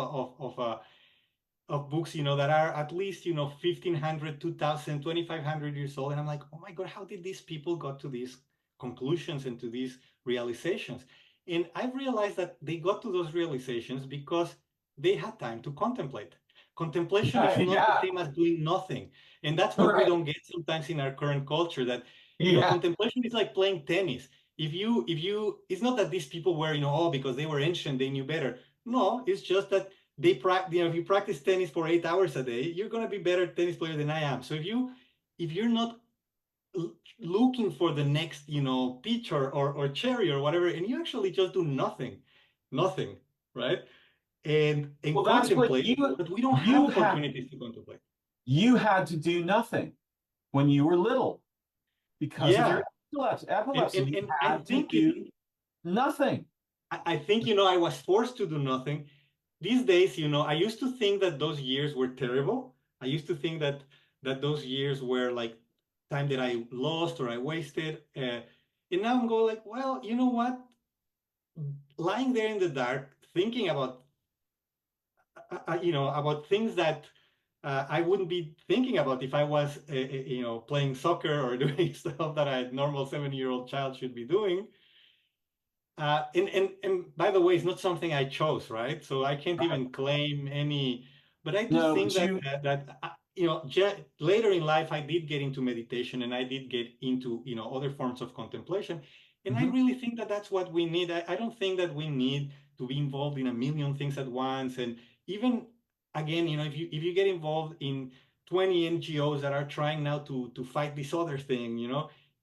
books, that are at least, 1,500, 2,000, 2,500 years old. And I'm like, oh my God, how did these people got to these conclusions and to these realizations? And I've realized that they got to those realizations because they had time to contemplate. Contemplation is not the Yeah, same as doing nothing. And that's what we right. don't get sometimes in our current culture, that, Yeah, contemplation is like playing tennis. It's not that these people were, oh, because they were ancient, they knew better. No, it's just that if you practice tennis for 8 hours a day, you're going to be better tennis player than I am. So if you're not looking for the next, pitch or cherry or whatever, and you actually just do nothing, right? And well, that's what contemplate, but we don't have you had opportunities to contemplate. you had to do nothing when you were little because of your Yeah, and epilepsy. and, You and I had to think do nothing. I think, I was forced to do nothing. These days, I used to think that those years were terrible. I used to think that those years were like time that I lost or I wasted. And now I'm going like, well, you know what? Lying there in the dark, thinking about things that I wouldn't be thinking about if I was, playing soccer or doing stuff that a normal 7-year-old child should be doing. And by the way, it's not something I chose, right? So I can't Right. even claim any. But I do No, think but that later in life I did get into meditation and I did get into other forms of contemplation, and I Mhm. really think that that's what we need. I don't think that we need to be involved in a million things at once, and even again, if you get involved in 20 NGOs that are trying now to fight this other thing,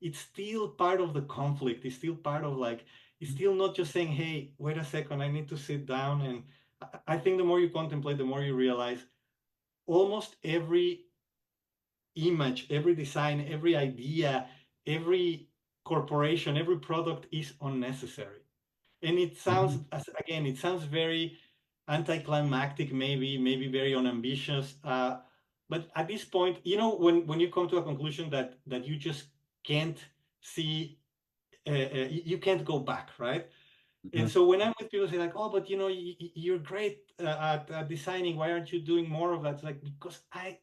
it's still part of the conflict. It's still part of like it's still not just saying, hey, wait a second, I need to sit down. And I think the more you contemplate, the more you realize almost every image, every design, every idea, every corporation, every product is unnecessary. And it sounds, Mhm. again, it sounds very anticlimactic, maybe very unambitious. But at this point, when you come to a conclusion that you just can't see, you can't go back, right? And Mhm. so when I'm with people say like, oh, but you're great at designing. Why aren't you doing more of that? It's like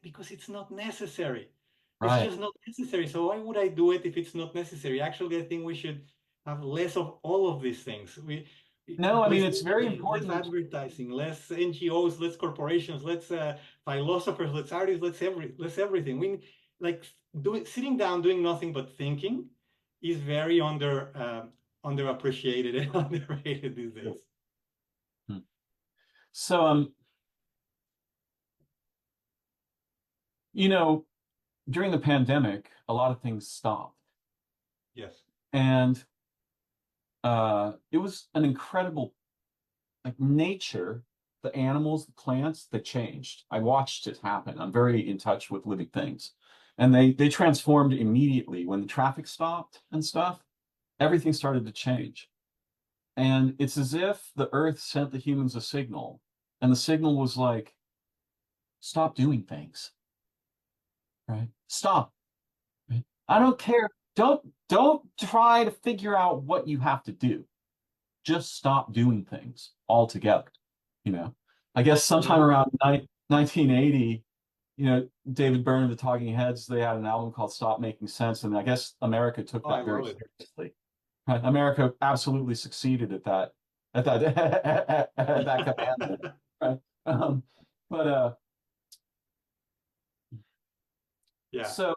because it's not necessary. It's Right. just not necessary. So why would I do it if it's not necessary? Actually, I think we should have less of all of these things. No, I mean Less it's very television, less important. advertising, less NGOs, less corporations, less philosophers, less artists, less everything. We like sitting down doing nothing but thinking is very underappreciated and underrated these days. Hmm. So you know, during the pandemic, a lot of things stopped. Yes. And it was an incredible, like nature, the animals, the plants, they changed. I watched it happen. I'm very in touch with living things. And they transformed immediately when the traffic stopped and stuff. Everything started to change. And it's as if the earth sent the humans a signal. And the signal was like, stop doing things, right? Stop. Right? I don't care. Don't try to figure out what you have to do. Just stop doing things altogether. You know, I guess sometime Mhm. around 1980, David Byrne of the Talking Heads, they had an album called Stop Making Sense. And I guess America took Oh, I that very love it. seriously. Right? America absolutely succeeded at that, at that commandment. Right. Um, but Yeah. so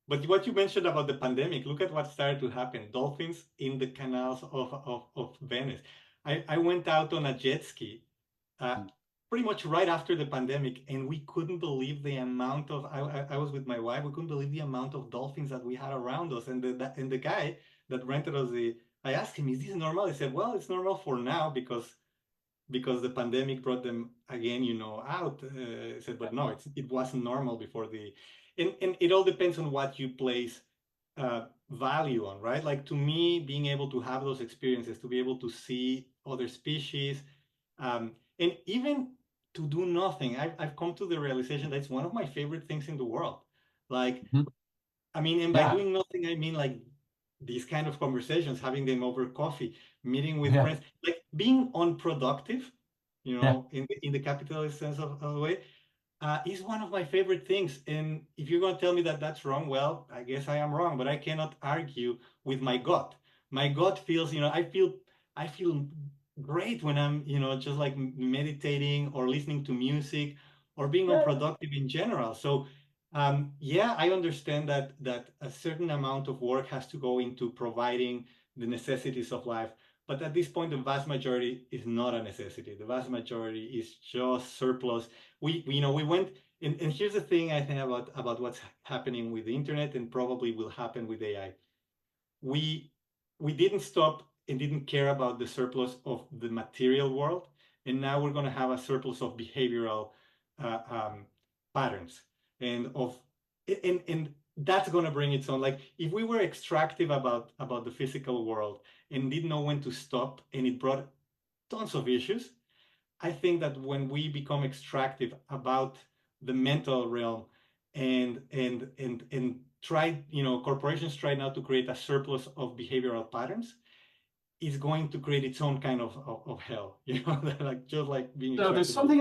But what you mentioned about the pandemic, look at what started to happen. Dolphins in the canals of Venice. I went out on a jet ski uh, pretty much right after the pandemic, and we couldn't believe the amount of. I was with my wife. We couldn't believe the amount of dolphins that we had around us. And the guy that rented us I asked him, "Is this normal?" He said, "Well, it's normal for now because the pandemic brought them again, out." I said, but no, it wasn't normal before and it all depends on what you place value on, right? Like to me, being able to have those experiences, to be able to see other species, and even to do nothing, I've come to the realization that it's one of my favorite things in the world. Like, mhm, I mean, and by yeah, doing nothing, I mean like these kind of conversations, having them over coffee, meeting with yeah, friends, like being unproductive, yeah. in the capitalist sense of the way, is one of my favorite things. And if you're going to tell me that that's wrong, well, I guess I am wrong, but I cannot argue with my gut. My gut feels, I feel great when I'm, just like meditating or listening to music or being Yeah. unproductive in general. So, yeah, I understand that a certain amount of work has to go into providing the necessities of life. But at this point, the vast majority is not a necessity. The vast majority is just surplus. We went, and here's the thing I think about what's happening with the internet and probably will happen with AI. We we didn't stop and didn't care about the surplus of the material world, and now we're going to have a surplus of behavioral patterns, and that's going to bring its own. Like if we were extractive about the physical world and didn't know when to stop, and it brought tons of issues. I think that when we become extractive about the mental realm and try, corporations try now to create a surplus of behavioral patterns, is going to create its own kind of hell, like just like being So there's extractive of the something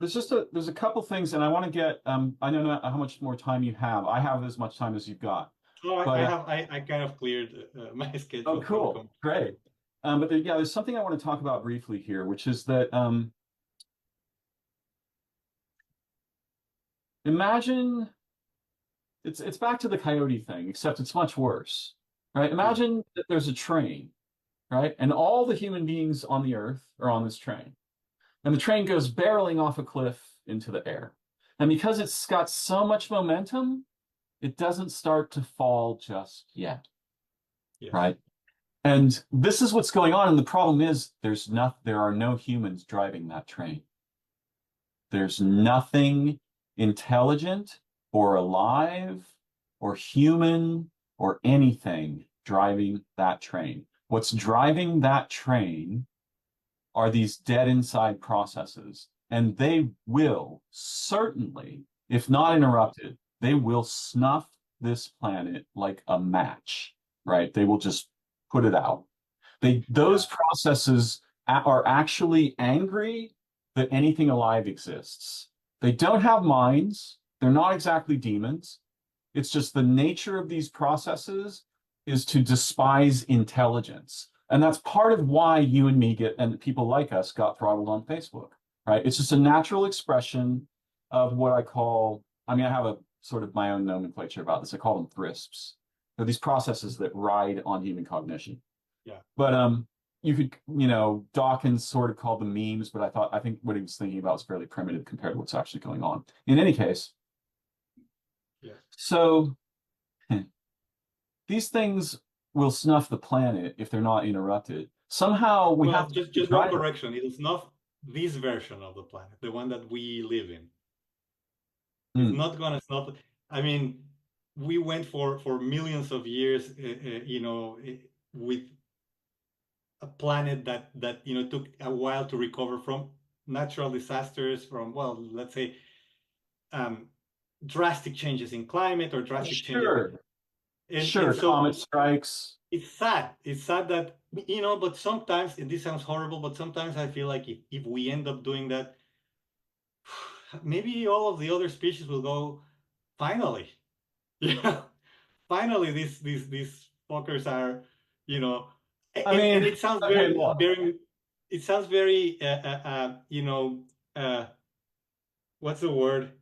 physical world. there's a couple things, and I want to get I don't know how much more time you have. I have as much time as you've got, So I, but I have I kind of cleared my oh, schedule for the cool, coming. great. But yeah, there's something I want to talk about briefly here, which is that imagine it's back to the coyote thing, except it's much worse, right? Hmm. Imagine that there's a train, right, and all the human beings on the earth are on this train, and the train goes barreling off a cliff into the air, and because it's got so much momentum, it doesn't start to fall just yet, Yes. right? And this is what's going on. And the problem is there are no humans driving that train. There's nothing intelligent or alive or human or anything driving that train. What's driving that train are these dead inside processes. And they will certainly, if not interrupted, they will snuff this planet like a match, right? They will just put it out. Yeah. Those processes are actually angry that anything alive exists. They don't have minds. They're not exactly demons. It's just the nature of these processes is to despise intelligence. And that's part of why you and me and people like us got throttled on Facebook, right? It's just a natural expression of what I mean, I have a sort of my own nomenclature about this. I call them thrisps. They're these processes that ride on human cognition. Yeah. But you could, Dawkins sort of called them memes, but I think what he was thinking about was fairly primitive compared to what's actually going on. In any case, Yes. so these things will snuff the planet if they're not interrupted. Somehow we have Well, to just one try them. correction. It is not this version of the planet, the one that we live in. It's Mm. not gonna stop. I mean, we went for millions of years, with a planet that took a while to recover from natural disasters, from, well, let's say, um, drastic changes in climate or drastic changes, Sure, and sure. so Comet strikes. it's sad. It's sad that, but sometimes, and this sounds horrible, but sometimes I feel like if we end up doing that, maybe all of the other species will go, finally. Yeah, finally, these fuckers are, you know, I and mean, it sounds okay, very look. very, it sounds very, what's the word,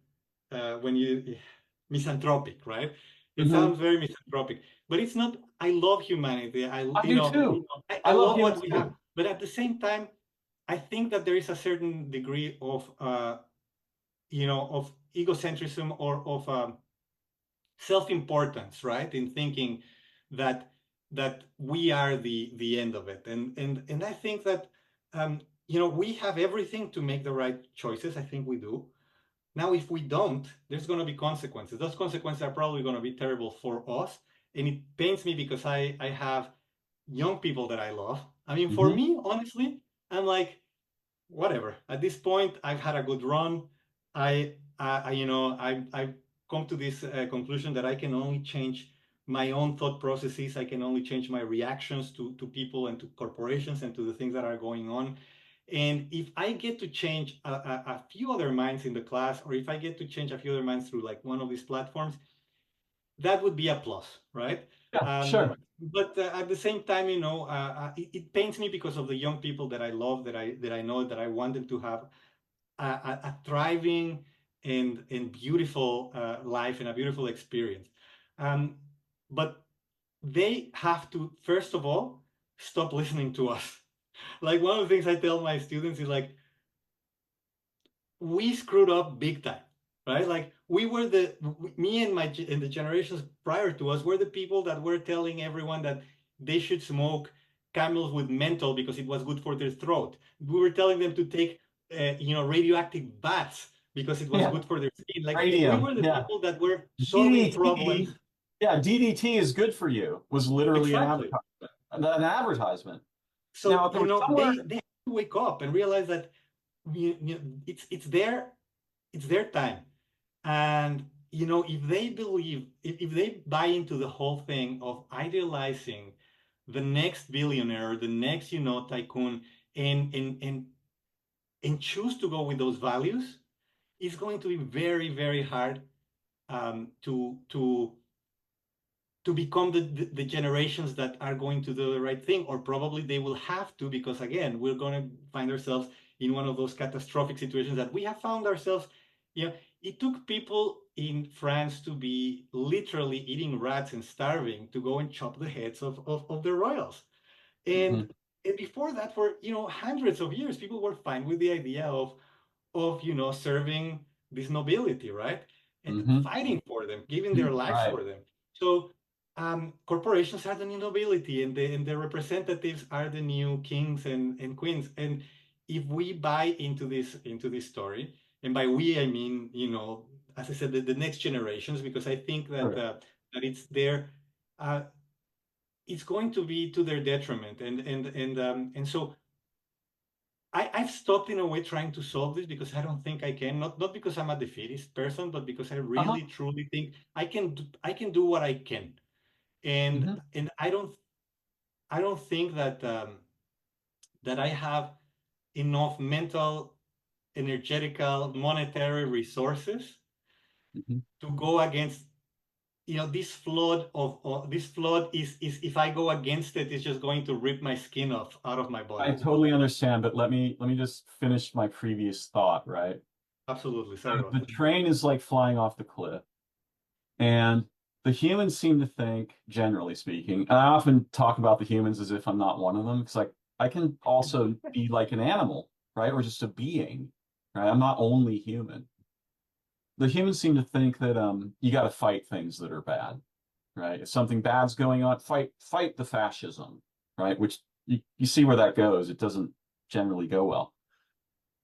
when you, misanthropic, right? It Mhm. sounds very misanthropic, but it's not. I love humanity. I do too. I I love love humans what we have, too. but at the same time, I think that there is a certain degree of, of egocentrism, or of, self-importance, right? In thinking that we are the end of it, and I think that, we have everything to make the right choices. I think we do. Now, if we don't, there's going to be consequences. Those consequences are probably going to be terrible for us, and it pains me because I have young people that I love. I mean, for Hmm. me, honestly, I'm like, whatever. At this point, I've had a good run. I've come to this, conclusion that I can only change my own thought processes. I can only change my reactions to people and to corporations and to the things that are going on. And if I get to change a few other minds in the class, or if I get to change a few other minds through like one of these platforms, that would be a plus, right? Yeah, sure. But at the same time, it pains me because of the young people that I love, that I know, that I want them to have a thriving and beautiful, life, and a beautiful experience. Um, but they have to, first of all, stop listening to us. Like, one of the things I tell my students is like, we screwed up big time, right? Like, we were me and and the generations prior to us were the people that were telling everyone that they should smoke camels with menthol because it was good for their throat. We were telling them to take, radioactive baths because it was Yeah, good for their skin. Like, we radium. were the Yeah, people that were solving problems. DDT. Yeah, DDT is good for you. Was literally Exactly. an advertisement. Now, So, if there was somewhere, they have to wake up and realize that it's their time. And, if they believe, if they buy into the whole thing of idealizing the next billionaire, the next, tycoon, and choose to go with those values, it's going to be very, very hard, to become the generations that are going to do the right thing, or probably they will have to, because again, we're going to find ourselves in one of those catastrophic situations that we have found ourselves. It took people in France to be literally eating rats and starving to go and chop the heads of the royals. hmm, And and before that, for hundreds of years, people were fine with the idea of serving this nobility, right? And hmm, fighting for them, giving their lives right. for them. So, corporations are the new nobility, and the representatives are the new kings and queens. And if we buy into this story, and by we I mean, as I said, the next generations, because I think that, Sure. it's there. Uh, it's going to be to their detriment, and so I've stopped in a way trying to solve this because I don't think I can. Not because I'm a defeatist person, but because I Uh-huh. really truly think I can do what I can, and Hmm. and I don't think that I have enough mental, energetical, monetary resources Hmm. to go against, this flood is, if I go against it, it's just going to rip my skin off out of my I body. totally understand, but let me just finish my previous thought, right? Absolutely. Sorry about The that. train is like flying off the cliff. And the humans seem to think, generally speaking, and I often talk about the humans as if I'm not one of them, because like I can also be like an animal, right? Or just a being, right? I'm not only human. The humans seem to think that you got to fight things that are bad. right? If something bad's going on, fight the fascism, right? Which you see where that goes. It doesn't generally go well.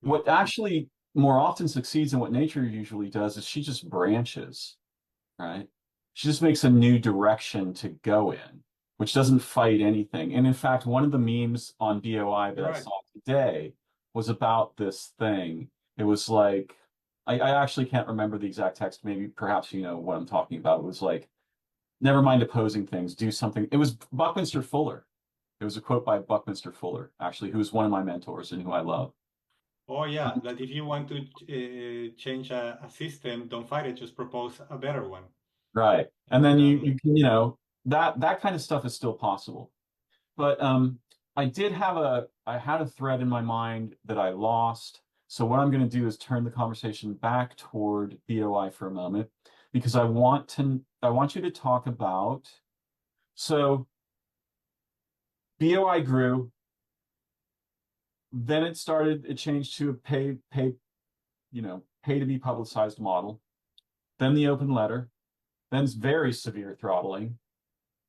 No. What actually more often succeeds and what nature usually does is she just branches, right? She just makes a new direction to go in, which doesn't fight anything. And in fact, one of the memes on BOI that I Right. saw today was about this thing. It was like, I actually can't remember the exact text. Maybe perhaps you know what I'm talking about. It was like, never mind opposing things, do something. It was Buckminster Fuller. It was a quote by Buckminster Fuller, actually, who's one of my mentors and who I love. Oh yeah, that if you want to change a system, don't fight it, just propose a better one. Right. And And then you can, you know, that kind of stuff is still possible. But I had a thread in my mind that I lost. So what I'm going to do is turn the conversation back toward BOI for a moment because I want you to talk about so BOI grew, then it changed to a pay to be publicized model, then the open letter, then very severe throttling.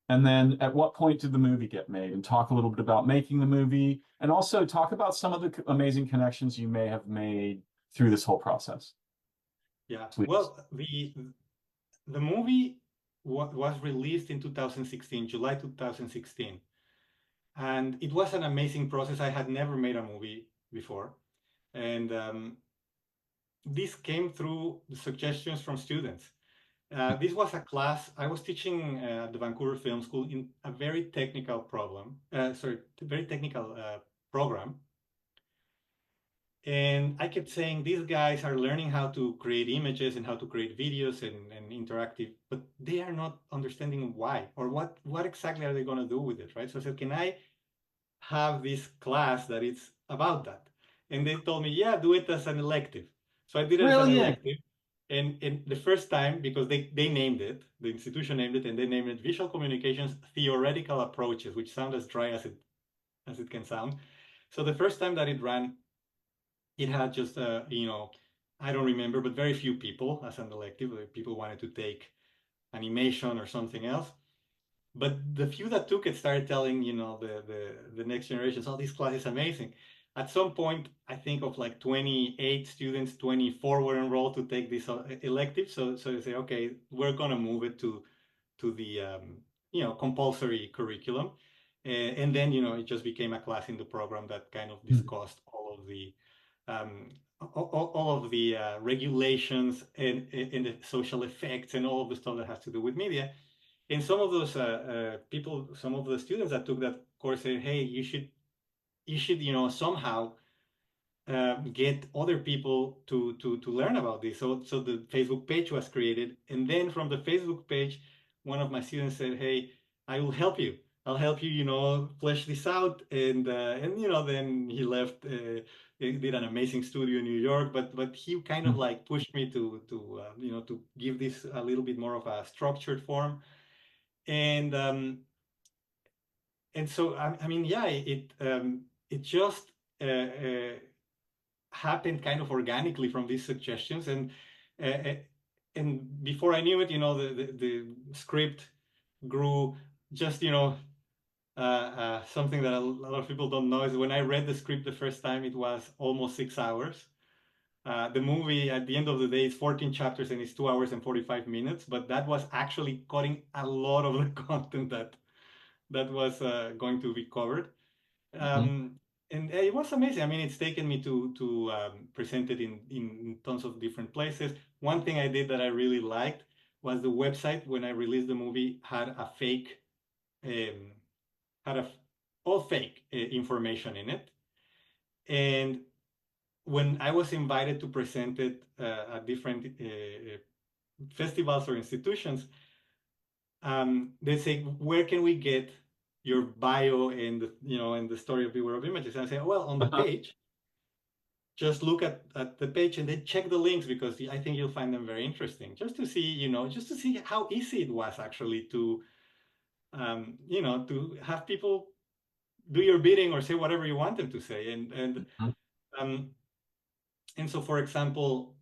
And then at what point did the movie get made? And talk a little bit about making the movie and also talk about some of the amazing connections you may have made through this whole process. yeah, Please. well, the movie was released in 2016, July 2016, and it was an amazing process. I had never made a movie before, and this came through the suggestions from students. This was a class I was teaching at the Vancouver Film School in a very technical very technical program. And I kept saying these guys are learning how to create images and how to create videos and interactive, but they are not understanding why or what exactly are they going to do with it, right? So I said, can I have this class that it's about that? And they told me, yeah, do it as an elective. So I did it as an Brilliant. elective. And the first time, because they named it, the institution named it, and they named it Visual Communications Theoretical Approaches, which sound as dry as it can sound. So the first time that it ran, it had just I don't remember, but very few people as an elective. People wanted to take animation or something else. But the few that took it started telling, the next generations, oh, this class is amazing. At some point, I think of like 28 students, 24 were enrolled to take this elective. So they say, okay, we're gonna move it to the compulsory curriculum, and then it just became a class in the program that kind of discussed all of the regulations and the social effects and all of the stuff that has to do with media. And some of those people, some of the students that took that course said, "Hey, you should, somehow get other people to learn about this." So the Facebook page was created, and then from the Facebook page, one of my students said, "Hey, I will help you. I'll help you, flesh this out." And then he left. He did an amazing studio in New York, but he kind of like pushed me to give this a little bit more of a structured form, and so I mean, yeah, it just happened kind of organically from these suggestions, uh, uh, and before I knew it, the script grew. Just something that a lot of people don't know is when I read the script the first time, it was almost 6 hours. The movie at the end of the day is 14 chapters and it's 2 hours and 45 minutes, but that was actually cutting a lot of the content that was going to be covered. Mhm. Um, and it was amazing. I mean, it's taken me to present it in tons of different places. One thing I did that I really liked was the website when I released the movie had a fake, um, had a all fake information in it. And when I was invited to present it at different festivals or institutions, they say, "Where can we get your bio and the story of Beware of Images?" And I say, "Well, on the Uh-huh. page, just look at the page and then check the links because I think you'll find them very interesting. Just to see how easy it was actually to have people do your bidding or say whatever you want them to say." Um, and so, for example,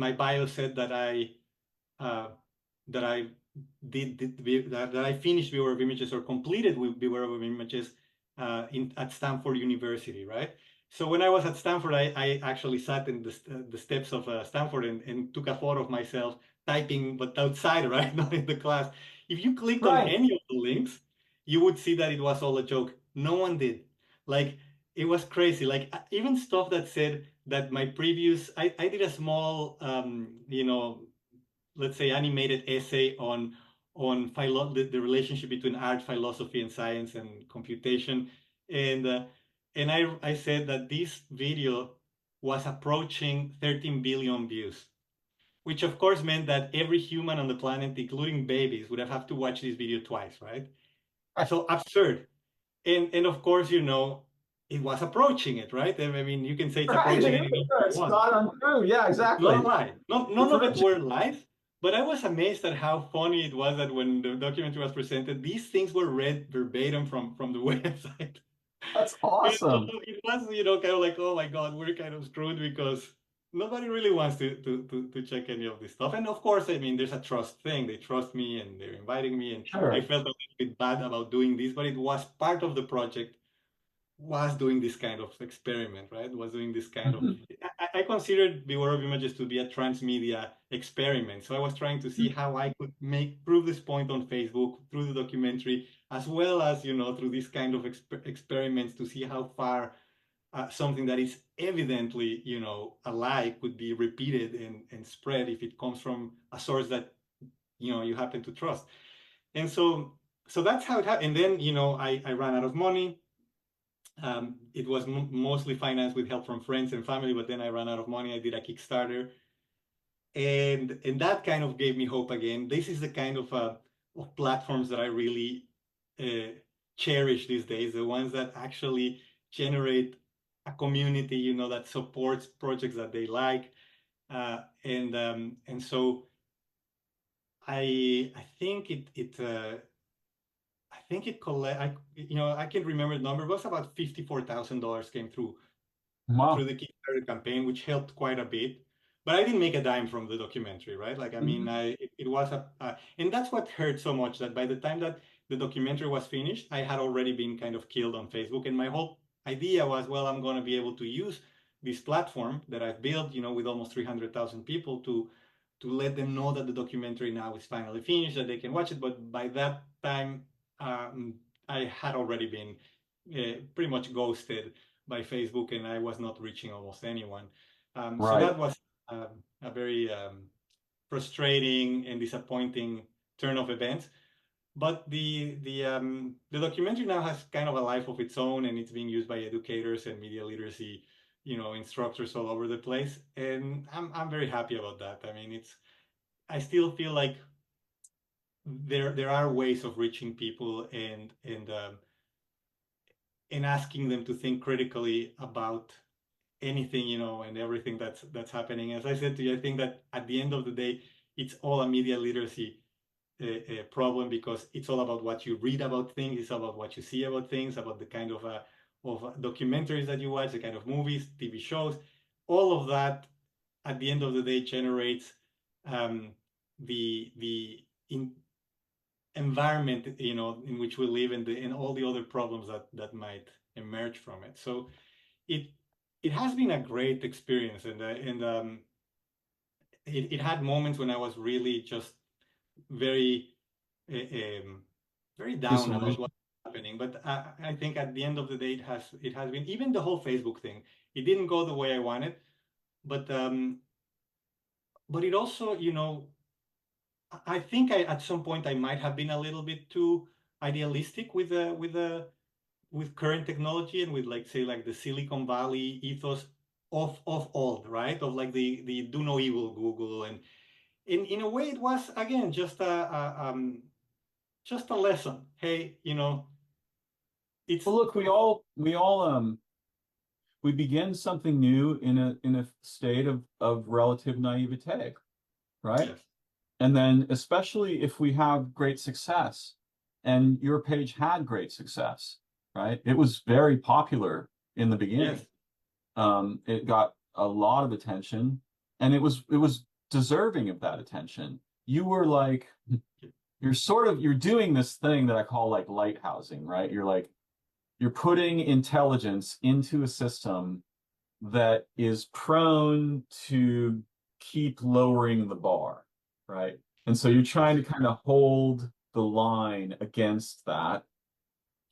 my bio said that uh, that I finished Beware of Images or completed with Beware of Images at Stanford University, right? So when I was at Stanford, I actually sat in the steps of Stanford and took a photo of myself typing, but outside, right? Not in the class. If you clicked on Right. any of the links, you would see that it was all a joke. No one did. Like, it was crazy. Like, even stuff that said that my previous, I did a small, let's say animated essay on the relationship between art, philosophy, and science and computation, and I said that this video was approaching 13 billion views, which of course meant that every human on the planet, including babies, would have to watch this video twice, right? So absurd, and of course, it was approaching it, right? I mean, you can say it's Right. approaching it in any way you It's want. not untrue. Yeah, Not a exactly. lie. None It's of it original. were lies, but I was amazed at how funny it was that when the documentary was presented, these things were read verbatim from the website. That's And so awesome. it was, kind of like, oh my God, we're kind of screwed because nobody really wants to check any of this stuff. And of course, I mean, there's a trust thing. They trust me and they're inviting me, and I Sure. felt a little bit bad about doing this, but it was part of the project, was doing this kind of experiment, right? Was doing this kind of. Mhm. I considered Beware of Images to be a transmedia experiment. So I was trying to see how I could prove this point on Facebook through the documentary, as well as through this kind of experiments to see how far something that is evidently a lie could be repeated and spread if it comes from a source that you happen to trust. And so that's how it happened. And then I ran out of money. It was mostly financed with help from friends and family, but then I ran out of money. I did a Kickstarter, and that kind of gave me hope again. This is the kind of platforms that I really uh, cherish these days. The ones that actually generate a community, that supports projects that they like, and so I think I think it collect I can remember the number. It was about $54,000 came through Wow. the Kickstarter campaign, which helped quite a bit. But I didn't make a dime from the documentary, right? Like, I mean, Mhm. it was and that's what hurt so much, that by the time that the documentary was finished, I had already been kind of killed on Facebook. And my whole idea was, well, I'm going to be able to use this platform that I've built, with almost 300,000 people to let them know that the documentary now is finally finished, that they can watch it. But by that time, um, I had already been pretty much ghosted by Facebook, and I was not reaching almost anyone. So Right. that was a very frustrating and disappointing turn of events. But the documentary now has kind of a life of its own, and it's being used by educators and media literacy, instructors all over the place, and I'm very happy about that. I mean, I still feel like there are ways of reaching people and asking them to think critically about anything, and everything that's happening. As I said to you, I think that at the end of the day, it's all a media literacy problem, because it's all about what you read about things, it's about what you see about things, about the kind of documentaries that you watch, the kind of movies, TV shows, all of that. At the end of the day, generates um, the environment in which we live, and all the other problems that might emerge from it. So it it has been a great experience, and it had moments when I was really just very uh, um, very down about Disillusioned. what's happening. But I think at the end of the day, it has been, even the whole Facebook thing. It didn't go the way I wanted, but it also, I think at some point I might have been a little bit too idealistic with current technology, and with, like, say, like the Silicon Valley ethos of old, right? Of like the do no evil Google, and in a way it was, again, just a lesson. Hey, it's Well, look, we begin something new in a state of relative naivete, right? yes, And then especially if we have great success, and your page had great success, right? It was very popular in the yes, beginning. It got a lot of attention, and it was deserving of that attention. You were like you're doing this thing that I call like lighthousing, right? You're putting intelligence into a system that is prone to keep lowering the bar, right? And so you're trying Yes. to kind of hold the line against that.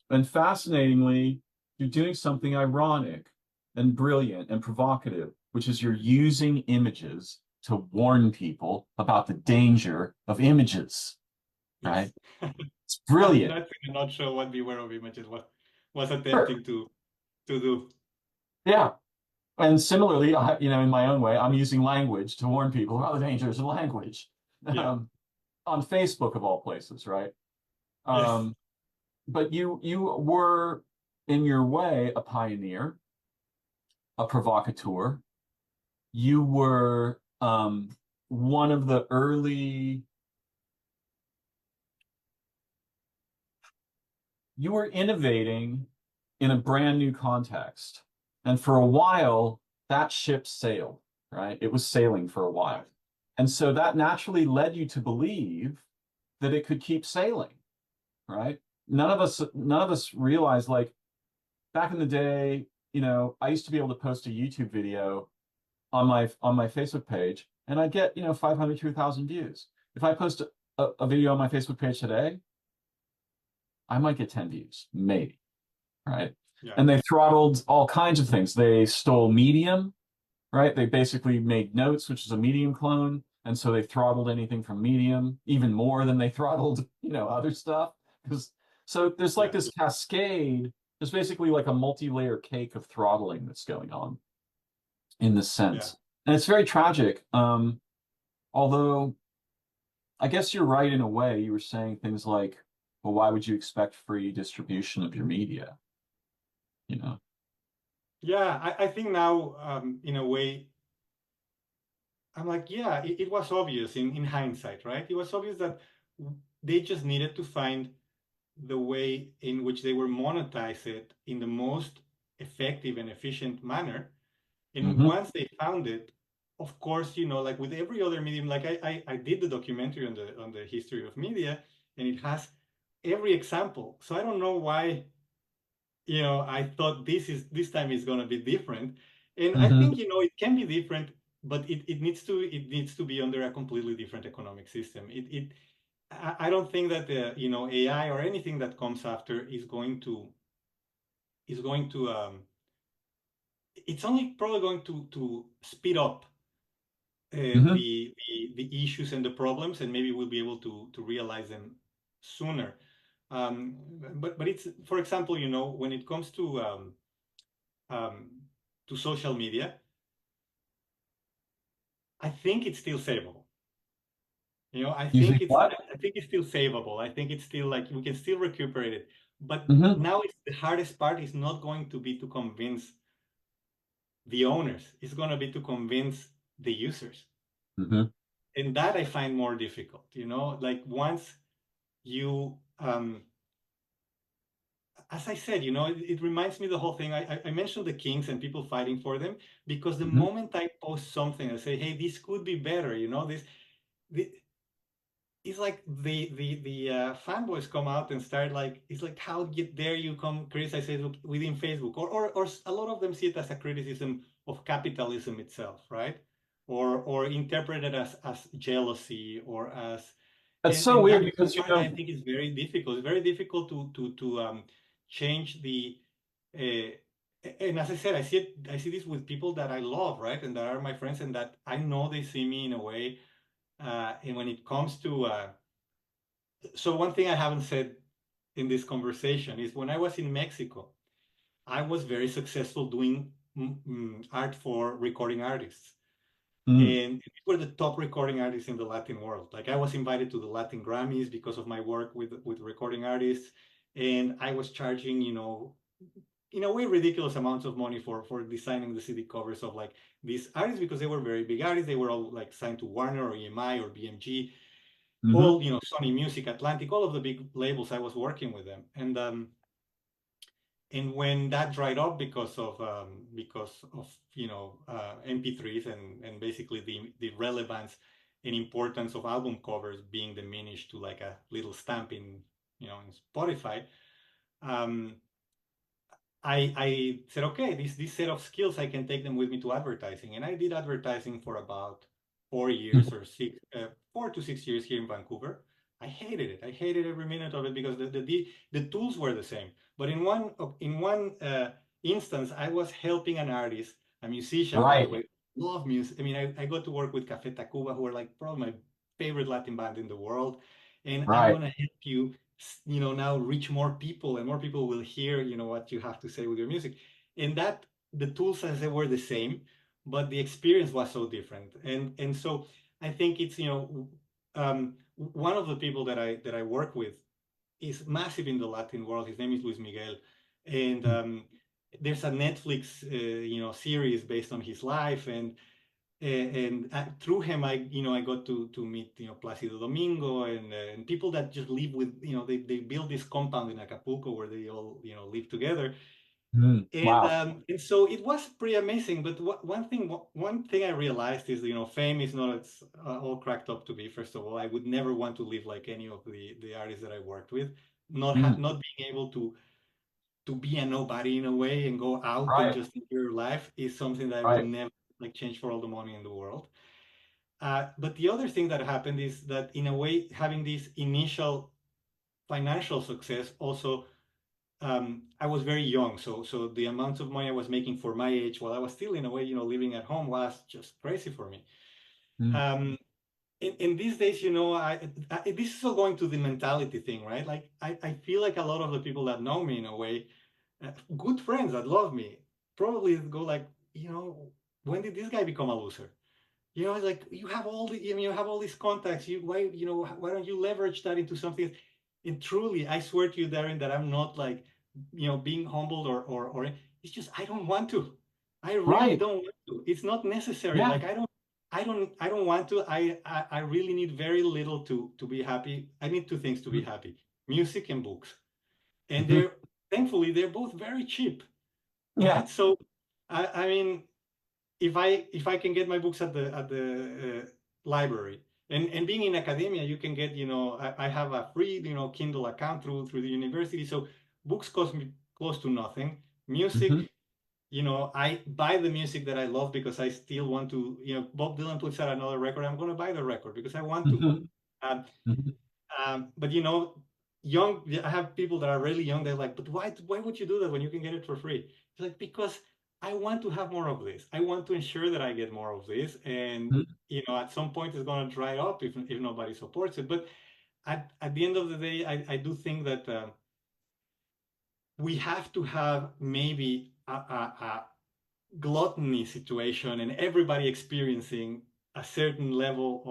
And fascinatingly, you're doing something ironic and brilliant and provocative, which is you're using images to warn people about the danger of images, right? Yes. It's brilliant. That's in a nutshell what Beware of Images was Sure. attempting to do. Yeah. And similarly, in my own way, I'm using language to warn people about the dangers of language Yeah. um, on Facebook of all places, right? Yes. Um, but you were, in your way, a pioneer, a provocateur. You were one of the early. You were innovating in a brand new context, and for a while, that ship sailed, right? It was sailing for a while. Right. And so that naturally led you to believe that it could keep sailing, right? None of us realized like back in the day, I used to be able to post a YouTube video on my Facebook page and I get, 500 to 1,000 views. If I post a video on my Facebook page today, I might get 10 views, maybe, right? Yeah. And they throttled all kinds of things. They stole Medium, right? They basically made Notes, which is a Medium clone. And so they throttled anything from Medium even more than they throttled, other stuff. Because so there's like Yeah. this cascade. There's basically like a multi-layer cake of throttling that's going on in this Yeah. sense. And it's very tragic. Although I guess you're right in a way. You were saying things like, well, why would you expect free distribution of your media? You know? Yeah. I think now, in a way, I'm like, yeah, it was obvious in hindsight, right? It was obvious that they just needed to find the way in which they were monetize it in the most effective and efficient manner. And Hmm. once they found it, of course, like with every other medium, like I did the documentary on the history of media, and it has every example. So I don't know why, I thought this time is gonna be different. And I Hmm. think, it can be different, but it needs to be under a completely different economic system. I don't think that the AI or anything that comes after is going to it's only probably going to speed up Hmm. the issues and the problems, and maybe we'll be able to realize them sooner. But it's, for example, when it comes um, to social media, I think it's still savable. I You think think it's what? I think it's still savable. I think it's still like we can still recuperate it. But Hmm. now it's the hardest part is not going to be to convince the owners. It's going to be to convince the users. Hmm. And that I find more difficult, like once you as I said, it reminds me the whole thing. I mentioned the kings and people fighting for them because the Hmm. moment I post something and say, hey, this could be better, this it's like the fanboys come out and start like, it's like, how dare you come criticize Facebook within Facebook, or a lot of them see it as a criticism of capitalism itself, right? Or interpret it as jealousy or as, That's and so and weird that's the because part I think is very difficult. It's very difficult to change the. Uh, and as I said, I see this with people that I love, right, and that are my friends, and that I know they see me in a way. And when it comes to so one thing I haven't said in this conversation is when I was in Mexico, I was very successful doing art for recording artists. mm, And we were the top recording artists in the Latin world. Like I was invited to the Latin Grammys because of my work with recording artists. And I was charging, in a way, ridiculous amounts of money for designing the CD covers of like these artists because they were very big artists. They were all like signed to Warner or EMI or BMG, hmm. all Sony Music, Atlantic, all of the big labels. I was working with them, and when that dried up because of MP3s and basically the relevance and importance of album covers being diminished to like a little stamp in, in Spotify, um, I said, okay, this set of skills, I can take them with me to advertising. And I did advertising for about 4 years or 4 to 6 years here in Vancouver. I hated it. I hated every minute of it because the tools were the same. But in one instance, I was helping an artist, a musician, by the Right, way, love music. I mean, I got to work with Café Tacuba, who are like probably my favorite Latin band in the world. And I'm right. going to help you now reach more people, and more people will hear what you have to say with your music. And that the tools, as they were the same, but the experience was so different. And so I think it's one of the people that I work with is massive in the Latin world. His name is Luis Miguel, and there's a Netflix series based on his life. And through him, I got to meet Placido Domingo, and people that just live with, they build this compound in Acapulco where they all live together. and Wow. um, and so it was pretty amazing. But one thing I realized is, fame is not all cracked up to be. First of all, I would never want to live like any of the artists that I worked with. Not being able to be a nobody in a way and go out and Right, just enjoy your life is something that I would right. never like change for all the money in the world. But the other thing that happened is that, in a way, having this initial financial success also, I was very young, so the amount of money I was making for my age, while I was still in a way, living at home, was just crazy for me. Mm, Um, in these days, this is all going to the mentality thing, right? Like I feel like a lot of the people that know me, in a way, good friends that love me, probably go like, when did this guy become a loser? It's like you have you have all these contacts. Why don't you leverage that into something? And truly, I swear to you, Darren, that I'm not like, being humbled or it's just I don't want to. I really right. don't want to. It's not necessary. Yeah. Like I don't want to. I really need very little to be happy. I need two things to be Mhm, happy: music and books. And mhm. thankfully they're both very cheap, Yeah. right? So I mean, if I can get my books at the library, and being in academia, you can get, I have a free Kindle account through the university, so books cost me close to nothing. Music, Mhm, I buy the music that I love because I still want to. Bob Dylan puts out another record, I'm going to buy the record because I want to. mhm, Um, mhm, but I have people that are really young. They're like, but why would you do that when you can get it for free? It's like, because I want to have more of this. I want to ensure that I get more of this. And, mhm. at some point it's going to dry up if nobody supports it. But at the end of the day, I do think that we have to have maybe a gluttony situation, and everybody experiencing a certain level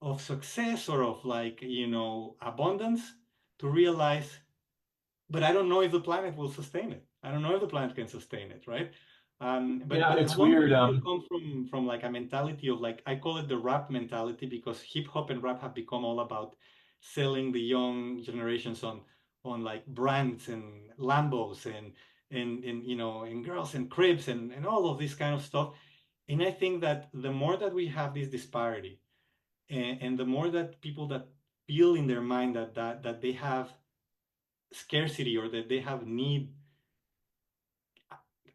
of success, or of, like, abundance, to realize, but I don't know if the planet will sustain it. I don't know if the planet can sustain it, right? But Yeah, but it's as long as weird. you come from like a mentality of, like, I call it the rap mentality, because hip hop and rap have become all about selling the young generations on like brands and Lambos and girls and cribs and all of this kind of stuff. And I think that the more that we have this disparity, and the more that people that feel in their mind that they have scarcity, or that they have need,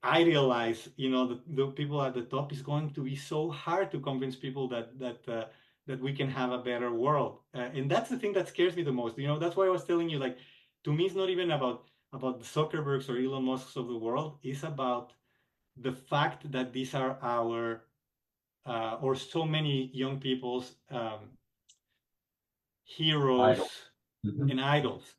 idealize, the people at the top, is going to be so hard to convince people that we can have a better world. And that's the thing that scares me the most. That's why I was telling you, like, to me, it's not even about the Zuckerbergs or Elon Musks of the world. It's about the fact that these are our or so many young people's idle. heroes Mhm. and idols.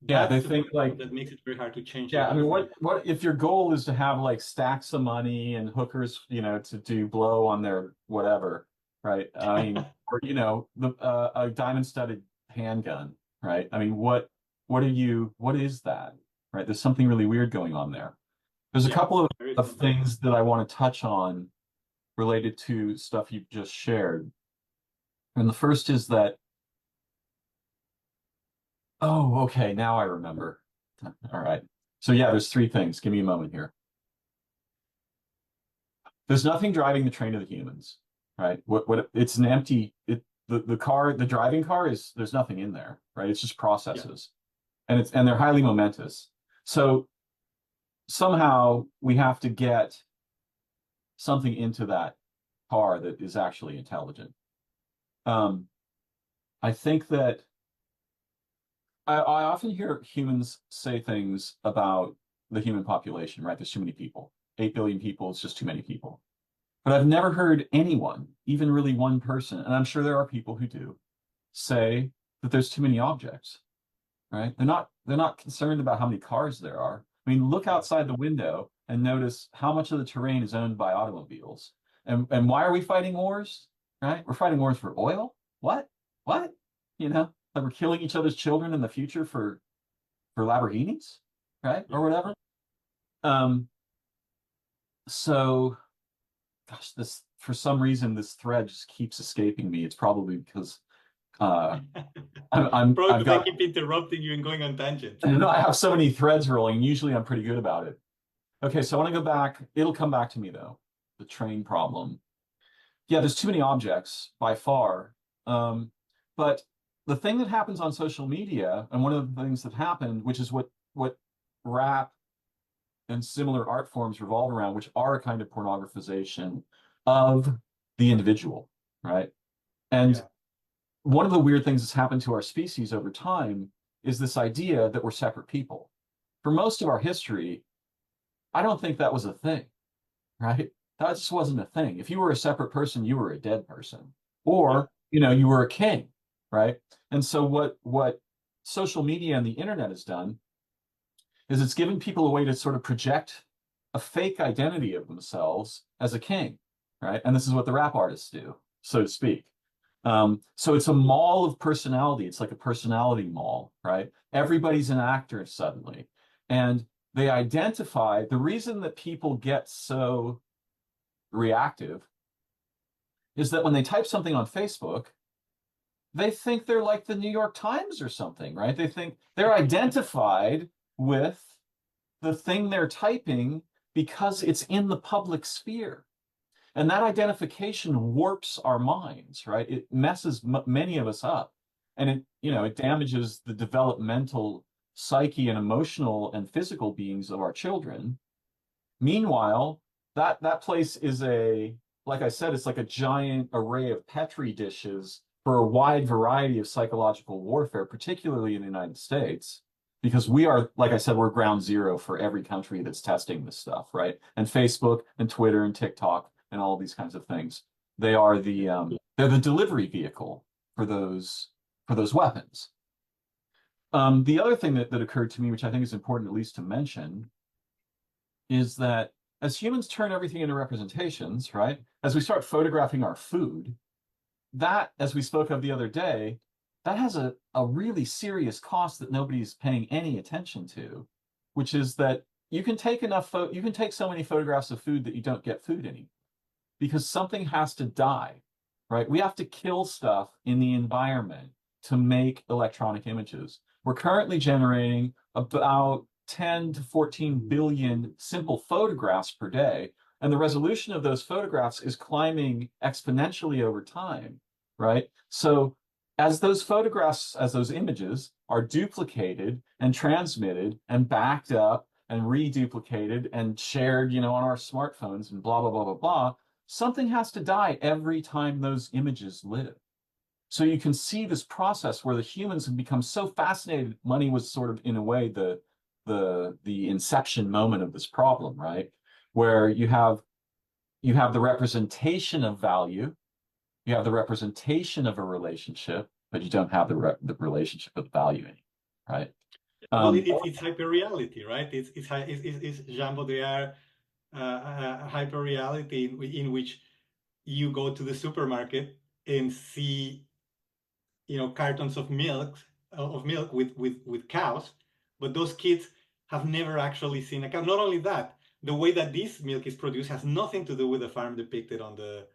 Yeah, That's they the think part like, that makes it very hard to change the yeah, I whole mean, thing. what if your goal is to have like stacks of money and hookers, to do blow on their whatever, right? I mean, or the a diamond studded handgun, right? I mean, what is that, right? There's something really weird going on there. There's a Yeah, couple there is of something. things that I want to touch on related to stuff you just shared. And the first is that, oh, okay, now I remember. All right. So yeah, there's three things. Give me a moment here. There's nothing driving the train of the humans. right? What it's an empty the car, the driving car is there's nothing in there, right? It's just Yeah. processes. And they're highly momentous. So somehow we have to get something into that car that is actually intelligent. Um, I think that I often hear humans say things about the human population, right? There's too many people. 8 billion people is just too many people. But I've never heard anyone, even really one person, and I'm sure there are people who do, say that there's too many objects, right? They're not concerned about how many cars there are. I mean, look Yeah. outside the window and notice how much of the terrain is owned by automobiles. And why are we fighting wars? Right? We're fighting wars for oil? What? What? You know, like we're killing each other's children in the future for Lamborghinis, right? Yeah. Or whatever. Um, so gosh, this for some reason this thread just keeps escaping me. It's probably because uh Probably I've because I got keep interrupting you and going on tangents. I have so many threads rolling. Usually I'm pretty good about it. Okay, so I want to go back. It'll come back to me though. The train problem. Yeah, there's too many objects by far. But the thing that happens on social media, and one of the things that happened, which is what rap and similar art forms revolve around, which are a kind of pornographization of the individual, right? And Yeah. one of the weird things that's happened to our species over time is this idea that we're separate people. For most of our history, I don't think that was a thing, right? That just wasn't a thing. If you were a separate person, you were a dead person, Yeah. or you were a king, right? And so what social media and the internet has done is it's given people a way to sort of project a fake identity of themselves as a king, right? And this is what the rap artists do, so to speak. So it's a mall of personality. It's like a personality mall, right? Everybody's an actor suddenly. And they identify the reason that people get so reactive is that when they type something on Facebook, they think they're like the New York Times or something, right? They think they're identified with the thing they're typing because it's in the public sphere. And that identification warps our minds, right? It messes many of us up. And Yeah. it damages the developmental psyche and emotional and physical beings of our children. Meanwhile, that place is like I said, it's like a giant array of Petri dishes for a wide variety of psychological warfare, particularly in the United States, because we are, like I said, we're ground zero for every country that's testing this stuff, right? And Facebook and Twitter and TikTok and all these kinds of things. They're the delivery vehicle for those weapons. The other thing that occurred to me, which I think is important at least to mention, is that as humans turn everything into representations, right? As we start photographing our food, that, as we spoke of the other day, that has a really serious cost that nobody's paying any attention to, which is that you can take so many photographs of food that you don't get food anymore because something has to die, right? We have to kill stuff in the environment to make electronic images. We're currently generating about 10 to 14 billion simple photographs per day. And the resolution of those photographs is climbing exponentially over time, right? So as those photographs, as those images are duplicated and transmitted and backed up and reduplicated and shared, on our smartphones and blah, blah, blah, blah, blah, something has to die every time those images live. So you can see this process where the humans have become so fascinated. Money was sort of, in a way, the inception moment of this problem, right? Where you have the representation of value, you have the representation of a relationship, but you don't have the relationship of value anymore, right? Well, Um, it's hyper reality, right? It's Jean Baudrillard hyper reality in which you go to the supermarket and see cartons of milk with cows, but those kids have never actually seen a cow. Not only that, the way that this milk is produced has nothing to do with the farm depicted on the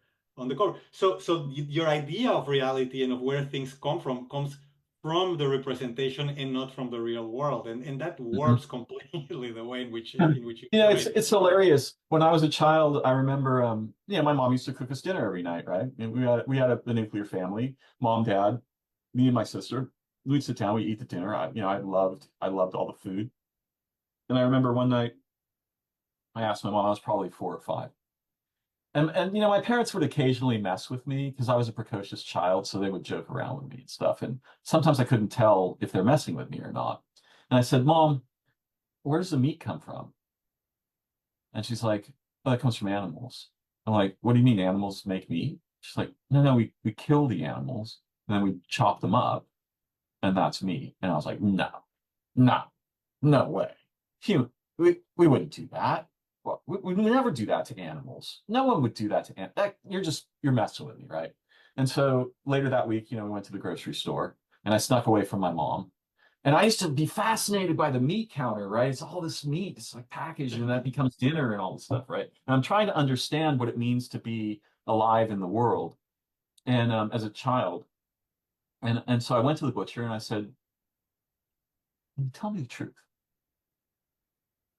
cover. So your idea of reality and of where things come from comes from the representation and not from the real world, and that Mhm. warps completely the way in which you Yeah, view it's it. it's hilarious. When I was a child, I remember, my mom used to cook us dinner every night, right? And we had a nuclear family, mom, dad, me and my sister. We'd sit down, we eat the dinner. I loved all the food. And I remember one night I asked my mom, I was probably 4 or 5. And my parents would occasionally mess with me because I was a precocious child, so they would joke around with me and stuff. And sometimes I couldn't tell if they're messing with me or not. And I said, Mom, where does the meat come from? And she's like, oh, it comes from animals. I'm like, what do you mean animals make meat? She's like, no, no, we kill the animals and then we chop them up and that's meat. And I was like, no, no, no way. Human, we wouldn't do that. Well, we would never do that to animals. No one would do that to animals. You're messing with me, right? And so later that week, we went to the grocery store and I snuck away from my mom. And I used to be fascinated by the meat counter, right? It's all this meat, it's like packaged, and that becomes dinner and all this stuff, right? And I'm trying to understand what it means to be alive in the world. And as a child, and so I went to the butcher and I said, "Can you tell me the truth?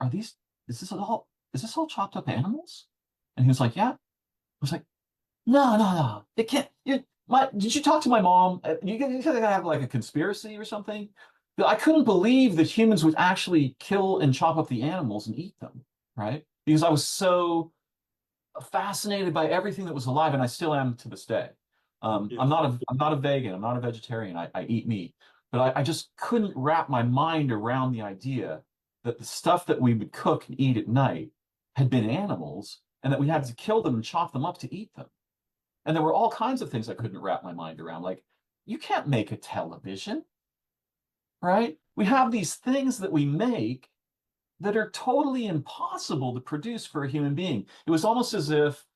Are these is this all chopped up animals?" And he was like, "Yeah." I was like, "No, no, no. It can't. Did you talk to my mom? You gotta have like a conspiracy or something." I couldn't believe that humans would actually kill and chop up the animals and eat them, right? Because I was so fascinated by everything that was alive, and I still am to this day. I'm Yes. not a vegan. I'm not a vegetarian. I eat meat, but I just couldn't wrap my mind around the idea that the stuff that we would cook and eat at night had been animals, and that we had to kill them and chop them up to eat them. And there were all kinds of things I couldn't wrap my mind around, like you can't make a television, right? We have these things that we make that are totally impossible to produce for a human being. It was almost as if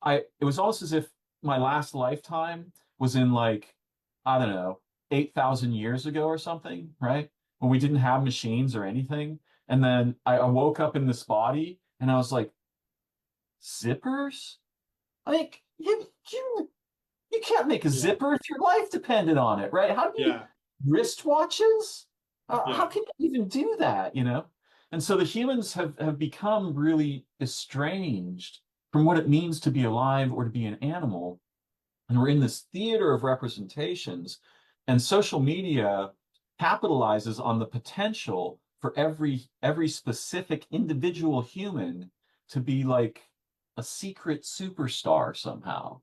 my last lifetime was in like, I don't know, 8,000 years ago or something, right? When we didn't have machines or anything. And then I woke up in this body and I was like, zippers? Like, you can't make a Yeah. zipper if your life depended on it, right? How do you Yeah. wristwatches? How Yeah. can you even do that? And so the humans have become really estranged from what it means to be alive or to be an animal. And we're in this theater of representations, and social media capitalizes on the potential for every specific individual human to be like a secret superstar somehow,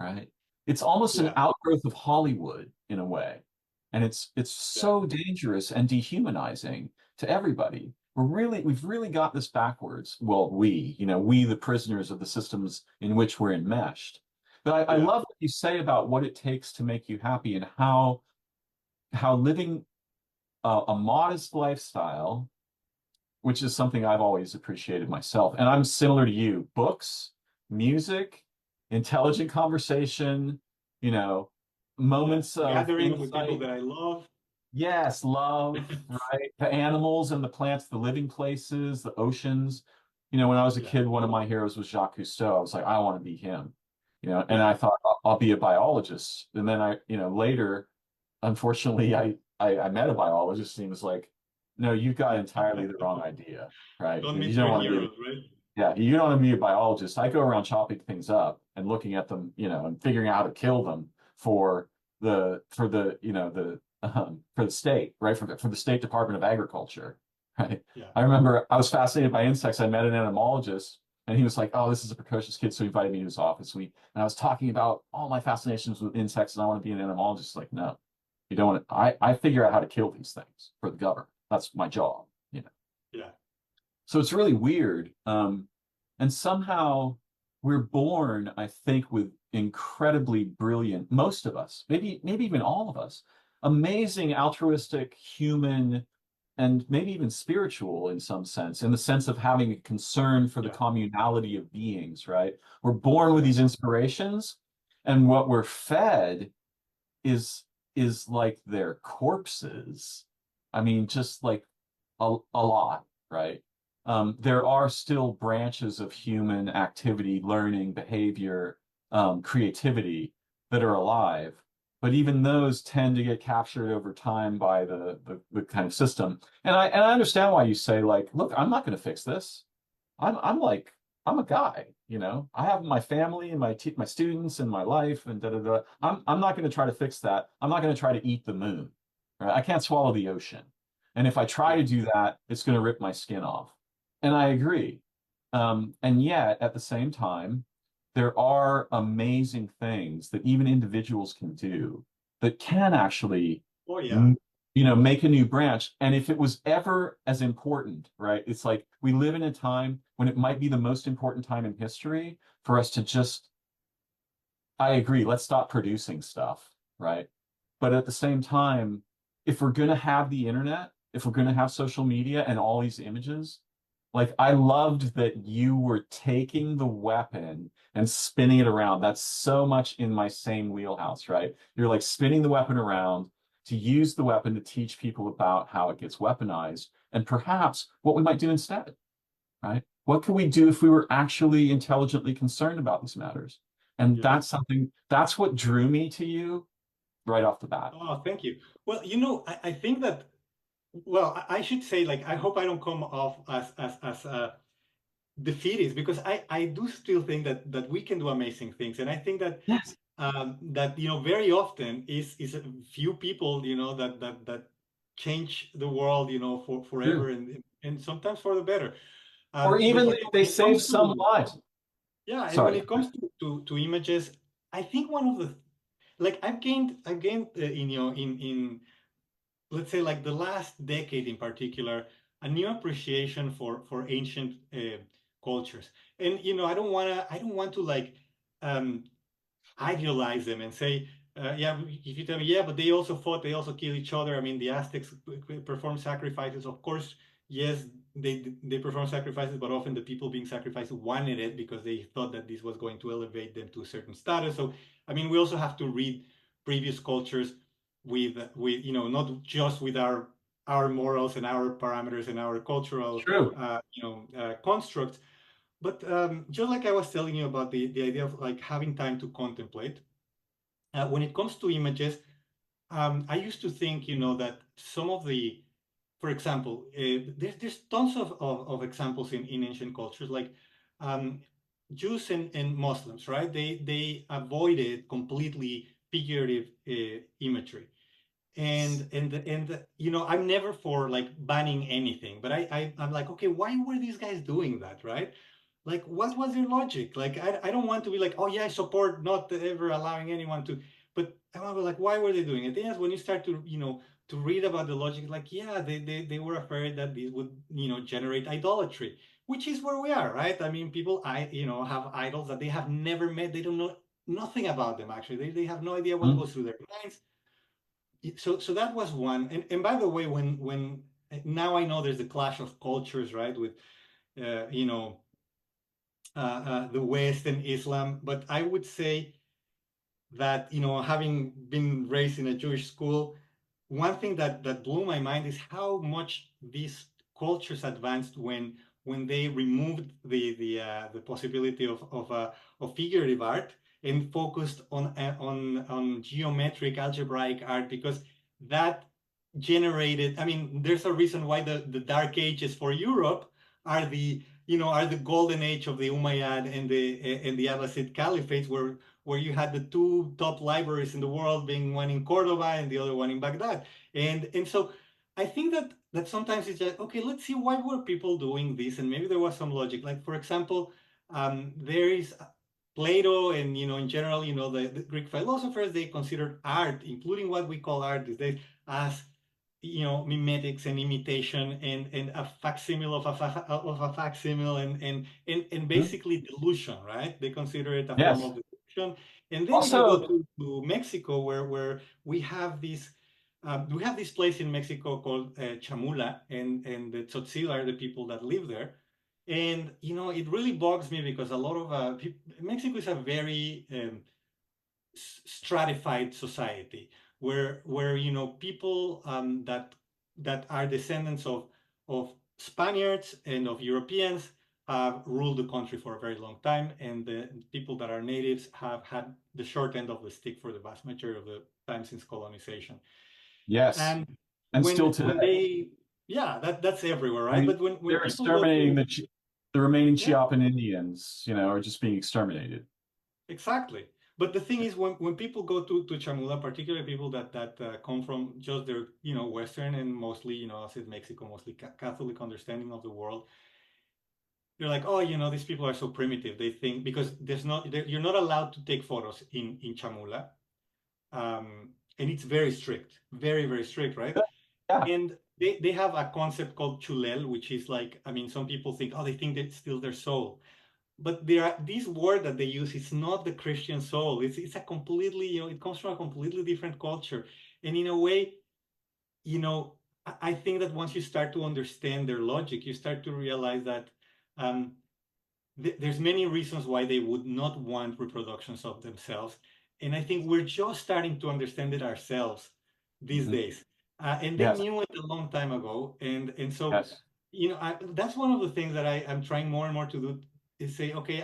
right? It's almost an Yeah. outgrowth of Hollywood in a way. And it's Yeah. so dangerous and dehumanizing to everybody. We've really got this backwards. Well, we the prisoners of the systems in which we're enmeshed. But I Yeah. love what you say about what it takes to make you happy and how living a modest lifestyle, which is something I've always appreciated myself. And I'm similar to you. Books, music, intelligent conversation, you know, Yeah. moments of Gathering with people insight. that I love. Yes, love, right? The animals and the plants, the living places, the oceans. When I was a Yeah. kid, one of my heroes was Jacques Cousteau. I was like, I want to be him. And Yeah. I thought I'll be a biologist. And then later, unfortunately, I met a biologist and he was like, no, you've got entirely the wrong idea, right? Don't You meet don't your want to be heroes, right? yeah, you don't want to be a biologist. I go around chopping things up and looking at them, and figuring out how to kill them for the state, right? For the State Department of Agriculture, right? Yeah. I remember I was fascinated by insects. I met an entomologist, and he was like, "Oh, this is a precocious kid," so he invited me to his office. And I was talking about all my fascinations with insects, and I want to be an entomologist. Like, no, you don't want to. I figure out how to kill these things for the government. That's my job. Yeah. So it's really weird. And somehow we're born, I think, with incredibly brilliant, most of us, maybe even all of us, amazing altruistic human and maybe even spiritual in some sense, in the sense of having a concern for the Yeah. communality of beings, right? We're born with Yeah. these inspirations, and what we're fed is is like their corpses. I mean, just like a lot, right? There are still branches of human activity, learning, behavior, creativity that are alive, but even those tend to get captured over time by the kind of system. And I understand why you say like, look, I'm not going to fix this. I'm like I'm a guy, you know. I have my family and my students and my life and da da da. I'm not going to try to fix that. I'm not going to try to eat the moon. Right? I can't swallow the ocean. And if I try Yeah. to do that, it's going to rip my skin off. And I agree. And yet, at the same time, there are amazing things that even individuals can do that can actually, Oh yeah. m- make a new branch. And if it was ever as important, right? It's like we live in a time when it might be the most important time in history for us to just, I agree, let's stop producing stuff, right? But at the same time, if we're going to have the internet, if we're going to have social media and all these images, like I loved that you were taking the weapon and spinning it around. That's so much in my same wheelhouse, right? You're like spinning the weapon around to use the weapon to teach people about how it gets weaponized and perhaps what we might do instead, right? What could we do if we were actually intelligently concerned about these matters? And Yeah. that's what drew me to you right off the bat. Oh, thank you. Well, I think that, well, I should say, like, I hope I don't come off as defeatist, because I do still think that we can do amazing things. And I think that Yes, very often is a few people, that change the world, for true. forever, and sometimes for the better. Or But even they when it save comes some to, lives. yeah, and when Sorry. it comes to images, I think one of the, like, I've gained in let's say, like, the last decade in particular, a new appreciation for ancient cultures. And I don't want to, like, um, idealize them and say, yeah, if you tell me, yeah, but they also fought, they also killed each other. I mean, the Aztecs performed sacrifices. Of course, yes, they performed sacrifices, but often the people being sacrificed wanted it because they thought that this was going to elevate them to a certain status. So, I mean, we also have to read previous cultures with not just with our morals and our parameters and our cultural True. constructs, but just like I was telling you about the idea of, like, having time to contemplate, when it comes to images, I used to think, that some of the, for example, there's tons of examples in ancient cultures, like, um, Jews and Muslims, right? They avoided completely figurative imagery. And I'm never for, like, banning anything, but I'm like, okay, why were these guys doing that, right? Like, what was their logic? Like, I don't want to be like, oh yeah, I support not ever allowing anyone to, but I want to be like, why were they doing it? Yes, when you start to read about the logic, like, yeah, they were afraid that this would, generate idolatry, which is where we are, right? I mean, people, have idols that they have never met. They don't know nothing about them, actually. They have no idea what Mm, goes through their minds. So that was one. And by the way, when now I know there's a clash of cultures, right, with uh, you know the West and Islam, but I would say that, having been raised in a Jewish school, one thing that blew my mind is how much these cultures advanced when they removed the possibility of figurative art and focused on geometric algebraic art, because that generated, I mean, there's a reason why the dark ages for Europe are the golden age of the Umayyad and the Abbasid caliphates, where you had the two top libraries in the world, being one in Cordoba and the other one in Baghdad. And so I think that sometimes it's just, okay, let's see, why were people doing this, and maybe there was some logic. Like, for example, there is Plato, and in general, the Greek philosophers, they considered art, including what we call art these days, as mimetics and imitation, and a facsimile of a facsimile, and mm. basically delusion, right? They consider it a form Yes. of delusion. And then if you go Also, to Mexico, where we have this place in Mexico called Chamula, and the Tzotzil are the people that live there. And it really bugs me, because a lot of Mexico is a very stratified society, where people that are descendants of Spaniards and of Europeans have ruled the country for a very long time, and the people that are natives have had the short end of the stick for the vast majority time since colonization. Yes. And And still when today. they, yeah, that's everywhere, I right? mean, But when they're people go exterminating to, the remaining yeah, Chiapan Indians, are just being exterminated. exactly. But the thing is, when people go to Chamula, particularly people that come from just their Western and mostly I said Mexico, mostly Catholic understanding of the world, they're like, oh, these people are so primitive. They think because you're not allowed to take photos in Chamula, and it's very strict, very very strict, right? Yeah. And they have a concept called chulel, which is like, I mean, some people think, oh, they think that still their soul. But this word that they use is not the Christian soul. It's a completely, it comes from a completely different culture. And in a way, I think that once you start to understand their logic, you start to realize that um, there's many reasons why they would not want reproductions of themselves. And I think we're just starting to understand it ourselves these Mhm. days. And they Yes. knew it a long time ago. And so, Yes. that's one of the things that I'm trying more and more to do is say, okay,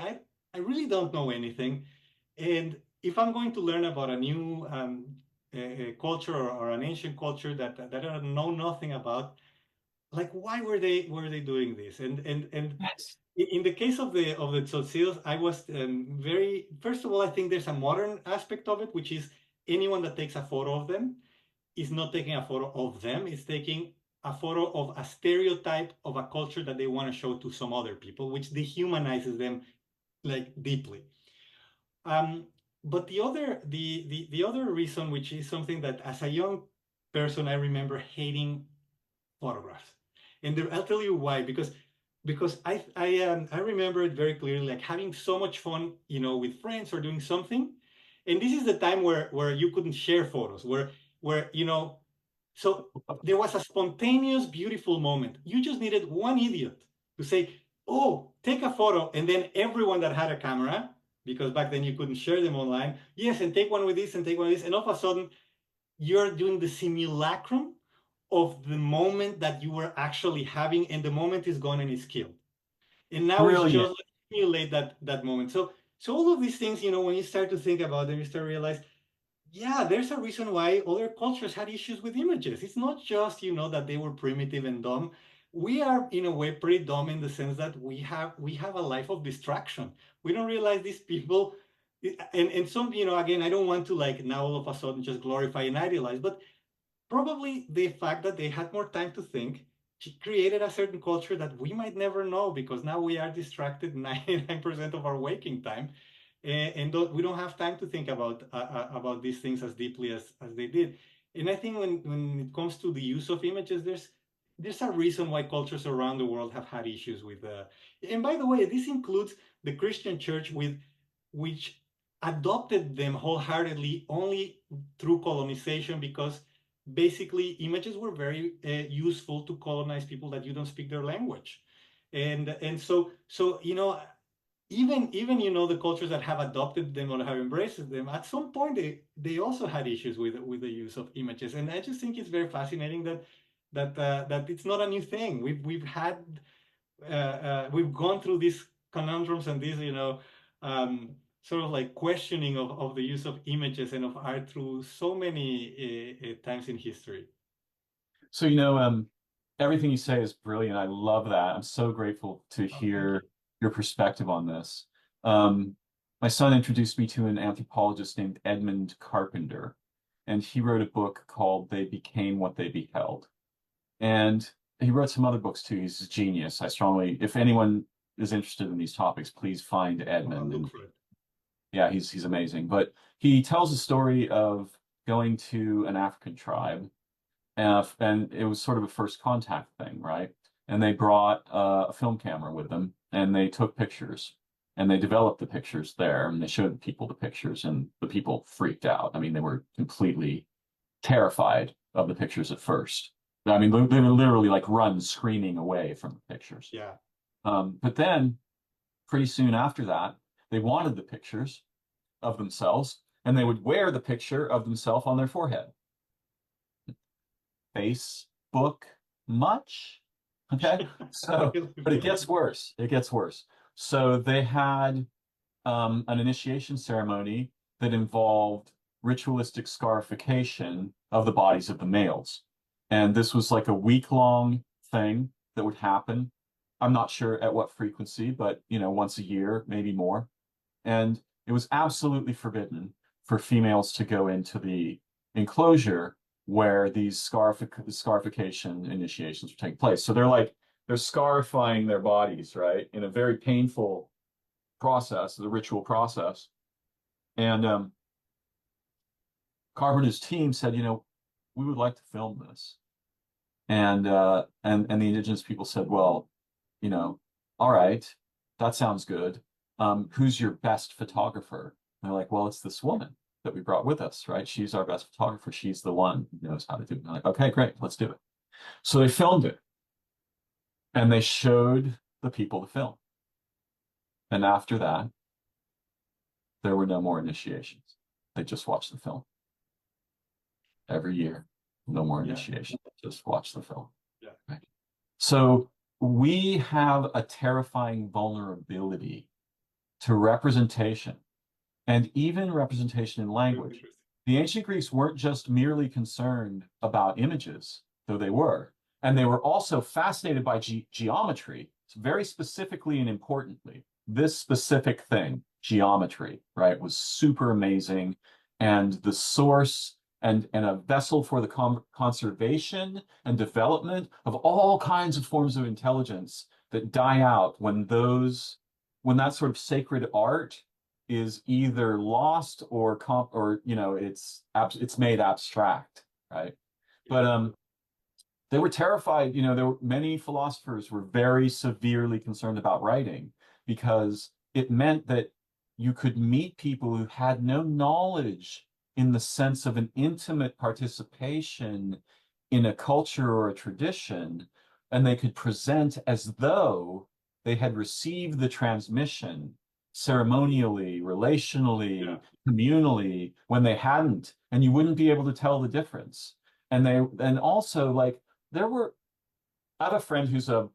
I really don't know anything. And if I'm going to learn about a new culture or an ancient culture that I know nothing about, like why were they doing this? And Yes. in the case of the Tzotzilos, I was very, first of all, I think there's a modern aspect of it, which is anyone that takes a photo of them is not taking a photo of them, is taking a photo of a stereotype of a culture that they want to show to some other people, which dehumanizes them like deeply. Um, but the other reason, which is something that as a young person I remember hating photographs. And I'll tell you why. Because I remember it very clearly, like having so much fun, with friends or doing something. And this is the time where you couldn't share photos, where so there was a spontaneous, beautiful moment. You just needed one idiot to say, "Oh, take a photo," and then everyone that had a camera, because back then you couldn't share them online, yes, and take one with this and take one with this, and all of a sudden you're doing the simulacrum of the moment that you were actually having, and the moment is gone and it's killed. And now it's Brilliant. just like simulate that moment. So all of these things, when you start to think about them, you start to realize, yeah, there's a reason why other cultures had issues with images. It's not just, that they were primitive and dumb. We are in a way pretty dumb in the sense that we have a life of distraction. We don't realize these people, and some, again, I don't want to like now all of a sudden just glorify and idealize, but probably the fact that they had more time to think created a certain culture that we might never know, because now we are distracted 99% of our waking time, and we don't have time to think about these things as deeply as they did. And I think when it comes to the use of images, there's a reason why cultures around the world have had issues with. And by the way, this includes the Christian Church, which adopted them wholeheartedly only through colonization, because basically images were very useful to colonize people that you don't speak their language. And so even the cultures that have adopted them or have embraced them, at some point they also had issues with the use of images. And I just think it's very fascinating that it's not a new thing. We've gone through these conundrums and these sort of like questioning of the use of images and of art through so many times in history. So, everything you say is brilliant. I love that. I'm so grateful to Oh, thank you. hear your perspective on this. Um, my son introduced me to an anthropologist named Edmund Carpenter, and he wrote a book called They Became What They Beheld. And he wrote some other books too. He's a genius. If anyone is interested in these topics, please find I'll Edmund. look And for it. yeah, he's amazing. But he tells a story of going to an African tribe, and it was sort of a first contact thing, right? And they brought a film camera with them, and they took pictures, and they developed the pictures there, and they showed people the pictures, and the people freaked out. I mean, they were completely terrified of the pictures at first. I mean, they were literally like run screaming away from the pictures. Yeah. But then, pretty soon after that, they wanted the pictures of themselves, and they would wear the picture of themselves on their forehead. Facebook much? Okay. So, but it gets worse. It gets worse. So they had an initiation ceremony that involved ritualistic scarification of the bodies of the males. And this was like a week-long thing that would happen. I'm not sure at what frequency, but once a year, maybe more. And it was absolutely forbidden for females to go into the enclosure where these scarification initiations were taking place. So they're scarifying their bodies, right, in a very painful process, the ritual process. And Carpenter's team said, we would like to film this. And the indigenous people said, well, all right, that sounds good. Who's your best photographer? And they're like, well, it's this woman that we brought with us, right? She's our best photographer. She's the one who knows how to do it. And they're like, okay, great, let's do it. So they filmed it and they showed the people the film. And after that, there were no more initiations. They just watched the film. Every year, no more Yeah. initiation. Just watch the film. Yeah. Right? So we have a terrifying vulnerability to representation and even representation in language. The ancient Greeks weren't just merely concerned about images, though they were, and they were also fascinated by geometry, very specifically and importantly. This specific thing, geometry, right, was super amazing. And the source and a vessel for the conservation and development of all kinds of forms of intelligence that die out when that sort of sacred art is either lost or it's made abstract, right? But they were terrified. There were many philosophers were very severely concerned about writing because it meant that you could meet people who had no knowledge in the sense of an intimate participation in a culture or a tradition, and they could present as though they had received the transmission ceremonially, relationally, communally, when they hadn't, and you wouldn't be able to tell the difference. And also like I have a friend who's a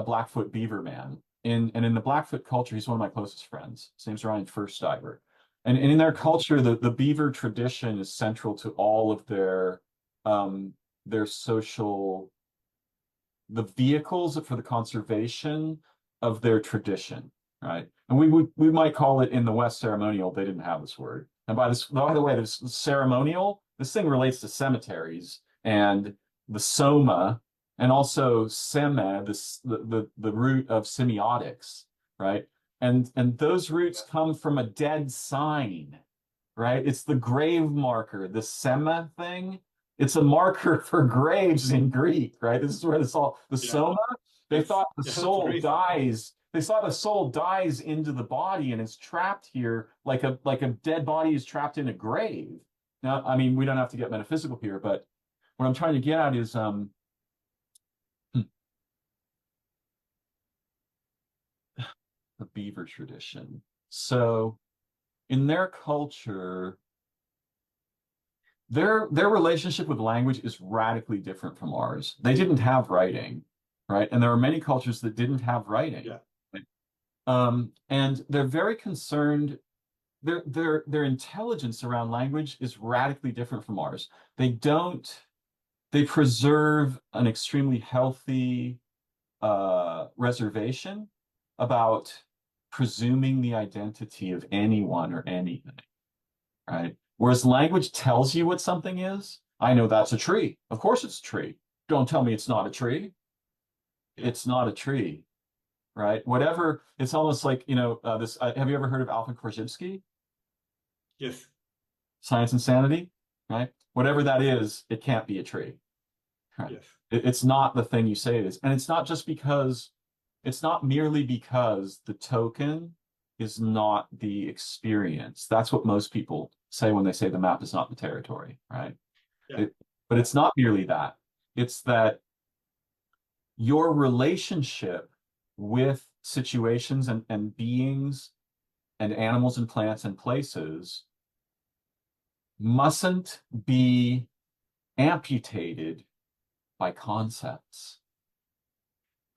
Blackfoot beaver man. And in the Blackfoot culture, he's one of my closest friends. His name's Ryan Firstiver. And in their culture, the beaver tradition is central to all of their social, the vehicles for the conservation of their tradition, right? And we might call it in the West ceremonial. They didn't have this word. And by the way, this ceremonial, this thing relates to cemeteries and the soma, and also seme, the root of semiotics, right? And those roots come from a dead sign, right? It's the grave marker, the sema thing. It's a marker for graves in Greek, right? This is where the soma, they thought the soul dies. They thought the soul dies into the body and is trapped here like a dead body is trapped in a grave. Now, I mean, we don't have to get metaphysical here, but what I'm trying to get at is the beaver tradition. So in their culture, their relationship with language is radically different from ours. They didn't have writing, right? And there are many cultures that didn't have writing. Yeah. Right? And they're very concerned. Their intelligence around language is radically different from ours. They preserve an extremely healthy reservation about presuming the identity of anyone or anything, right? Whereas language tells you what something is. I know that's a tree. Of course it's a tree. Don't tell me it's not a tree. It's not a tree, right? Whatever. It's almost like, this. Have you ever heard of Alfred Korzybski? Yes. Science and Sanity, right? Whatever that is, it can't be a tree. Right? Yes. It's not the thing you say it is. And it's not merely because the token is not the experience. That's what most people say when they say the map is not the territory, right? Yeah. But it's not merely that. It's that your relationship with situations and beings and animals and plants and places mustn't be amputated by concepts,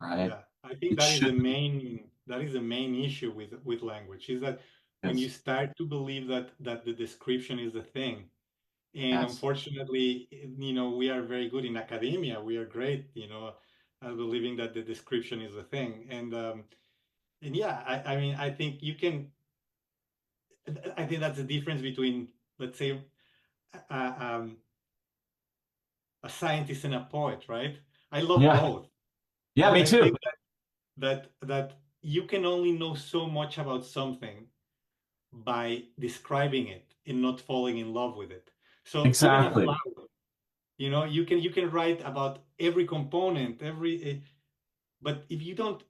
right? Yeah. I think It that is should the main issue with language is that when you Yes. start to believe that the description is the thing. And Yes. unfortunately, we are very good in academia. We are great, at believing that the description is the thing. And yeah, I mean, I think that's the difference between, let's say, uh, um, a scientist and a poet, right? I love Yeah. both, Yeah, but me I too. think that you can only know so much about something by describing it and not falling in love with it. So even a Exactly. flower, you can write about every component, but if you don't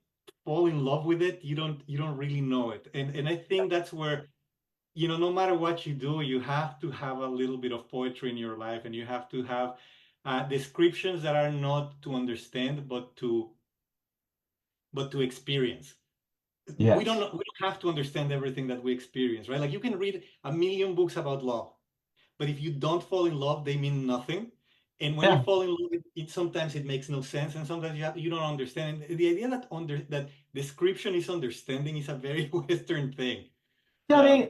fall in love with it, you don't really know it. And I think that's where, no matter what you do, you have to have a little bit of poetry in your life, and you have to have descriptions that are not to understand, but to experience. We don't Yes. we don't have to understand everything that we experience, right? Like you can read a million books about love, but if you don't fall in love, they mean nothing. And when you Yeah. fall in love, sometimes it makes no sense, and sometimes you don't understand. And the idea that description is understanding is a very Western thing. Yeah, I Um, mean,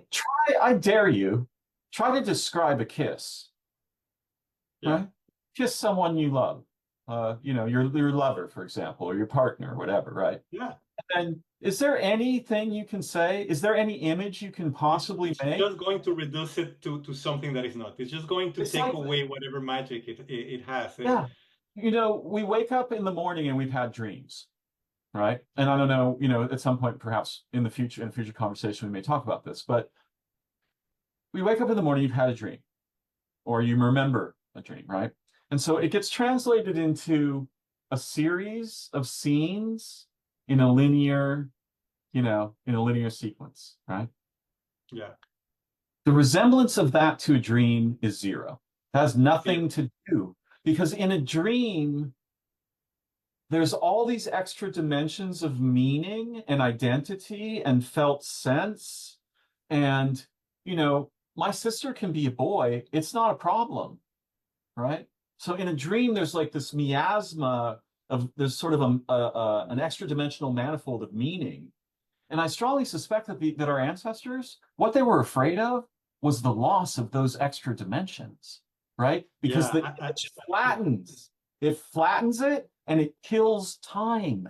I dare you, try to describe a kiss, yeah, right? Kiss someone you love. Your lover, for example, or your partner, whatever, right? yeah. And is there anything you can say? Is there any image you can It's possibly it's make? just going to reduce it to something that is not. It's just going to It's take like, away whatever magic it has. yeah, we wake up in the morning and we've had dreams, right? And I don't know, at some point, perhaps in a future conversation, we may talk about this, but we wake up in the morning, you've had a dream, or you remember a dream, right? And so it gets translated into a series of scenes in a linear sequence, right? Yeah, The resemblance of that to a dream is zero. It has zero. nothing to do because in a dream, there's all these extra dimensions of meaning and identity and felt sense. And, my sister can be a boy. It's not a problem, right? So in a dream, there's like this miasma there's sort of an extra dimensional manifold of meaning. And I strongly suspect that our ancestors, what they were afraid of was the loss of those extra dimensions, right? Because Yeah, the image flattens. It flattens it and it kills time.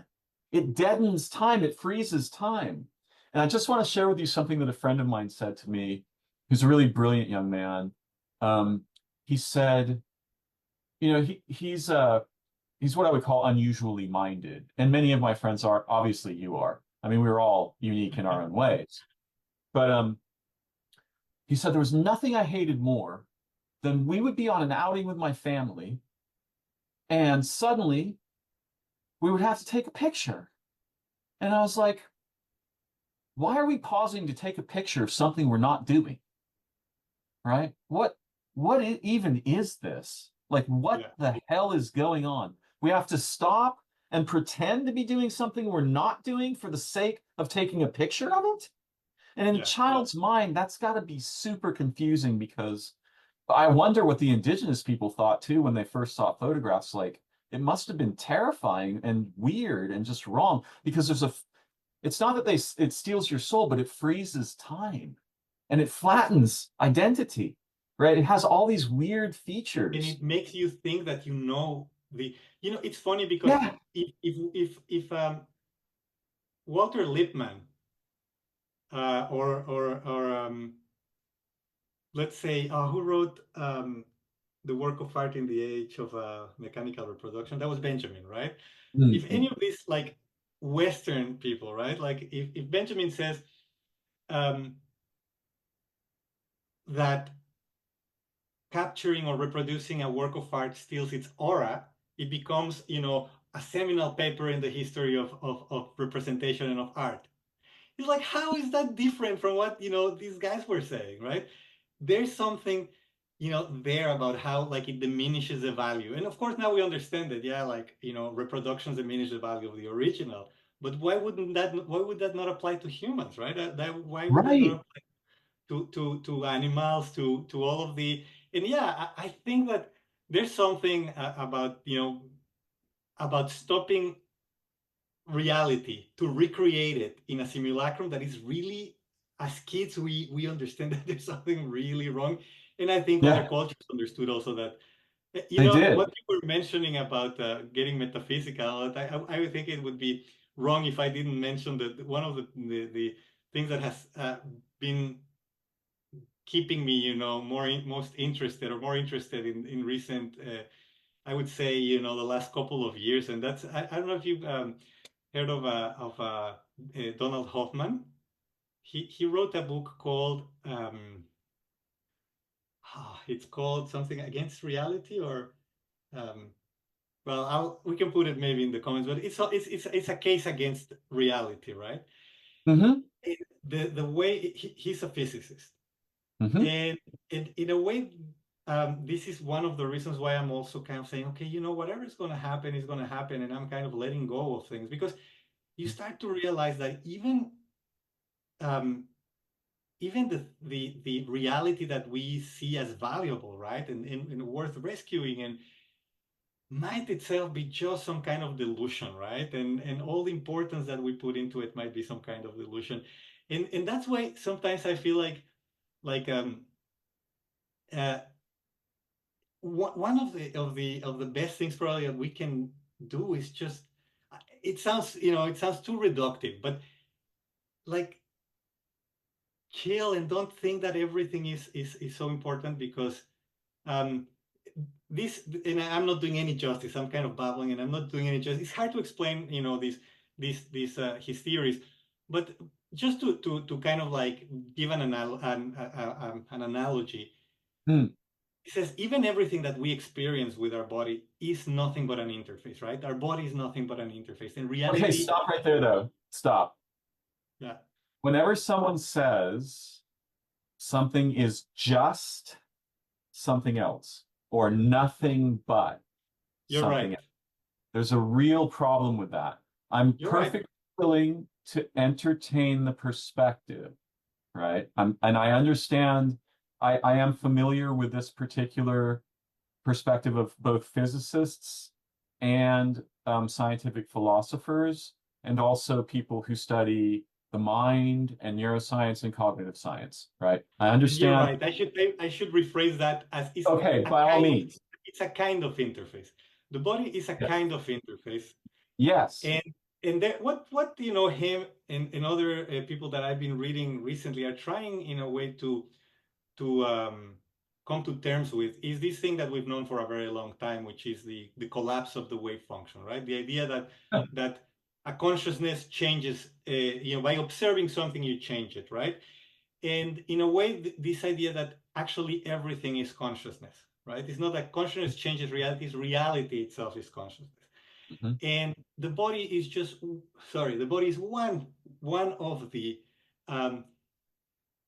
It deadens time. It freezes time. And I just want to share with you something that a friend of mine said to me, who's a really brilliant young man. He said, he's what I would call unusually minded. And many of my friends are, obviously you are. I mean, we're all unique in our own ways. But he said there was nothing I hated more than we would be on an outing with my family, and suddenly we would have to take a picture. And I was like, why are we pausing to take a picture of something we're not doing? Right? Even is this? Like, what yeah, the hell is going on? We have to stop and pretend to be doing something we're not doing for the sake of taking a picture of it? And in a yeah. child's mind, that's got to be super confusing because I wonder what the indigenous people thought too when they first saw photographs. Like, it must have been terrifying and weird and just wrong because it's not that it steals your soul, but it freezes time and it flattens identity, right? It has all these weird And features. it makes you think that it's funny because Yeah. if Walter Lippmann, or let's say, who wrote the work of art in the age of mechanical reproduction? That was Benjamin, right? If any Mhm. of these like Western people, right? Like if Benjamin says um, that capturing or reproducing a work of art steals its aura, it becomes, a seminal paper in the history of representation and of art. It's like, how is that different from what, these guys were saying, right? There's something, there about how like it diminishes the value. And of course, now we understand that, yeah, like, reproductions diminish the value of the original. But why would that not apply to humans, right? Why would that not Right. apply to animals, to all of and yeah, I think that there's something about stopping reality to recreate it in a simulacrum that is really as kids we understand that there's something really wrong, and I think other Yeah, cultures understood also that. You they know did. what you were mentioning about getting metaphysical. I would think it would be wrong if I didn't mention that one of the things that has been keeping me, most interested or more interested in recent, I would say, the last couple of years, and that's I don't know if you've heard of Donald Hoffman. He wrote a book called it's called something against reality or well, we can put it maybe in the comments, but it's a case against reality, right? Mm-hmm. The way he's a physicist, Mm-hmm. and in a way, this is one of the reasons why I'm also kind of saying, okay, whatever is going to happen is going to happen, and I'm kind of letting go of things because you start to realize that um, even the reality that we see as valuable, right, and worth rescuing, and might itself be just some kind of delusion, right? And all the importance that we put into it might be some kind of delusion, and that's why sometimes I feel like uh, one of the best things probably that we can do is just it sounds too reductive, but like chill and don't think that everything is so important because um this and I'm not doing any justice. I'm kind of babbling and I'm not doing any justice. It's hard to explain, these his theories, but just to kind of like give an analogy. Hmm. He says even everything that we experience with our body is nothing but an interface, right? Our body is nothing but an interface. In Okay, reality, stop right there though. Stop. yeah, Whenever someone says something is just something else or nothing but you're something right. else, there's a real problem with that. I'm You're right. perfectly willing to entertain the perspective, right? And I understand, I am familiar with this particular perspective of both physicists and scientific philosophers, and also people who study the mind and neuroscience and cognitive science, right? I And you're understand. right. I should rephrase that as is Okay, a by all kind. means. It's a kind of interface. The body is a Yes. kind of interface, Yes. and what him and other people that I've been reading recently are trying in a way to come to terms with is this thing that we've known for a very long time, which is the collapse of the wave function, right? The idea that a consciousness changes, by observing something you change it, right? And in a way, this idea that actually everything is consciousness, right? It's not that consciousness changes reality; it's reality itself is consciousness. Mhm. And the body is the body is one of the um,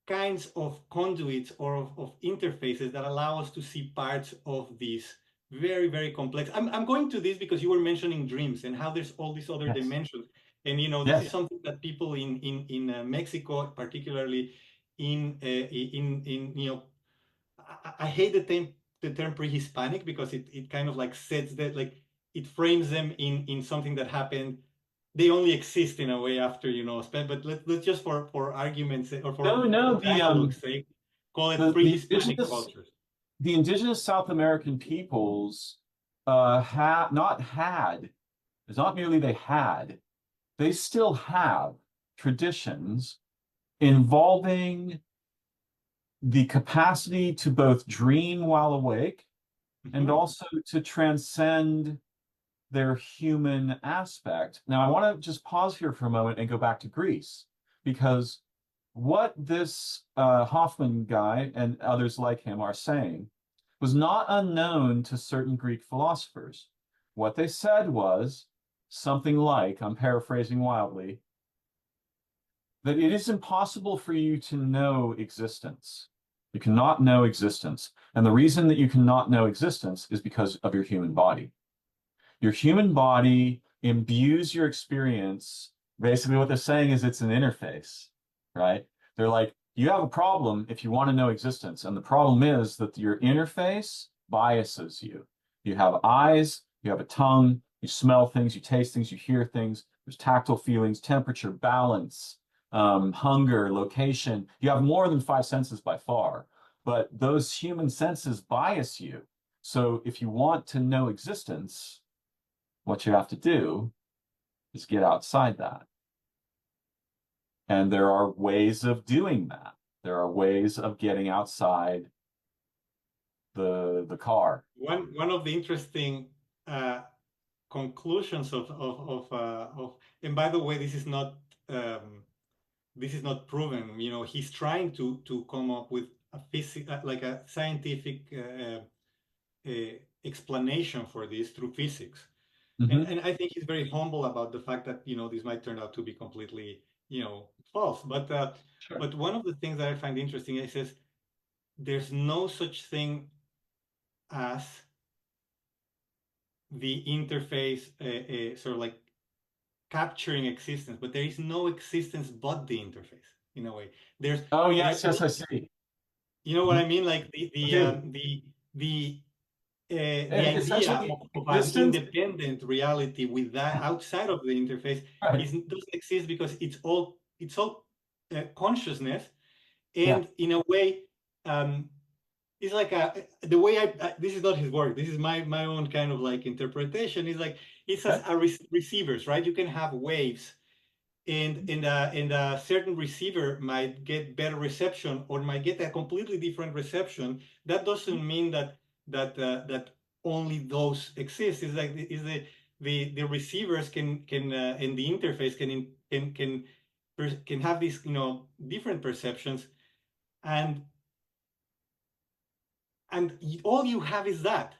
kinds of conduits or of interfaces that allow us to see parts of these very, very complex. I'm going to this because you were mentioning dreams and how there's all these other Yes. dimensions. And this is Yes. something that people in Mexico, particularly in I hate the term pre-Hispanic because it kind of like sets that like it frames them in something that happened. They only exist in a way after but let's just for arguments or No, for no, dialogue's sake call it the pre-Hispanic indigenous cultures. South American peoples have not had, it's not merely they had, they still have traditions involving the capacity to both dream while awake and Hmm. also to transcend their human aspect. Now, I want to just pause here for a moment and go back to Greece, because what this Hoffman guy and others like him are saying was not unknown to certain Greek philosophers. What they said was something like, I'm paraphrasing wildly, that it is impossible for you to know existence. You cannot know existence. And the reason that you cannot know existence is because of your human body. Your human body imbues your experience. Basically, what they're saying is it's an interface, right? They're like, you have a problem if you want to know existence. And the problem is that your interface biases you. You have eyes, you have a tongue, you smell things, you taste things, you hear things. There's tactile feelings, temperature, balance, hunger, location. You have more than five senses by far, but those human senses bias you. So if you want to know existence, what you have to do is get outside that. And there are ways of doing that. There are ways of getting outside the car. One of the interesting conclusions of and by the way, this is not proven. You know, he's trying to come up with a like a scientific explanation for this through physics. Hmm. And I think he's very humble about the fact that, you know, this might turn out to be completely, you know, false. Sure. But one of the things that I find interesting, he says, there's no such thing as the interface, sort of like capturing existence, but there is no existence but the interface in a way. There's Oh, there, yes, yes, I see. you know what Mhm. I mean? Like I do. the the And idea essentially, of an existence, independent reality with that outside of the interface right? is doesn't exist because it's all consciousness, Yeah. and in a way, um, it's like the way this is not his work. This is my own kind of like interpretation. Is like it's as Okay. a receivers, right? You can have waves and a certain receiver might get better reception or might get a completely different reception. That doesn't mean that only those exist. It's like is the receivers can and the interface can have these, you know, different perceptions, and all you have is that,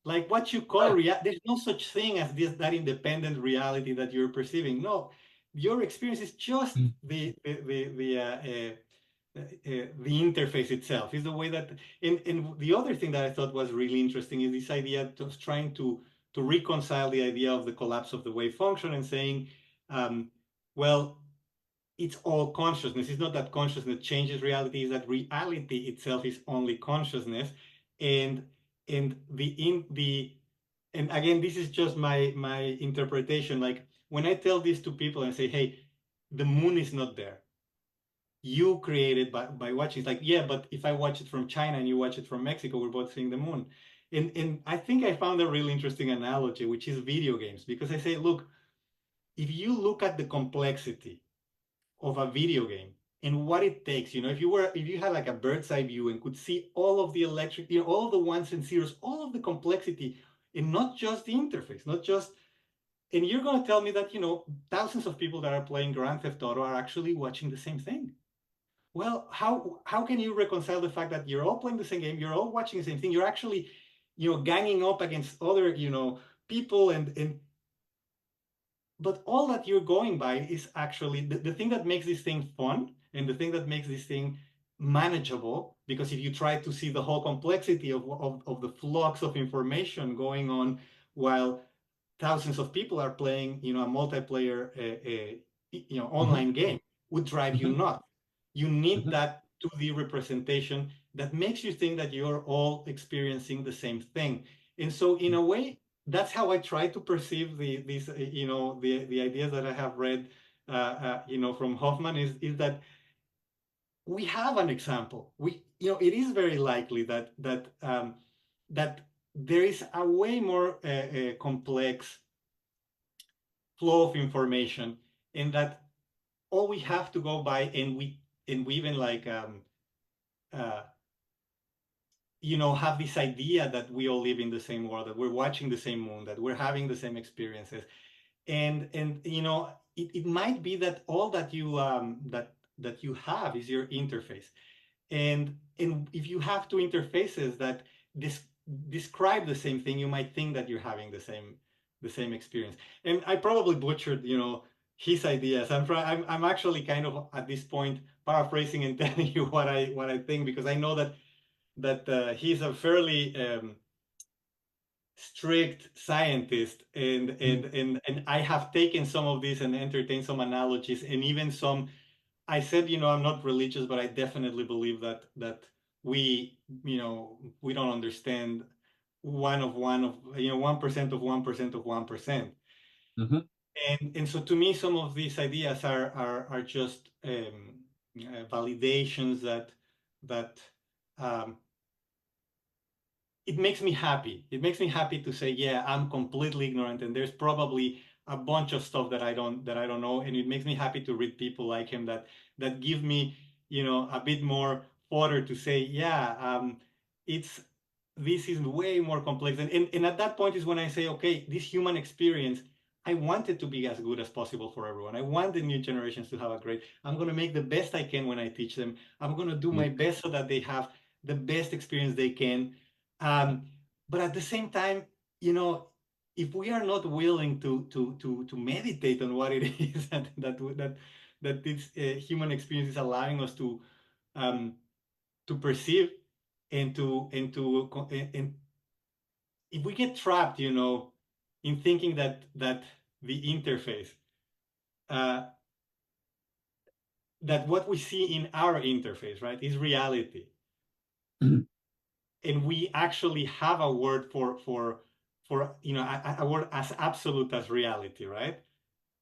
like what you call Right. there's no such thing as this that independent reality that you're perceiving. No, your experience is just Mm. the interface itself is the way that. And the other thing that I thought was really interesting is this idea of trying to reconcile the idea of the collapse of the wave function and saying, um, well, it's all consciousness. It's not that consciousness changes reality, it's that reality itself is only consciousness. And and again, this is just my interpretation. Like when I tell this to people and say, hey, the moon is not there. You created by watching. It's like, yeah, but if I watch it from China and you watch it from Mexico, we're both seeing the moon. And I think I found a really interesting analogy, which is video games, because I say, look, if you look at the complexity of a video game and what it takes, you know, if you had like a bird's eye view and could see all of the electric, you know, all the ones and zeros, all of the complexity, and not just the interface, not just, and you're going to tell me that, you know, thousands of people that are playing Grand Theft Auto are actually watching the same thing. Well, how can you reconcile the fact that you're all playing the same game, you're all watching the same thing, you're actually, you know, ganging up against other, you know, people, and but all that you're going by is actually the thing that makes this thing fun and the thing that makes this thing manageable. Because if you try to see the whole complexity of the flux of information going on while thousands of people are playing, you know, a multiplayer, you know, Hmm. online game, would drive you Hmm. nuts. You need Hmm. that 2D representation that makes you think that you're all experiencing the same thing. And so, in a way, that's how I try to perceive these, you know, the ideas that I have read, you know, from Hoffman is that we have an example. You know, it is very likely that there is a way more complex flow of information, and that all we have to go by, and we even like uh, you know, have this idea that we all live in the same world, that we're watching the same moon, that we're having the same experiences, and you know, it might be that all that you have is your interface. And if you have two interfaces that this describe the same thing, you might think that you're having the same experience. And I probably butchered, you know, his ideas. I'm actually kind of at this point paraphrasing and telling you what I think, because I know that he's a fairly strict scientist, and I have taken some of these and entertained some analogies, and even some. I said, you know, I'm not religious, but I definitely believe that we, you know, we don't understand 1% of 1% of 1%. Hmm. And so to me, some of these ideas are just validations that um, it makes me happy. It makes me happy to say, yeah, I'm completely ignorant, and there's probably a bunch of stuff that I don't know, and it makes me happy to read people like him that give me, a bit more fodder to say, yeah, it's this is way more complex, and at that point is when I say, okay, this human experience. I want it to be as good as possible for everyone. I want the new generations to have a great. I'm going to make the best I can when I teach them. I'm going to do Yeah. my best so that they have the best experience they can. um, but at the same time, you know, if we are not willing to meditate on what it is that this human experience is allowing us um, to perceive and if we get trapped, in thinking that the interface, uh, that what we see in our interface, right, is reality, Mhm. and we actually have a word for a word as absolute as reality, right?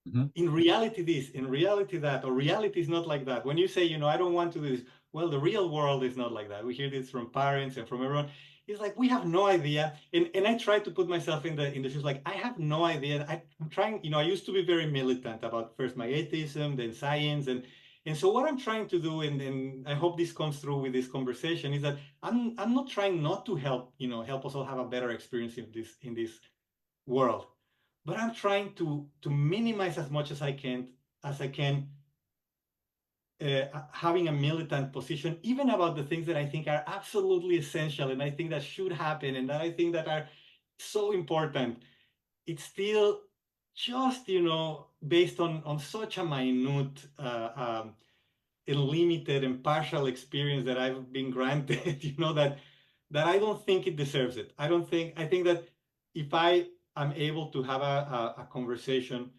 Mhm. In reality this, in reality that, or reality is not like that. When you say, I don't want to do this, well, the real world is not like that. We hear this from parents and from everyone. It's like we have no idea. And I try to put myself in the shoes, like I have no idea. I'm trying, I used to be very militant about first my atheism, then science, and so what I'm trying to do, and I hope this comes through with this conversation, is that I'm not trying not to help us all have a better experience in this world, but I'm trying to minimize as much as I can having a militant position, even about the things that I think are absolutely essential and I think that should happen and that I think that are so important. It's still just based on such a minute and limited and partial experience that I've been granted, that I don't think it deserves it. I think that if I am able to have a conversation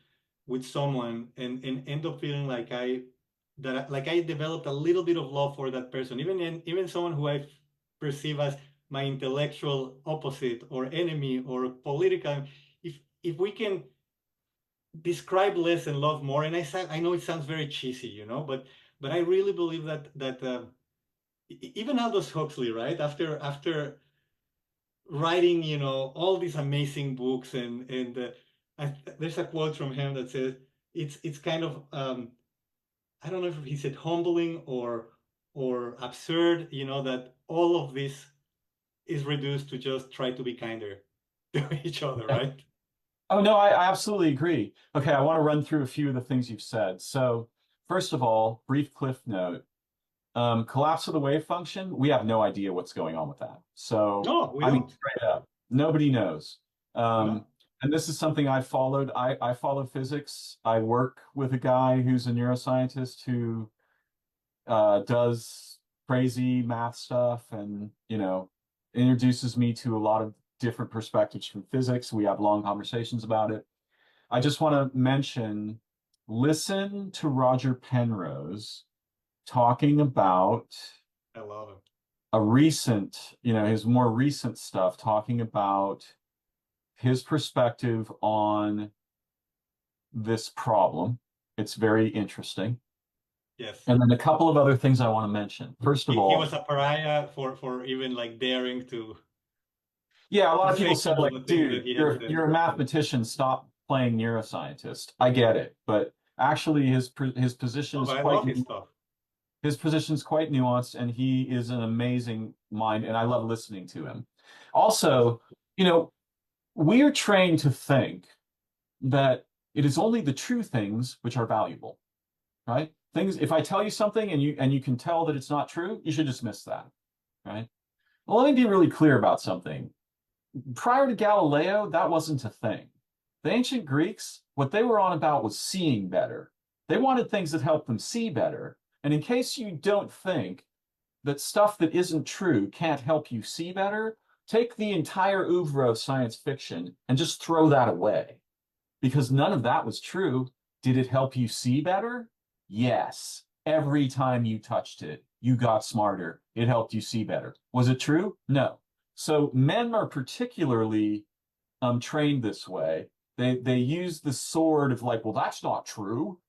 with someone and end up feeling like I developed a little bit of love for that person, even someone who I perceive as my intellectual opposite or enemy or political, if we can describe less and love more. And I know it sounds very cheesy, but I really believe that even Aldous Huxley, right? After writing, all these amazing books, there's a quote from him that says it's kind of I don't know if he said humbling or absurd, that all of this is reduced to just try to be kinder to each other, Yeah. right? Oh, no, I absolutely agree. Okay, I want to run through a few of the things you've said. So, first of all, brief cliff note. Collapse of the wave function, we have no idea what's going on with that. So, No, we I mean, don't. straight up, nobody knows. Um, No. and this is something I followed. I follow physics. I work with a guy who's a neuroscientist who does crazy math stuff and, introduces me to a lot of different perspectives from physics. We have long conversations about it. I just want to mention, listen to Roger Penrose talking about I love him. a recent, his more recent stuff, talking about his perspective on this problem. It's very interesting. Yes. And then a couple of other things I want to mention. First of He was all, a pariah for even like daring yeah, a to lot of people say said, some of like, the things that dude, he had said. you're a mathematician, stop playing neuroscientist. I get it, but actually his position Oh, is but I quite love his stuff. his position is quite nuanced, and he is an amazing mind, and I love listening to him. Yes. Also, you know, we are trained to think that it is only the true things which are valuable, right? Things, if I tell you something and you can tell that it's not true, you should dismiss that, right? Well, let me be really clear about something. Prior to Galileo, that wasn't a thing. The ancient Greeks, what they were on about was seeing better. They wanted things that helped them see better. And in case you don't think that stuff that isn't true can't help you see better, take the entire oeuvre of science fiction and just throw that away. Because none of that was true. Did it help you see better? Yes. Every time you touched it, you got smarter. It helped you see better. Was it true? No. So men are particularly trained this way. They use the sword of like, well, that's not true.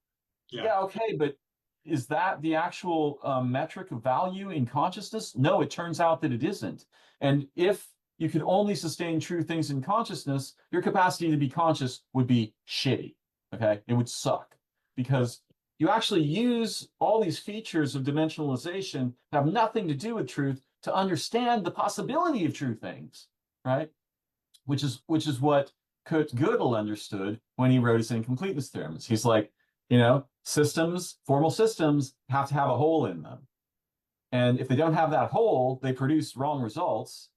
Yeah. Yeah, okay, but is that the actual metric of value in consciousness? No, it turns out that it isn't. And if you could only sustain true things in consciousness, your capacity to be conscious would be shitty. Okay, it would suck Yeah. because you actually use all these features of dimensionalization that have nothing to do with truth to understand the possibility of true things, right? Which is what Kurt Gödel understood when he wrote his incompleteness theorems. He's like, systems, formal systems have to have a hole in them. And if they don't have that hole, they produce wrong results.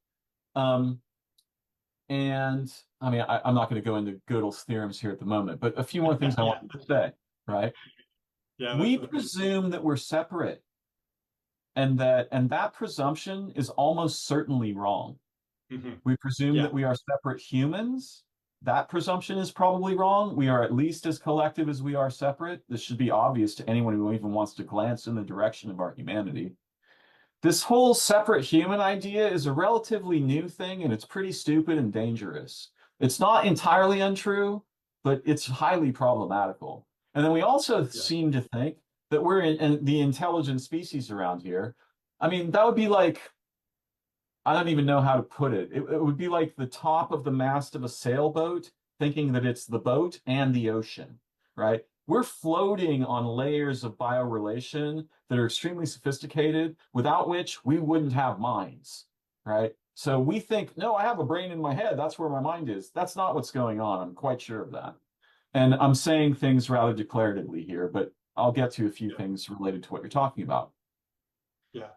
Um, and I mean, I'm not going to go into Gödel's theorems here at the moment, but a few more things I Yeah. want to say, right? Yeah, We that's presume that we're separate, and that presumption is almost certainly wrong. mhm. We presume Yeah. that we are separate humans. That presumption is probably wrong. We are at least as collective as we are separate. This should be obvious to anyone who even wants to glance in the direction of our humanity. This whole separate human idea is a relatively new thing, and it's pretty stupid and dangerous. It's not entirely untrue, but it's highly problematical. And then we also Yeah. seem to think that we're in the intelligent species around here. I mean, that would be like, I don't even know how to put it. It would be like the top of the mast of a sailboat, thinking that it's the boat and the ocean, right? We're floating on layers of biorelation that are extremely sophisticated, without which we wouldn't have minds, right? So we think, no, I have a brain in my head. That's where my mind is. That's not what's going on. I'm quite sure of that. And I'm saying things rather declaratively here, but I'll get to a few Yeah. things related to what you're talking about. Yeah.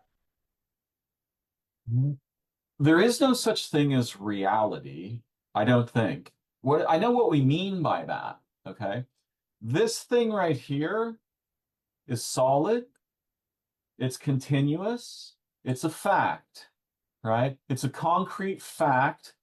There is no such thing as reality, I don't think. What I know what we mean by that, okay? This thing right here is solid, it's continuous, it's a fact, right? It's a concrete fact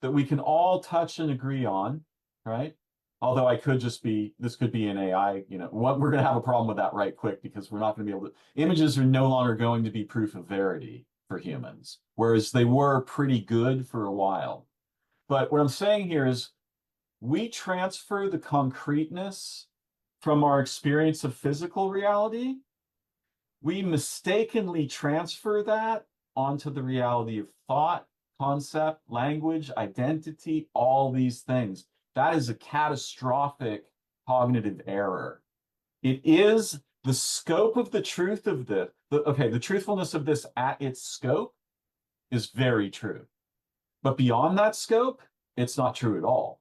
that we can all touch and agree on, right? Although this could be an AI, we're going to have a problem with that right quick because we're not going to be able to, images are no longer going to be proof of verity for humans, whereas they were pretty good for a while. But what I'm saying here is we transfer the concreteness from our experience of physical reality. We mistakenly transfer that onto the reality of thought, concept, language, identity, all these things. That is a catastrophic cognitive error. It is the scope of the truth of the truthfulness of this at its scope is very true. But beyond that scope, it's not true at all.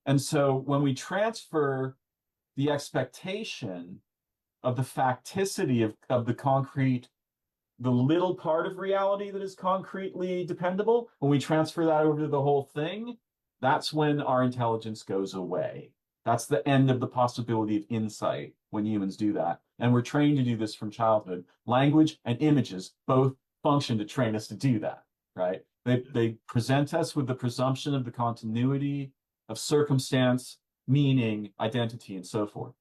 And so when we transfer the expectation of the facticity of the concrete, the little part of reality that is concretely dependable, when we transfer that over to the whole thing, that's when our intelligence goes away. That's the end of the possibility of insight when humans do that. And we're trained to do this from childhood. Language and images both function to train us to do that, right? They present us with the presumption of the continuity of circumstance, meaning, identity, and so forth.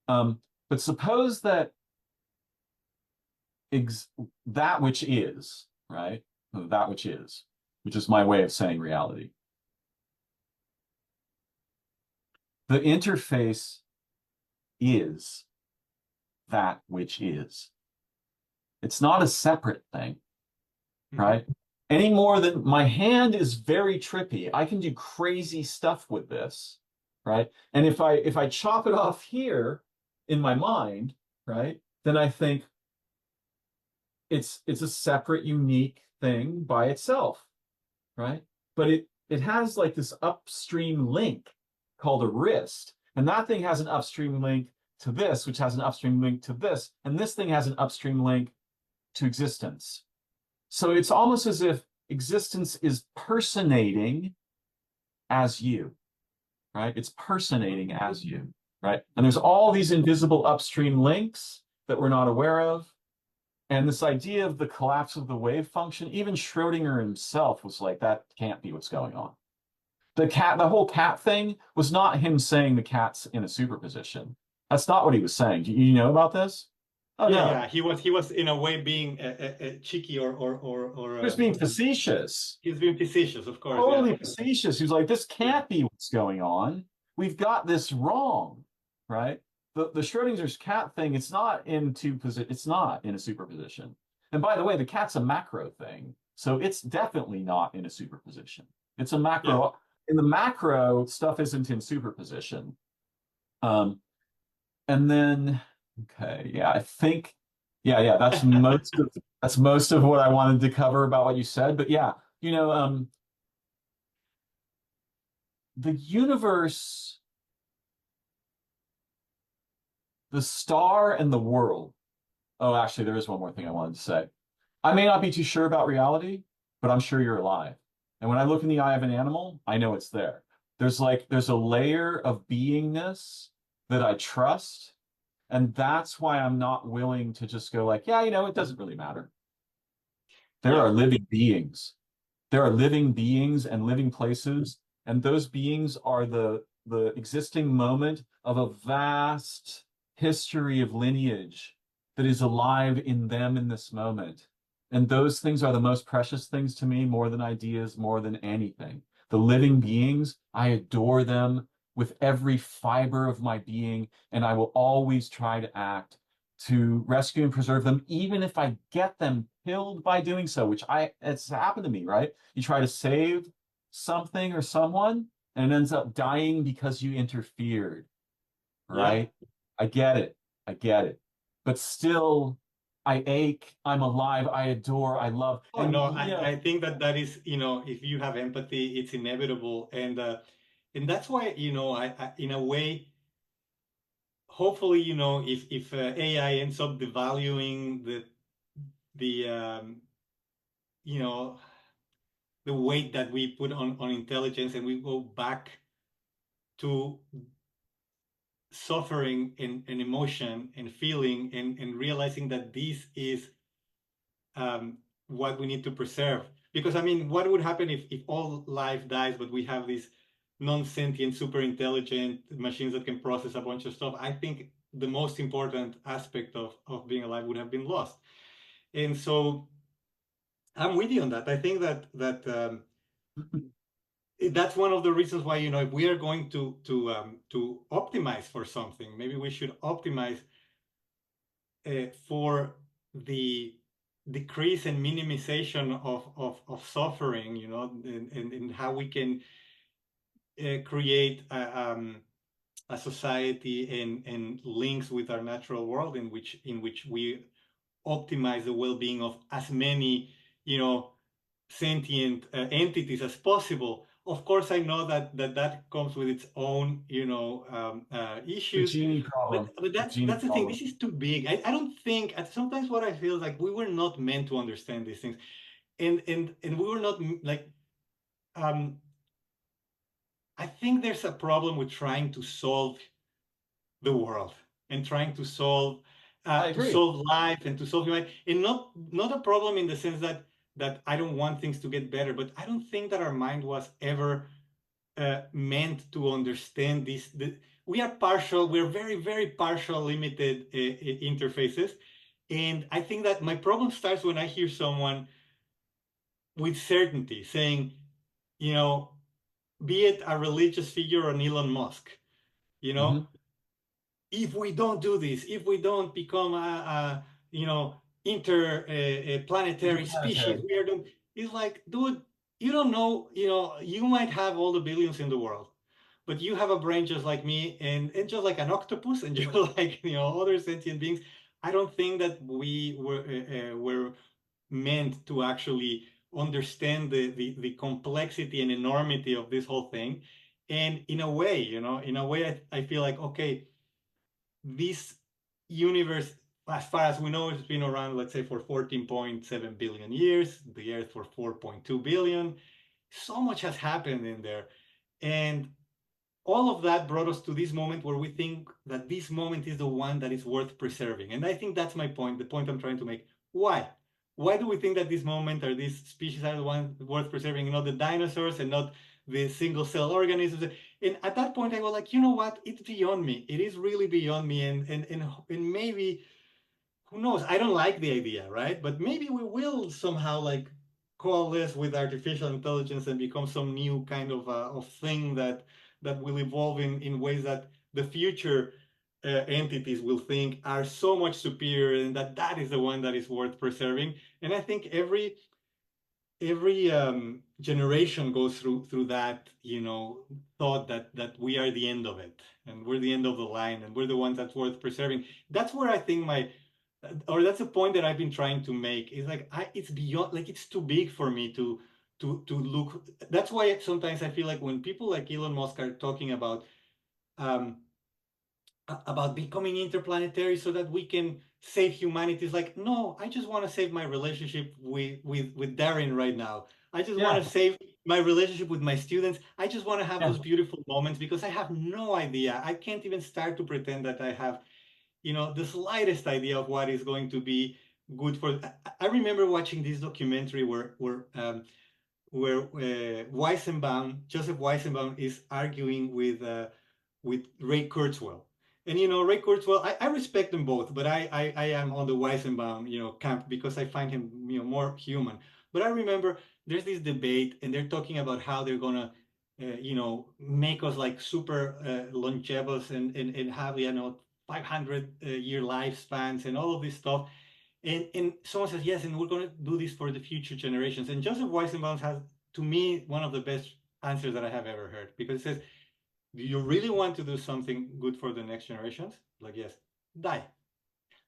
But suppose that that which is, right? That which is my way of saying reality. The interface is that which is. It's not a separate thing, right? Any more than my hand is very trippy. I can do crazy stuff with this, right? And if I chop it off here in my mind, right, then I think it's a separate, unique thing by itself, right? But it has like this upstream link called a wrist, and that thing has an upstream link to this, which has an upstream link to this, and this thing has an upstream link to existence. So it's almost as if existence is personating as you, right? It's personating as you, right? And there's all these invisible upstream links that we're not aware of. And this idea of the collapse of the wave function, even Schrodinger himself was like, that can't be what's going on. The whole cat thing was not him saying the cat's in a superposition. That's not what he was saying. Do you know about this? Oh Yeah, no. yeah. He was in a way being cheeky He was being facetious. he's being facetious, of course. Yeah. Totally facetious. He was like, this Yeah. can't be what's going on. we've got this wrong, right? The Schrodinger's cat thing, it's not in it's not in a superposition. And by the way, the cat's a macro thing, so it's definitely not in a superposition. It's a Yeah. macro. In the macro, stuff isn't in superposition. Um, and then, okay, yeah, I think, yeah, that's most of what I wanted to cover about what you said. But yeah, you know, the universe, the star and the world. Oh, actually, there is one more thing I wanted to say. I may not be too sure about reality, but I'm sure you're alive. And when I look in the eye of an animal, I know it's there. There's a layer of beingness that I trust, and that's why I'm not willing to just go like, yeah, it doesn't really matter. There Yeah. are living beings. There are living beings and living places, and those beings are the existing moment of a vast history of lineage that is alive in them in this moment. And those things are the most precious things to me, more than ideas, more than anything. The living beings, I adore them with every fiber of my being, and I will always try to act to rescue and preserve them, even if I get them killed by doing so, which it's happened to me, right? You try to save something or someone, and it ends up dying because you interfered, Yeah. right? I get it. I get it. But still, I ache, I'm alive, I adore, I love. Oh And no, I think that that is, if you have empathy, it's inevitable, and that's why, I in a way, hopefully, if AI ends up devaluing the you know the weight that we put on intelligence, and we go back to suffering and emotion and feeling, and realizing that this is what we need to preserve. Because I mean, what would happen if all life dies, but we have these non-sentient, super intelligent machines that can process a bunch of stuff? I think the most important aspect of being alive would have been lost. And so I'm with you on that. I think that's one of the reasons why, if we are going to optimize for something, maybe we should optimize for the decrease and minimization of suffering, and how we can create a society and links with our natural world, in which we optimize the well-being of as many, sentient entities as possible. Of course, I know that comes with its own, the issues, genie but problem, but the that's genie that's the thing. problem. This is too big. I don't think. Sometimes what I feel is like we were not meant to understand these things, and we were not like. Um, I think there's a problem with trying to solve the world, and trying I to agree. solve life and to solve humanity, and not a problem in the sense that I don't want things to get better, but I don't think that our mind was ever meant to understand this. We are partial. We're very, very partial, limited interfaces, and I think that my problem starts when I hear someone with certainty saying, you know, be it a religious figure or an Elon Musk, you know, Hmm. if we don't do this, if we don't become a interplanetary species, Interplanetary. we are doing. It's like, dude, you don't know. You might have all the billions in the world, but you have a brain just like me, and just like an octopus, and you're like other sentient beings. I don't think that we were meant to actually understand the complexity and enormity of this whole thing. And in a way, I feel like, okay, this universe, as far as we know, has been around, let's say, for 14.7 billion years, the Earth for 4.2 billion. So much has happened in there. And all of that brought us to this moment where we think that this moment is the one that is worth preserving. And I think that's my point, the point I'm trying to make. Why? Why do we think that this moment or these species are the one worth preserving, and not the dinosaurs and not the single cell organisms? And at that point, I go like, you know what? It's beyond me. It is really beyond me. And maybe, who knows? I don't like the idea, right? But maybe we will somehow like coalesce with artificial intelligence and become some new kind of thing that will evolve in ways that the future entities will think are so much superior, and that is the one that is worth preserving. And I think every generation goes through that, thought that we are the end of it, and we're the end of the line, and we're the ones that's worth preserving. That's where I think or that's a point that I've been trying to make. Is like it's beyond, like it's too big for me to look. That's why sometimes I feel like when people like Elon Musk are talking um, about becoming interplanetary so that we can save humanity. It's like, no, I just want to save my relationship with Darren right now. I just want Yeah, to save my relationship with my students. I just want to have yeah. those beautiful moments because I have no idea. I can't even start to pretend that I have, the slightest idea of what is going to be good for. I remember watching this documentary where Joseph Weizenbaum is arguing with Ray Kurzweil. And Ray Kurzweil, I respect them both, but I am on the Weizenbaum camp because I find him more human. But I remember there's this debate, and they're talking about how they're gonna make us like super longevous and have 500 year lifespans and all of this stuff. And someone says, yes, and we're going to do this for the future generations. And Joseph Weizenbaum has, to me, one of the best answers that I have ever heard, because it says, do you really want to do something good for the next generations? Like, yes, die.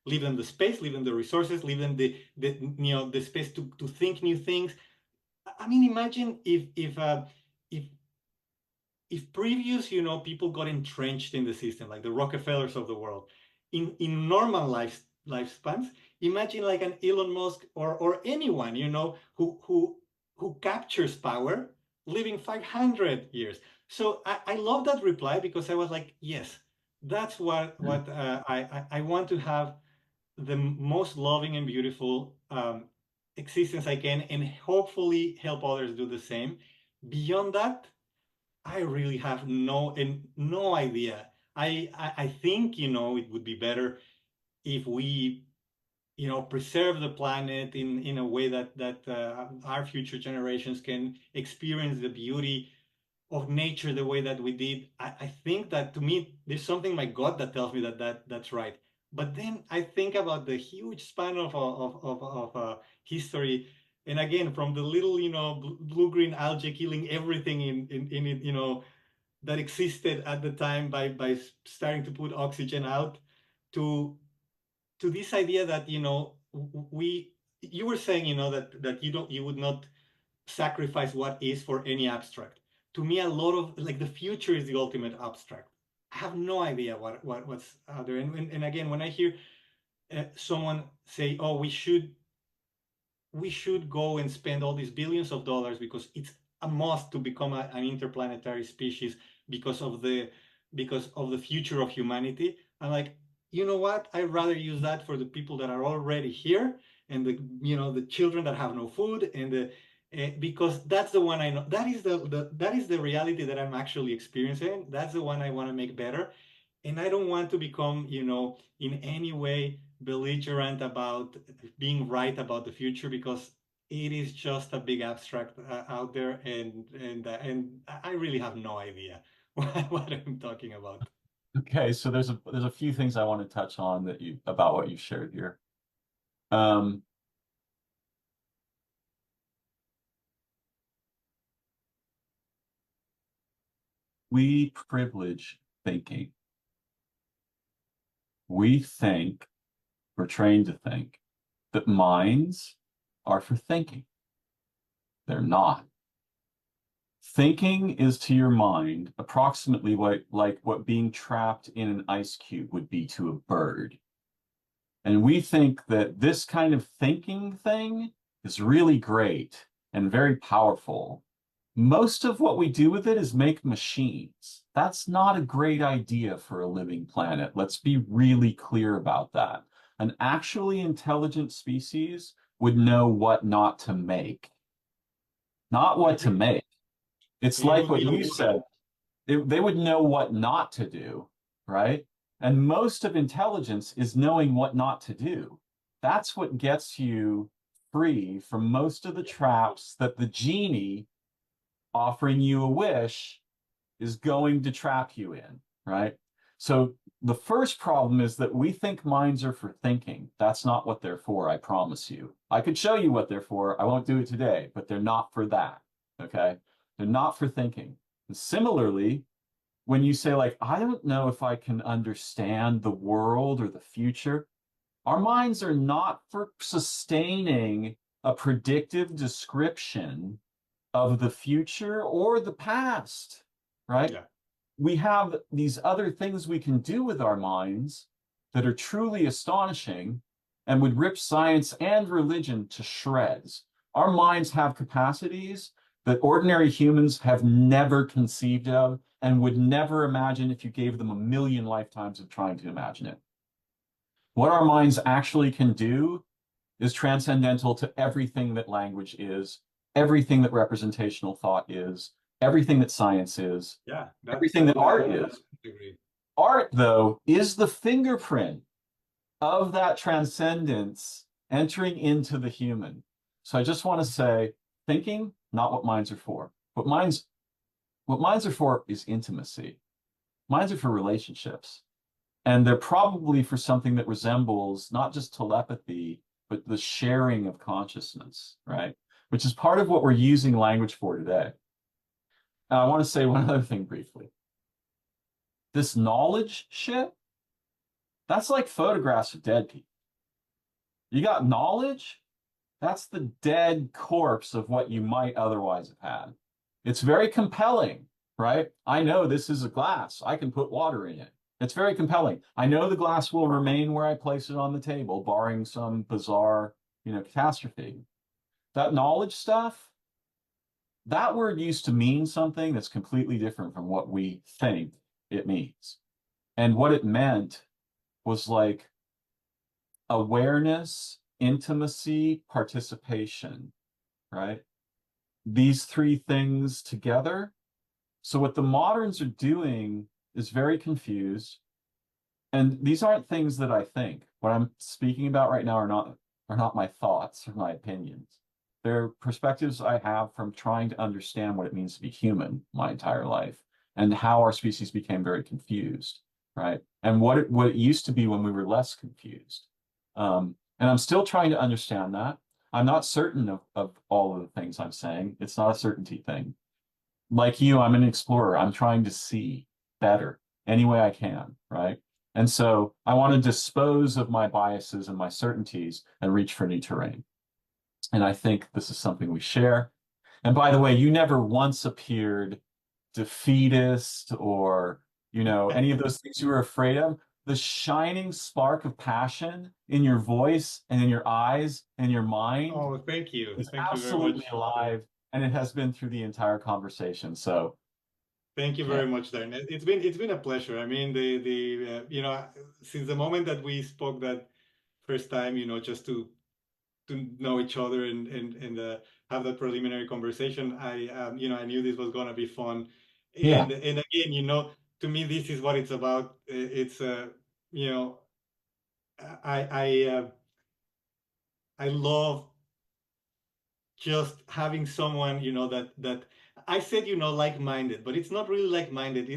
Leave them the space, leave them the resources, leave them the space to think new things. I mean, imagine if previous, people got entrenched in the system, like the Rockefellers of the world, in normal lifespans. Imagine like an Elon Musk or anyone, who captures power, living 500 years. So I love that reply, because I was like, yes, that's what I want to have, the most loving and beautiful existence I can, and hopefully help others do the same. Beyond that, I really have no idea. I think, it would be better if we, preserve the planet in a way that our future generations can experience the beauty of nature the way that we did. I think that, to me, there's something in my gut that tells me that's right. But then I think about the huge span of history, and again, from the little, blue green algae killing everything in it, that existed at the time by starting to put oxygen out, to this idea that, we you were saying, that you would not sacrifice what is for any abstract. To me, a lot of, like, the future is the ultimate abstract. I have no idea what's out there. And again, when I hear someone say, oh, we should go and spend all these billions of dollars because it's a must to become an interplanetary species, because of the future of humanity. I'm like, you know what? I'd rather use that for the people that are already here, and the children that have no food, and because that's the one I know. That is the reality that I'm actually experiencing. That's the one I want to make better. And I don't want to become, in any way belligerent about being right about the future, because it is just a big abstract out there, and I really have no idea what I'm talking about. Okay, so there's a few things I want to touch on about what you shared here. Um, we privilege thinking. We think, we're trained to think, that minds are for thinking. They're not. Thinking is to your mind approximately what being trapped in an ice cube would be to a bird. And we think that this kind of thinking thing is really great and very powerful. Most of what we do with it is make machines. That's not a great idea for a living planet. Let's be really clear about that. An actually intelligent species would know what not to make, not I what to agree. make. It's It like would what be you avoided. said. They would know what not to do, right? And most of intelligence is knowing what not to do. That's what gets you free from most of the traps that the genie offering you a wish is going to trap you in, right? So the first problem is that we think minds are for thinking. That's not what they're for, I promise you. I could show you what they're for. I won't do it today, but they're not for that, okay? They're not for thinking. And similarly, when you say like, I don't know if I can understand the world or the future, our minds are not for sustaining a predictive description of the future or the past, right? Yeah. We have these other things we can do with our minds that are truly astonishing and would rip science and religion to shreds. Our minds have capacities that ordinary humans have never conceived of and would never imagine if you gave them a million lifetimes of trying to imagine it. What our minds actually can do is transcendental to everything that language is, everything that representational thought is, everything that science is, Yeah, everything that art is. I agree. Art, though, is the fingerprint of that transcendence entering into the human. So I just want to say, thinking, not what minds are for. What minds are for is intimacy. Minds are for relationships. And they're probably for something that resembles not just telepathy, but the sharing of consciousness, right? Which is part of what we're using language for today. And I want to say one other thing briefly. This knowledge shit, that's like photographs of dead people. You got knowledge, that's the dead corpse of what you might otherwise have had. It's very compelling, right? I know this is a glass. I can put water in it. It's very compelling. I know the glass will remain where I place it on the table, barring some bizarre, catastrophe. That knowledge stuff, that word used to mean something that's completely different from what we think it means. And what it meant was like awareness, intimacy, participation, right? These three things together. So what the moderns are doing is very confused. And these aren't things that I think. What I'm speaking about right now are not my thoughts or my opinions. They're perspectives I have from trying to understand what it means to be human my entire life and how our species became very confused, right? And what it used to be when we were less confused. And I'm still trying to understand that. I'm not certain of all of the things I'm saying. It's not a certainty thing. Like you, I'm an explorer. I'm trying to see better any way I can, right? And so I want to dispose of my biases and my certainties and reach for new terrain. And I think this is something we share. And by the way, you never once appeared defeatist or, any of those things you were afraid of. The shining spark of passion in your voice and in your eyes and your mind Oh, thank you. is Thank you very absolutely much. alive. And it has been through the entire conversation. So, Thank you yeah. very much, Darren. It's been a pleasure. I mean, since the moment that we spoke that first time, just to know each other and have that preliminary conversation, I knew this was gonna be fun. Yeah. And again, to me, this is what it's about. It's you know, I I uh, I love just having someone that I said like-minded, but it's not really like-minded.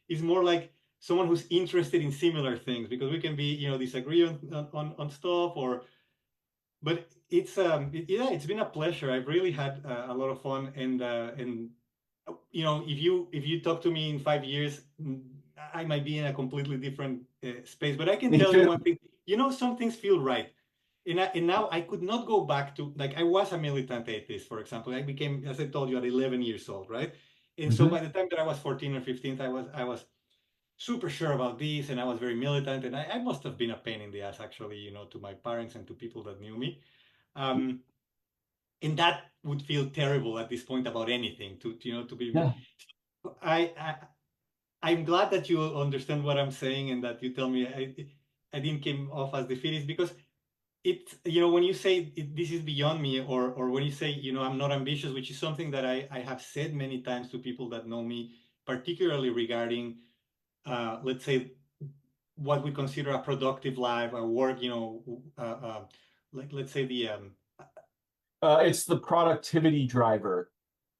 It's more like someone who's interested in similar things, because we can be disagree on stuff, or but yeah, it's been a pleasure. I've really had a lot of fun, and if you talk to me in 5 years, I might be in a completely different space. But I can Me tell you too. one thing. Some things feel right. And now I could not go back to, like, I was a militant atheist, for example. I became, as I told you, at 11 years old, right? And so Mhm. by the time that I was 14 or 15, I was super sure about this, and I was very militant, and I must have been a pain in the ass, actually, to my parents and to people that knew me. Um, and that would feel terrible at this point about anything, to be. Yeah. I, I I'm glad that you understand what I'm saying, and that you tell me I didn't come off as defeatist, because when you say this is beyond me, or when you say I'm not ambitious, which is something that I have said many times to people that know me, particularly regarding let's say what we consider a productive life, a work, like, let's say the It's the productivity driver,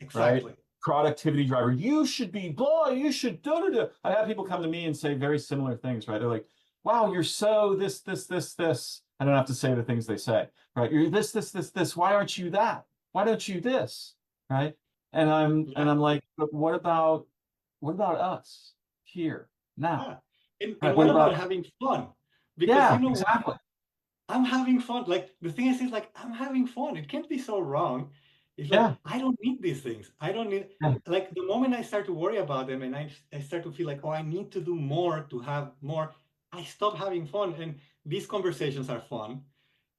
right? exactly. productivity driver. You should be blah, you should da da da. I have people come to me and say very similar things, right? They're like, wow, you're so this. I don't have to say the things they say, right? You're this. Why aren't you that? Why don't you this? Right? And Yeah, I'm like, but what about us here now? yeah. And Right? what What about about having fun? Because you yeah, know what? exactly. I'm having fun. Like the thing is like I'm having fun. It can't be so wrong. It's like Yeah, I don't need these things. I don't need yeah, like the moment I start to worry about them and I start to feel like, oh, I need to do more to have more, I stop having fun. And these conversations are fun.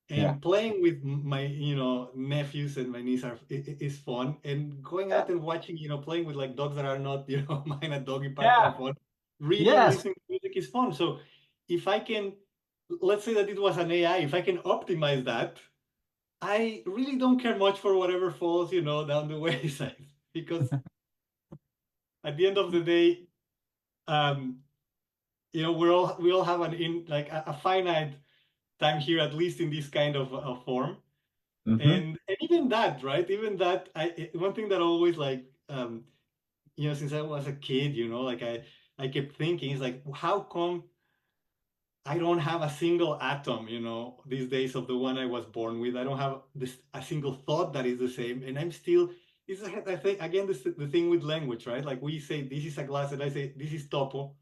yeah, And playing with my nephews and my niece is fun, and going yeah, out and watching playing with like dogs that are not mine at doggy parks are yeah, fun. Reading, yes. listening to music is fun. So if I can, let's say that it was an AI, if I can optimize that, I really don't care much for whatever falls down the wayside, because at the end of the day, um we all have an in like a finite time here, at least in this kind of form. Hmm. And even that, right? Even that, one thing that always like, since I was a kid, like I kept thinking is like, how come I don't have a single atom, these days of the one I was born with? I don't have a single thought that is the same, and I'm still. I think again the thing with language, right? Like we say this is a glass, and I say this is Topo,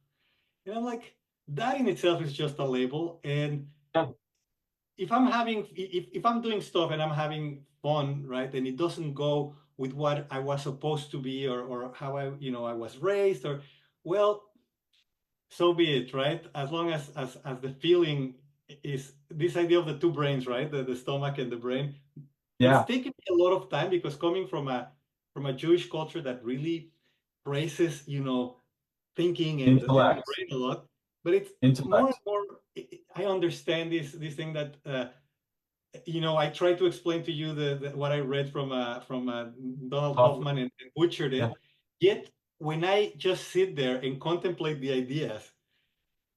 and I'm like that in itself is just a label. And Yeah, if I'm doing stuff and I'm having fun, right, and it doesn't go with what I was supposed to be, or how I was raised, or well, so be it, right? As long as the feeling is this idea of the two brains, right? The stomach and the brain. It's yeah. taken me a lot of time, because coming from a Jewish culture that really praises, thinking and the Intellect, brain a lot. But it's more and intellect. more I understand this thing that I tried to explain to you what I read from Donald Tough. Hoffman, and butchered Yeah, it. Yet when I just sit there and contemplate the ideas,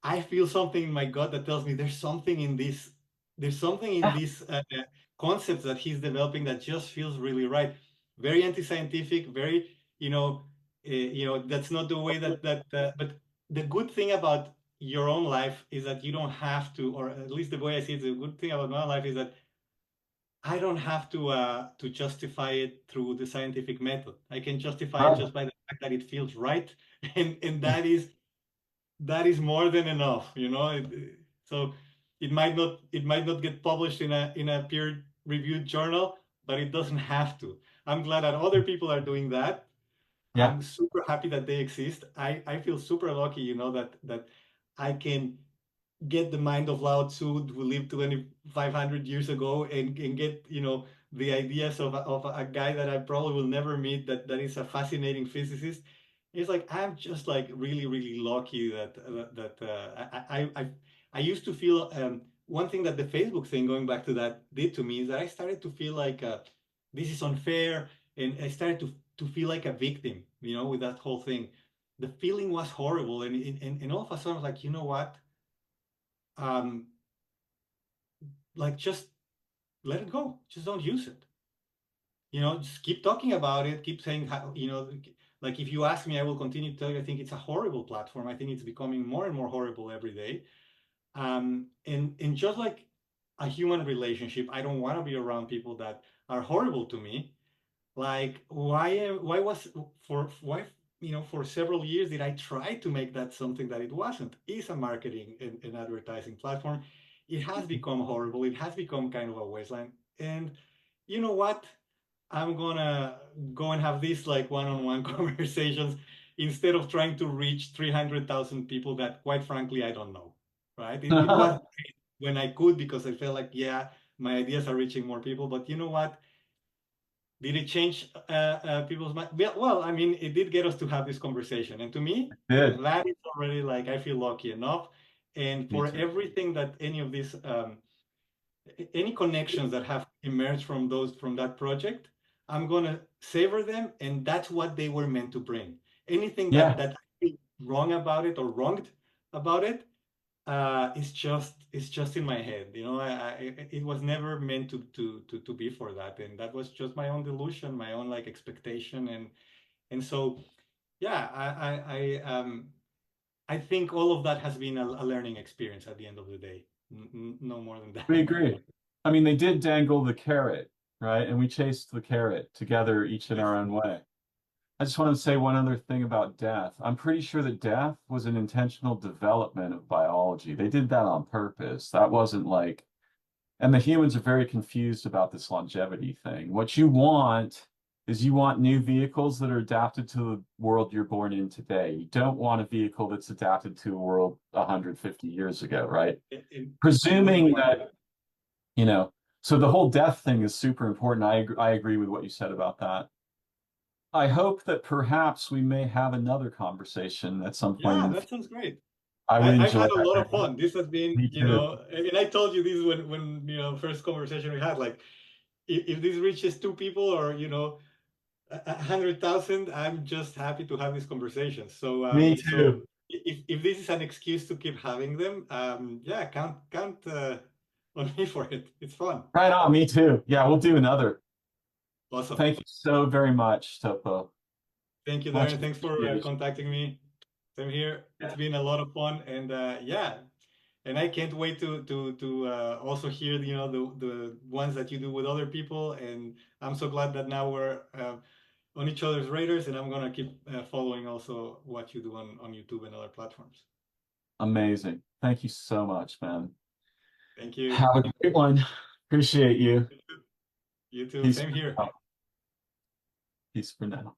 I feel something in my gut that tells me there's something in this. There's something in yeah, these concepts that he's developing that just feels really right. Very anti-scientific. Very, that's not the way But the good thing about your own life is that you don't have to, or at least the way I see it, the good thing about my life is that I don't have to justify it through the scientific method. I can justify it right. just by the fact that it feels right, and that is more than enough. So it might not get published in a peer-reviewed journal, but it doesn't have to. I'm glad that other people are doing that. Yeah, I'm super happy that they exist. I feel super lucky, that I can get the mind of Lao Tzu, who lived 2,500 years ago, and get the ideas of a guy that I probably will never meet, that is a fascinating physicist. It's like I'm just like really really lucky that I used to feel, one thing that the Facebook thing, going back to that, did to me is that I started to feel like, this is unfair, and I started to feel like a victim, with that whole thing. The feeling was horrible, and all of a sudden I was like, you know what? um, like just let it go. Just don't use it. Just keep talking about it. Keep saying how, like if you ask me, I will continue to tell you, I think it's a horrible platform. I think it's becoming more and more horrible every day. And just like a human relationship, I don't want to be around people that are horrible to me. Like why was for why for several years did I try to make that something that it wasn't? It's a marketing and advertising platform. It has become horrible. It has become kind of a wasteland. And you know what? I'm gonna go and have these like one-on-one conversations, instead of trying to reach 300,000 people that, quite frankly, I don't know. Right? It was great when I could, because I felt like, yeah, my ideas are reaching more people. But you know what? Did it change people's mind? Well, I mean, it did get us to have this conversation. And to me, good. that is already like, I feel lucky enough. And Me for too. everything that any of these, any connections that have emerged from that project, I'm gonna savor them, and that's what they were meant to bring. Anything that Yeah, that I feel wrong about it or wronged about it, it's just in my head. It was never meant to be for that, and that was just my own delusion, my own like expectation, And so, yeah, I think all of that has been a learning experience at the end of the day. No more than We that. agree. I mean, they did dangle the carrot, right? And we chased the carrot together, each in Yes. our own way. I just want to say one other thing about death. I'm pretty sure that death was an intentional development of biology. They did that on purpose. That wasn't like, and the humans are very confused about this longevity thing. What you want is you want new vehicles that are adapted to the world you're born in today. You don't want a vehicle that's adapted to a world 150 years ago, right? I wouldn't Presuming want that, that. you know, so the whole death thing is super important. I agree with what you said about that. I hope that perhaps we may have another conversation at some point in Yeah, the that future. sounds great. I would I've enjoy had a that lot very of much. fun. This has been, Me you too. know, and I told you this when first conversation we had, like, if this reaches two people or, 100,000, I'm just happy to have this conversation. So, Me so too. if this is an excuse to keep having them, yeah, count on me for it. It's fun. Right on. Me too. Yeah, we'll do another. Awesome. Thank you so very much, Topo. Thank you, Much Darren. Thanks for appreciated. contacting me. Same here. It's Yeah, been a lot of fun, and yeah, and I can't wait to also hear the ones that you do with other people. And I'm so glad that now we're on each other's radars, and I'm gonna keep following also what you do on YouTube and other platforms. amazing. Thank you so much, man. Thank you. Have a great one. Appreciate you. You too. Peace Same for here. now. Peace for now.